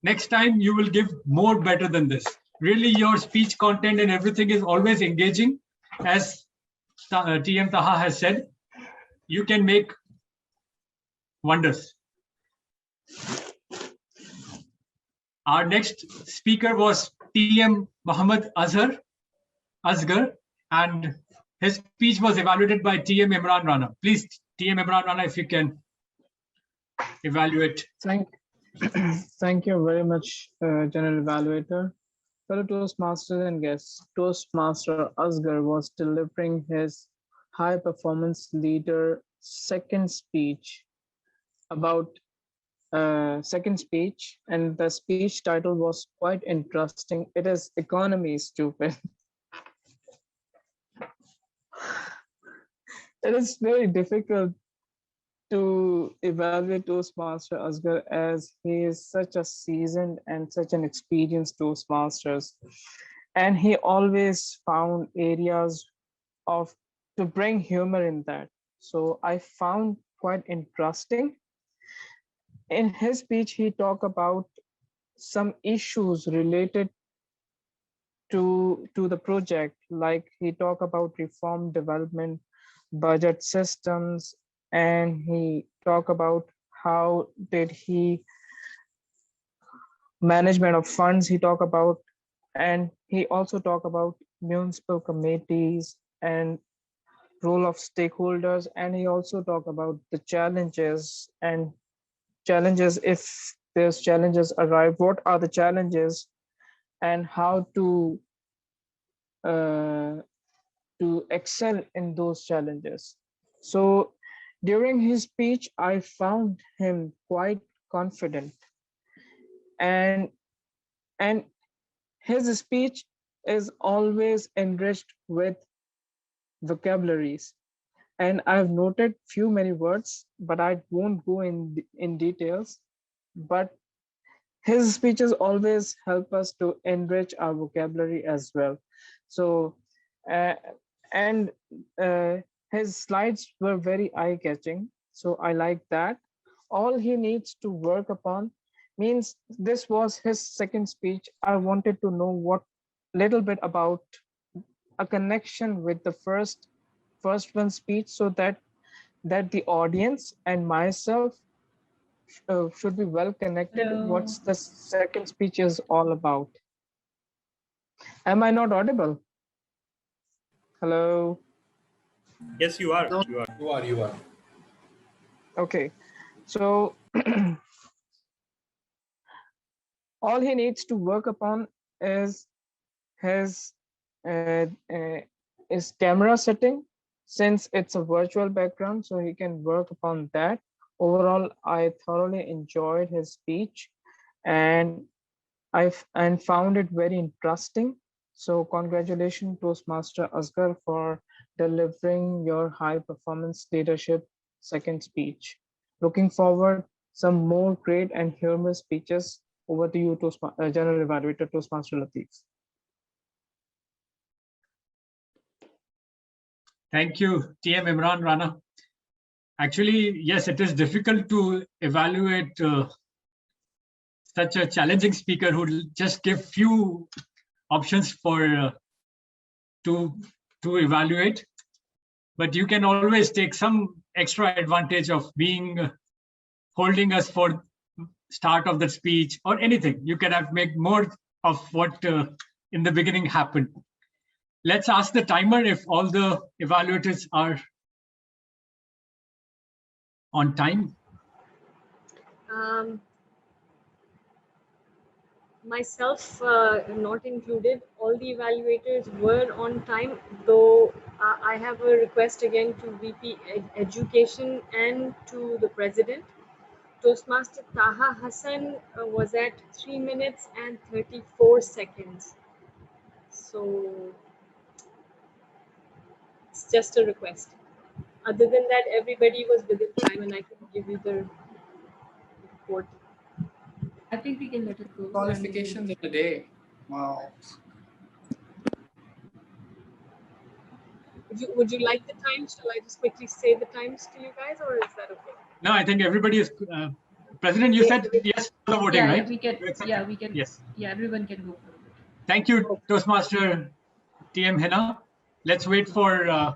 Next time you will give more better than this. Really, your speech content and everything is always engaging. As TM Taha has said, you can make wonders. Our next speaker was TM Muhammad Asghar, and his speech was evaluated by TM Imran Rana. Please, TM Imran Rana, if you can evaluate. Thank you very much, General Evaluator. Fellow Toastmasters and guests, Toastmaster Asghar was delivering his high performance leader second speech, and the speech title was quite interesting. It is Economy Stupid. It is very difficult to evaluate Toastmaster Asghar, as he is such a seasoned and such an experienced Toastmasters, and he always found areas to bring humor in that. So I found quite interesting. In his speech, he talked about some issues related to the project, like he talked about reform development, budget systems, and he talked about how did he management of funds he talked about, and he also talked about municipal committees and role of stakeholders, and he also talked about the challenges, if there's challenges arrive, what are the challenges, and how to excel in those challenges. So during his speech, I found him quite confident, and and his speech is always enriched with vocabularies. And I've noted few many words, but I won't go in details. But his speeches always help us to enrich our vocabulary as well. So, uh, and uh, his slides were very eye-catching. So I like that. All he needs to work upon means this was his second speech. I wanted to know what little bit about a connection with the first one speech, so that the audience and myself should be well connected Hello. what's the second speech is all about. Am I not audible? Hello? Yes, you are. No. You are. You are. You are. Okay, so all he needs to work upon is his is camera setting, since it's a virtual background, so he can work upon that. Overall, I thoroughly enjoyed his speech, and and found it very interesting. So congratulations, Toastmaster Asghar, for delivering your high performance leadership second speech. Looking forward some more great and humorous speeches. Over to you, General Evaluator Toastmaster Latif. Thank you, TM Imran Rana. Actually, yes, it is difficult to evaluate such a challenging speaker who will just give few options for to evaluate. But you can always take some extra advantage of being holding us for start of the speech or anything. You can have make more of what in the beginning happened. Let's ask the timer if all the evaluators are on time. Myself not included, all the evaluators were on time, though I have a request again to VP Education and to the President. Toastmaster Taha Hassan was at 3 minutes and 34 seconds. So it's just a request. Other than that, everybody was within time and I can give you the report. I think we can let it go. Qualifications in a day. Wow. Would you like the times? Shall I just quickly say the times to you guys, or is that okay? No, I think everybody is. President, you said yes for the voting, Yeah, right? we can. Yeah, we can. Yes. Yeah, everyone can go for it. Thank you, Toastmaster TM Henna. Let's wait for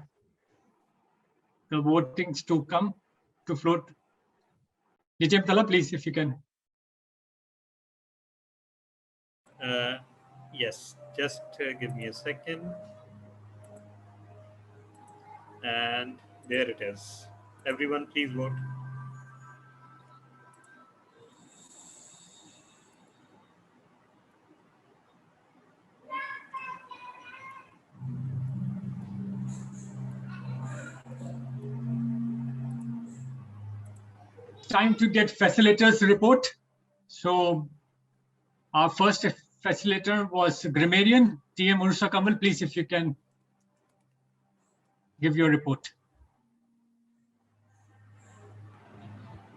the votings to come to float. DJ Tala, please, if you can. Yes, just give me a second. And there it is. Everyone, please vote. Time to get facilitators report. So our first facilitator was grammarian TM Ursa Kamal. Please, if you can give your report.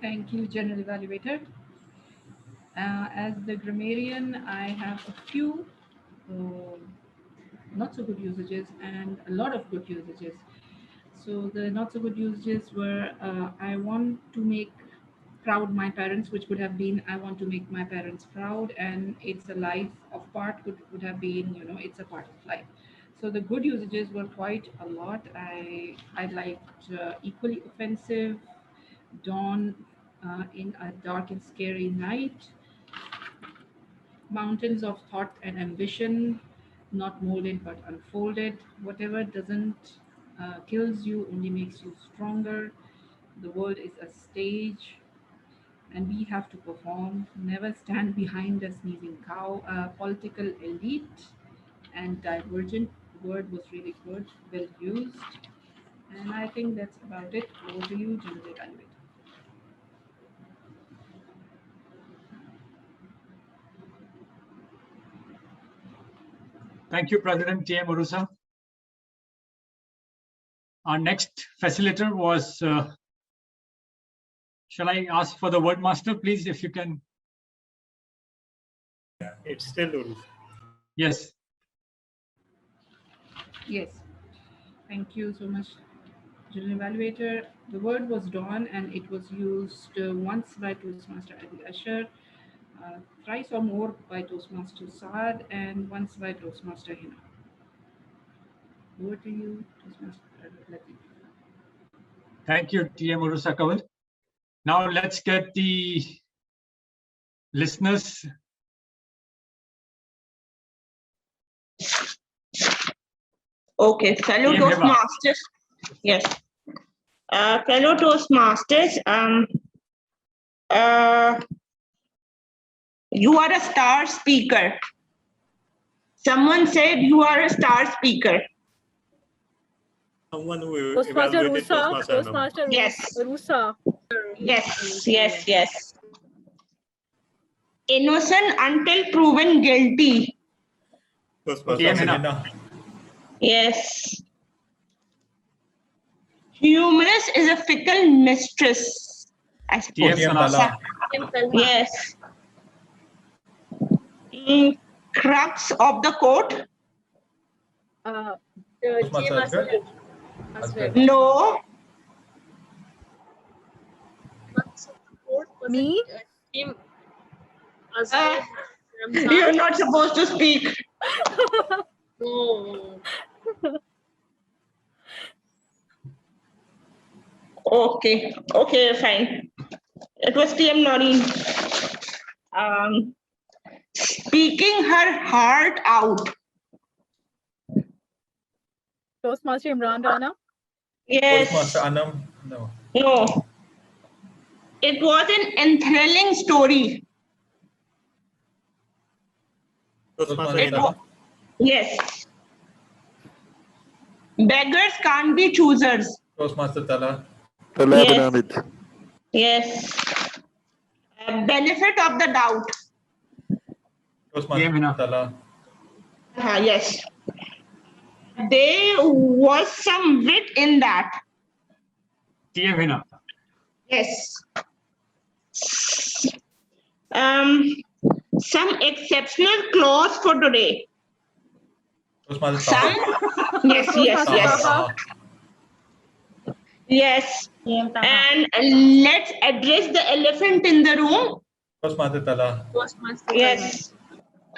Thank you, General Evaluator. As the grammarian, I have a few not so good usages and a lot of good usages. So the not so good usages were I want to make proud my parents, which would have been I want to make my parents proud, and it's a life of part would have been, it's a part of life. So the good usages were quite a lot. I liked equally offensive, dawn in a dark and scary night, mountains of thought and ambition, not molded but unfolded. Whatever doesn't kills you only makes you stronger. The world is a stage and we have to perform. Never stand behind a sneezing cow. Political elite and divergent word was really good, well used. And I think that's about it. Over to you, General Evaluator. Thank you, President T.M. Urusa. Our next facilitator was, shall I ask for the word master, please, if you can? It's still Urus. Yes. Yes. Thank you so much, General Evaluator. The word was dawn, and it was used once by Toastmaster Adil Asher, thrice or more by Toastmaster Saad, and once by Toastmaster Hina. Over to you, Toastmaster Latif. Thank you, T.M. Urusa Kawal. Now let's get the listeners. Okay, fellow TM Hiba. Toastmasters. Yes. Fellow Toastmasters, you are a star speaker. Someone said you are a star speaker. Someone who Toastmaster evaluated Rusa. Toastmaster Anam. Toastmaster Yes. Rusa. Yes. Innocent until proven guilty. Toastmaster Hina. Yes. Humorous is a fickle mistress, I suppose. Yes. Crux of the court. No. Me? You're not supposed to speak. No. Okay, fine. It was TM Noreen. Speaking her heart out. Toastmaster Imran Rana. Yes. Toastmaster Anam, no. No. It was an enthralling story. Yes. Beggars can't be choosers. Toastmaster Tala. Yes. Benefit of the doubt. Toastmaster Tala. Yes. There was some wit in that. TM Hina. Yes. Some exceptional clause for today. Toastmaster Some. Yes. Yes. And let's address the elephant in the room. Toastmaster Tala.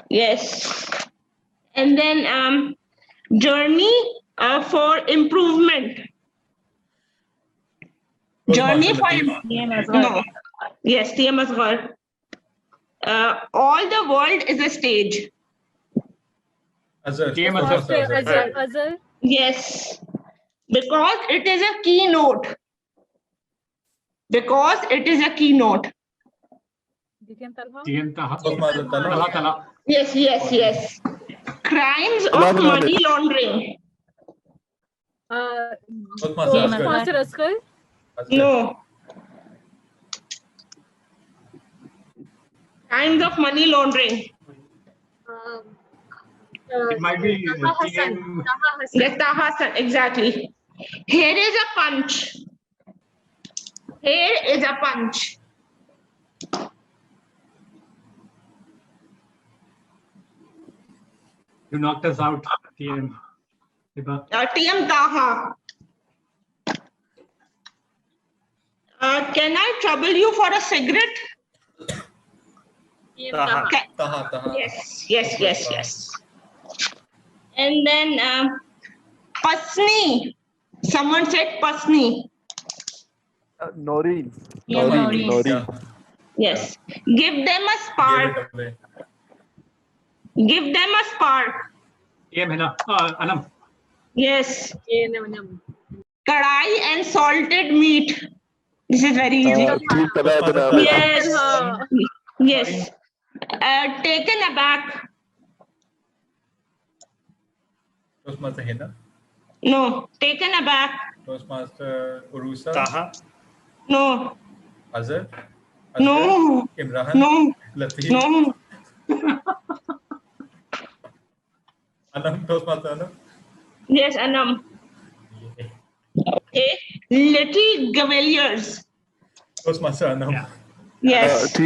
Yes. And then journey for improvement. Journey for no. Yes, TM Asghar. All the world is a stage. Azhar. Azhar. Yes. Because it is a keynote. TM Taha. Toastmaster Tala. Yes. Crimes of money laundering. Toastmaster Asghar. No. Crimes of money laundering. It might be TM. Yes, Taha Hassan, exactly. Here is a punch. You knocked us out, TM Hiba. TM Taha. Can I trouble you for a cigarette? Taha. Yes. And then Pasni. Someone said Pasni. Noreen. Yeah. Yes. Give them a spark. TM Hina. Anam. Yes. Kadai and salted meat. This is very easy. Yes. Taken aback. Toastmaster Hina. No, taken aback. Toastmaster Urusa. Taha. No. Azhar. No. Imran. No. Latif. No. Anam. Toastmaster Anam. Yes, Anam. Okay. Little Gavaliers. Toastmaster Anam. Yes.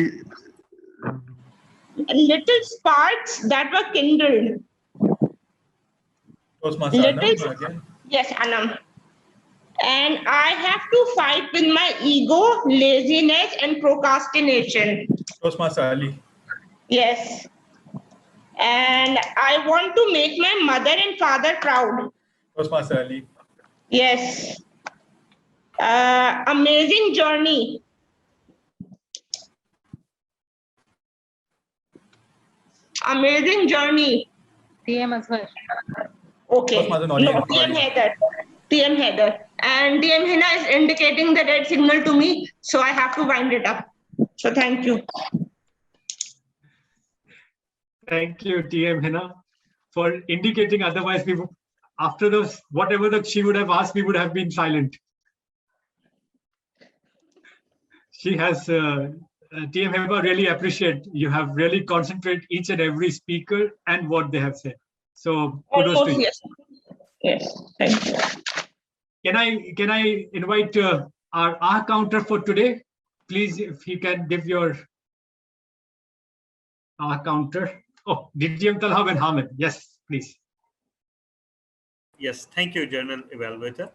Little sparks that were kindled. Toastmaster Little. Anam again. Yes, Anam. And I have to fight with my ego, laziness, and procrastination. Toastmaster Ali. Yes. And I want to make my mother and father proud. Toastmaster Ali. Yes. Amazing journey. Amazing journey. TM Azhar. Okay. Toastmaster No, Naureen. TM Heather. TM Heather. And TM Hina is indicating the red signal to me, so I have to wind it up. So thank you. Thank you, TM Hina, for indicating. Otherwise, we would, after those, whatever that she would have asked, we would have been silent. She has, TM Heba, really appreciate. You have really concentrate each and every speaker and what they have said. So kudos to you. Yes. Yes. Thank you. Can I invite our counter for today? Please, if you can give your counter. Oh, DTM Talha and Hamid. Yes, please. Yes, thank you, General Evaluator.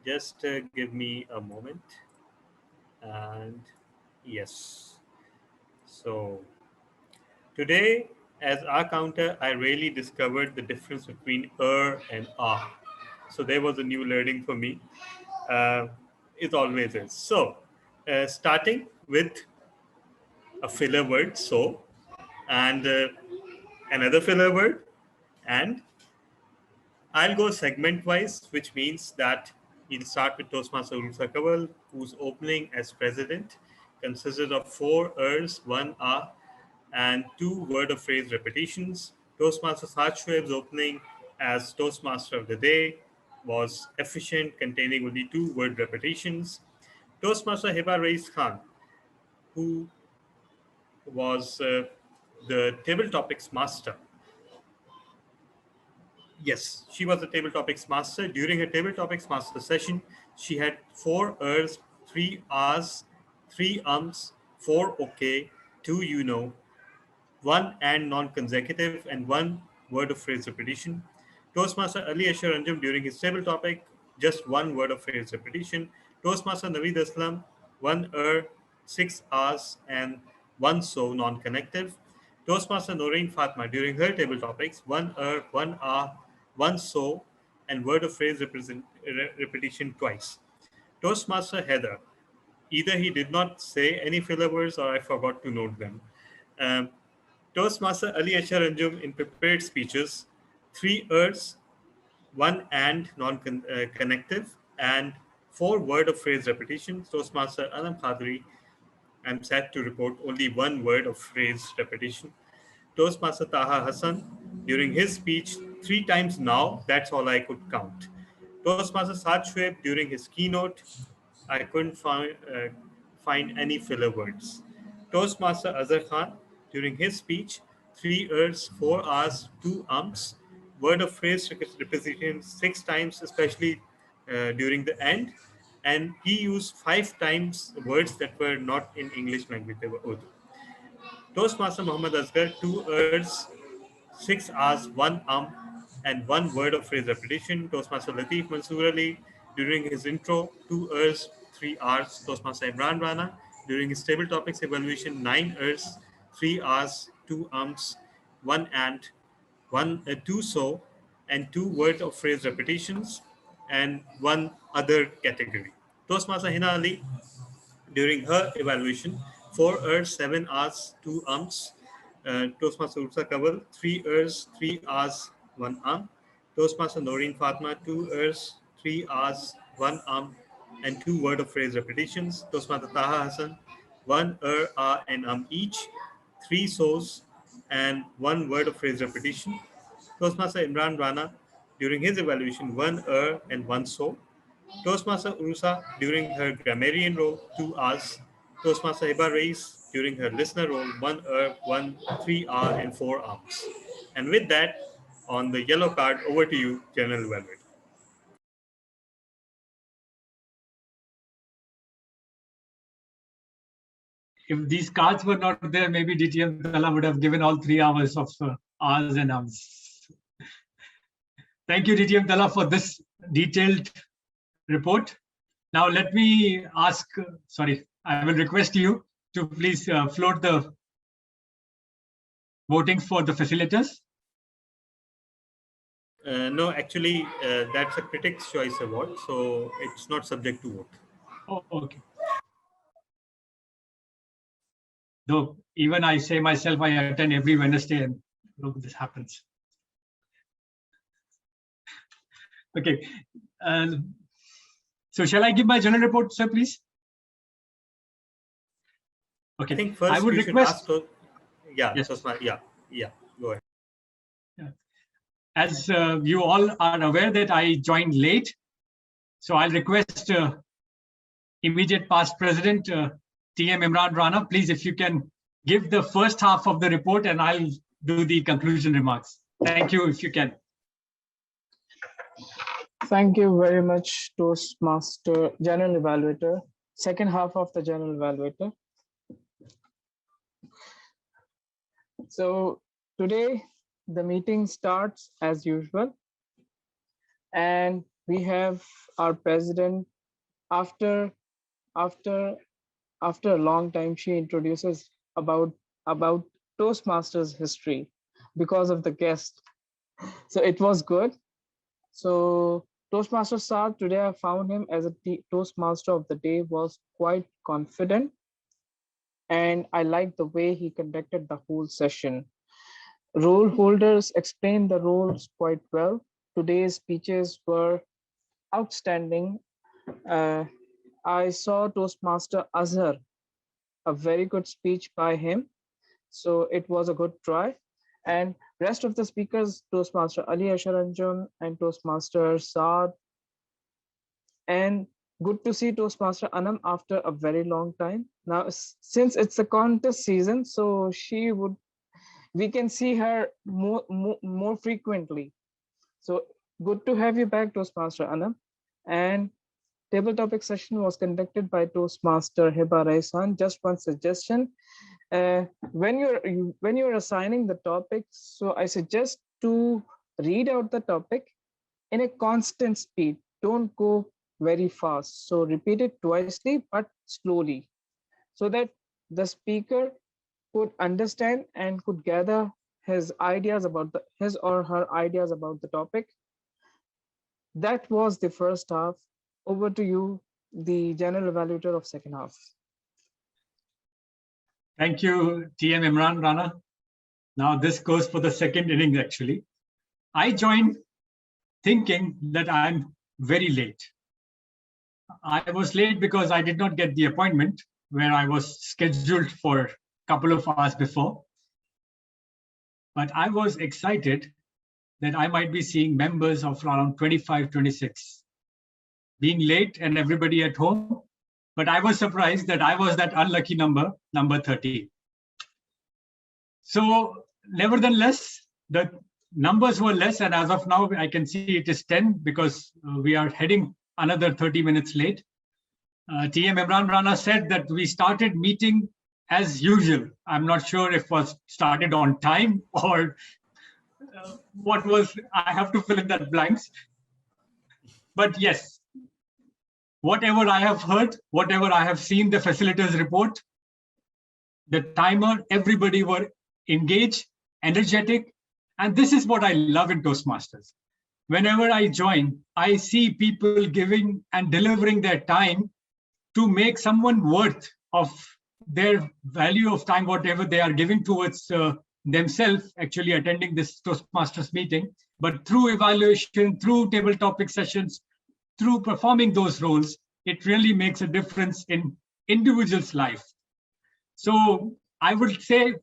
Just give me a moment. And yes, so today as our counter, I really discovered the difference between and ah. So there was a new learning for me. It always is. So starting with a filler word, so, and another filler word, and I'll go segment wise, which means that we'll start with Toastmaster Ulfa Kawal, whose opening as president consisted of 4 ers, 1 ah, and 2 word of phrase repetitions. Toastmaster Saad Shoaib's opening as Toastmaster of the day was efficient, containing only 2 word repetitions. Toastmaster Hiba Rais Khan, who was the table topics master. Yes, she was the table topics master. During her table topics master session, she had 4 ers, 3 ahs, 3 ums, 4 okay, 2 you know, 1 and non-consecutive, and 1 word of phrase repetition. Toastmaster Ali Ashar Anjum during his table topic, just 1 word of phrase repetition. Toastmaster Naveed Aslam, 1 6 ahs, and 1 so non-connective. Toastmaster Noreen Fatma during her table topics, 1 1 ah, 1 so, and word of phrase repetition twice. Toastmaster Heather, either he did not say any filler words or I forgot to note them. Um, Toastmaster Ali Ashar Anjum in prepared speeches, 3 ers, 1 and non-connective, and 4 word of phrase repetitions. Toastmaster Anam Khadri, I'm sad to report only 1 word of phrase repetition. Toastmaster Taha Hassan, during his speech, 3 times now, that's all I could count. Toastmaster Saad Shoaib, during his keynote, I couldn't find any filler words. Toastmaster Azhar Khan, during his speech, 3 ers, 4 ahs, 2 ums, word of phrase repetition 6 times, especially during the end, and he used 5 times words that were not in English language, they were Urdu. Toastmaster Muhammad Asghar, 2 ers, 6 ahs, 1 and 1 word of phrase repetition. Toastmaster Latif Mansoor Ali, during his intro, 2 ers, 3 Rs. Toastmaster Imran Rana, during his table topics evaluation, 9 ers, 3 Rs, 2 1 and, 2 so, and 2 word of phrase repetitions, and 1 other category. Toastmaster Hina Ali, during her evaluation, 4 ers, 7 Rs, 2 Toastmaster Ursa Kaval, 3 ers, 3 Rs, 1 Toastmaster Noreen Fatma, 2 ers, 3 Rs, 1 and 2 word of phrase repetitions. Toastmaster Taha Hassan, 1 and each, 3 so's, and 1 word of phrase repetition. Toastmaster Imran Rana, during his evaluation, 1 and 1 so. Toastmaster Urusa during her grammarian role, 2 hours. Toastmaster Hiba Reis during her listener role, 3 hour and 4 hours. And with that, on the yellow card, over to you, General Velvet. If these cards were not there, maybe DTM Tala would have given all 3 hours of hours and hours. Thank you, DTM Tala, for this detailed report. Now let me ask, I will request you to please float the voting for the facilitators. No, actually, that's a Critics' Choice Award, so it's not subject to vote. Oh, okay. Though even I say myself, I attend every Wednesday and look, this happens. Okay. So shall I give my general report, sir, please? Okay. I think first I would you request. should ask. Yeah, yes. Yeah. Go ahead. As you all are aware that I joined late, so I'll request immediate past President TM Imran Rana, please, if you can give the first half of the report and I'll do the conclusion remarks. Thank you, if you can. Thank you very much, Toastmaster General Evaluator. Second half of the General Evaluator. So today the meeting starts as usual, and we have our president. After a long time, she introduces about Toastmasters history because of the guest. So it was good. So Toastmaster Saad, today I found him as a Toastmaster of the day, was quite confident. And I liked the way he conducted the whole session. Role holders explained the roles quite well. Today's speeches were outstanding. I saw Toastmaster Azhar, a very good speech by him. So it was a good try. And rest of the speakers, Toastmaster Ali Asharanjan and Toastmaster Saad. And good to see Toastmaster Anam after a very long time. Now, since it's a contest season, so we can see her more frequently. So good to have you back, Toastmaster Anam. And table topic session was conducted by Toastmaster Hiba Raisan. Just one suggestion. When you're assigning the topic, so I suggest to read out the topic in a constant speed. Don't go very fast. So repeat it twicely, but slowly, so that the speaker could understand and could gather his ideas about his or her ideas about the topic. That was the first half. Over to you, the general evaluator of second half. Thank you, TM Imran Rana. Now this goes for the second innings, actually. I joined thinking that I'm very late. I was late because I did not get the appointment where I was scheduled for a couple of hours before. But I was excited that I might be seeing members of around 25, 26. Being late and everybody at home, but I was surprised that I was that unlucky number 30. So nevertheless, the numbers were less, and as of now, I can see it is 10 because we are heading another 30 minutes late. TM Imran Rana said that we started meeting as usual. I'm not sure if it was started on time or what was, I have to fill in that blanks. But yes, whatever I have heard, whatever I have seen the facilitators report, the timer, everybody were engaged, energetic, and this is what I love in Toastmasters. Whenever I join, I see people giving and delivering their time to make someone worth of their value of time, whatever they are giving towards themselves, actually attending this Toastmasters meeting. But through evaluation, through table topic sessions, through performing those roles, it really makes a difference in individual's life. So I would say,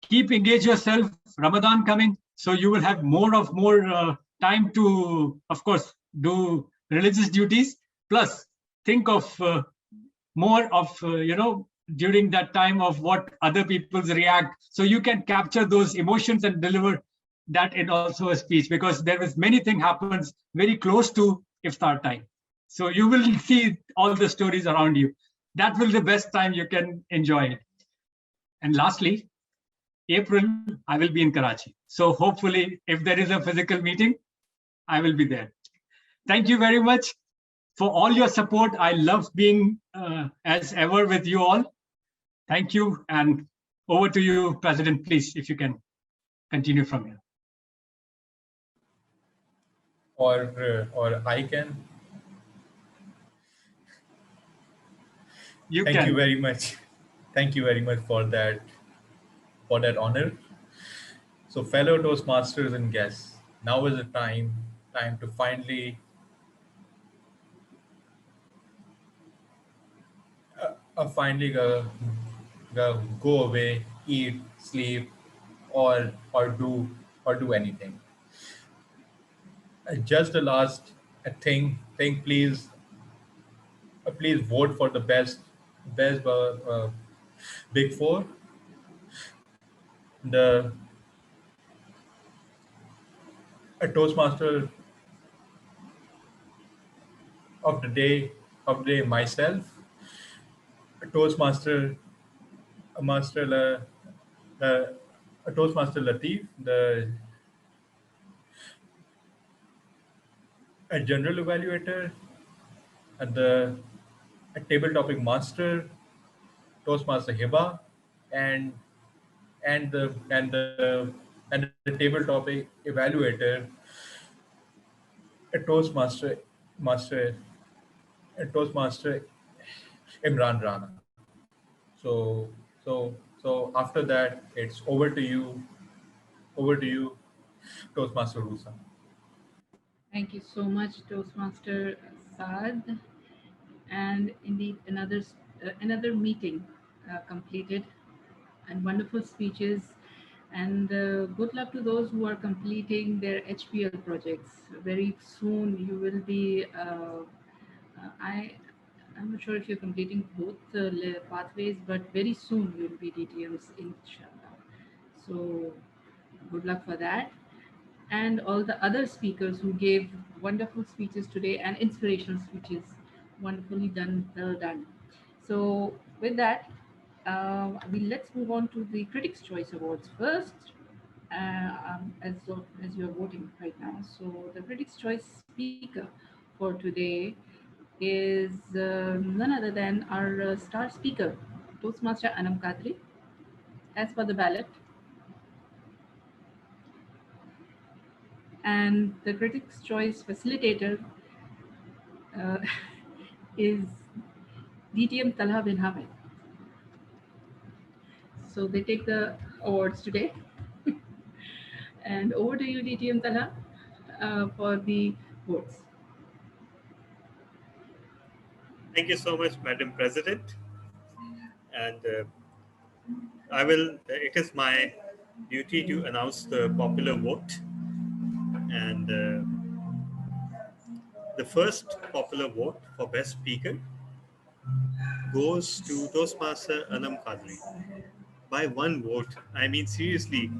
keep engage yourself. Ramadan coming, so you will have more time to, of course, do religious duties. Plus, think of more of, during that time of what other people's react. So you can capture those emotions and deliver that in also a speech, because there is many thing happens very close to iftar time. So you will see all the stories around you. That will be the best time you can enjoy it. And lastly, April, I will be in Karachi. So hopefully, if there is a physical meeting, I will be there. Thank you very much for all your support. I love being as ever with you all. Thank you. And over to you, President, please, if you can continue from here. Or I can. You Thank can. you very much. Thank you very much for that honor. So, fellow Toastmasters and guests, now is the time to finally go away, eat, sleep, or do anything. Just the last thing, please vote for the best big four. The a Toastmaster of the day myself, a Toastmaster a master a Toastmaster Latif, a general evaluator, and a table topic master, Toastmaster Hiba, and and the table topic evaluator, a Toastmaster Imran Rana. So so after that, it's over to you, Toastmaster Rusa. Thank you so much, Toastmaster Saad. And indeed, another meeting completed, and wonderful speeches. And good luck to those who are completing their HPL projects. Very soon, you will be. I'm not sure if you're completing both pathways, but very soon you'll be DTMs, inshallah. So, good luck for that. And all the other speakers who gave wonderful speeches today and inspirational speeches. Wonderfully done, well done. So, with that, let's move on to the Critics' Choice Awards first, as you're voting right now. So, the Critics' Choice speaker for today is none other than our star speaker, Toastmaster Anam Kadri. As per the ballot, and the Critics' Choice facilitator uh, is DTM Talha bin Hamid. So they take the awards today. And over to you, DTM Talha, for the votes. Thank you so much, Madam President. And it is my duty to announce the popular vote. And the first popular vote for Best Speaker goes to Toastmaster Anam Kadri by one vote. I mean, seriously,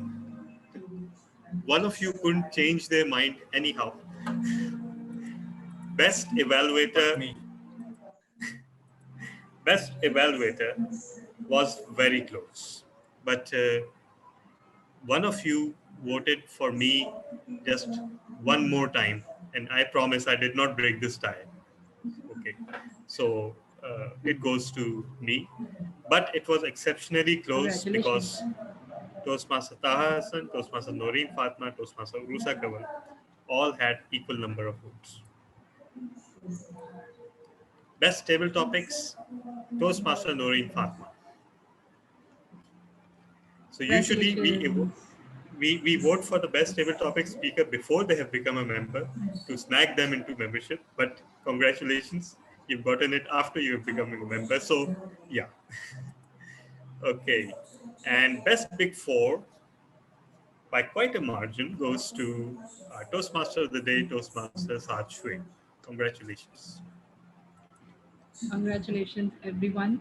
one of you couldn't change their mind anyhow. Best evaluator was very close, but one of you voted for me just one more time, and I promise I did not break this tie. Okay, so it goes to me, but it was exceptionally close because Toastmaster Taha Hassan, Toastmaster Noreen Fatma, Toastmaster Urusa Kaval all had equal number of votes. Best table topics, Toastmaster Noreen Fatma. So usually we vote for the best table topic speaker before they have become a member to snag them into membership. But congratulations, you've gotten it after you've become a member. So yeah. Okay. And best big four by quite a margin goes to Toastmaster of the Day, Toastmaster Saad Shwe. Congratulations. Congratulations, everyone,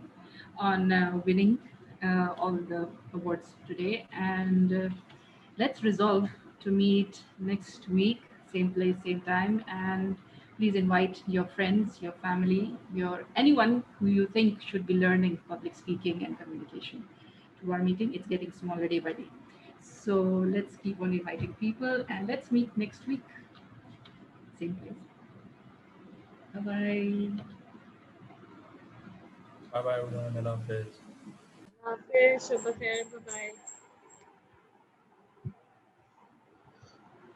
on winning all the awards today. And let's resolve to meet next week, same place, same time. And please invite your friends, your family, your anyone who you think should be learning public speaking and communication to our meeting. It's getting smaller day by day. So let's keep on inviting people and let's meet next week, same place. Bye bye. Bye bye everyone. Allah Hafiz. Hafiz, Shubha Khair, bye-bye.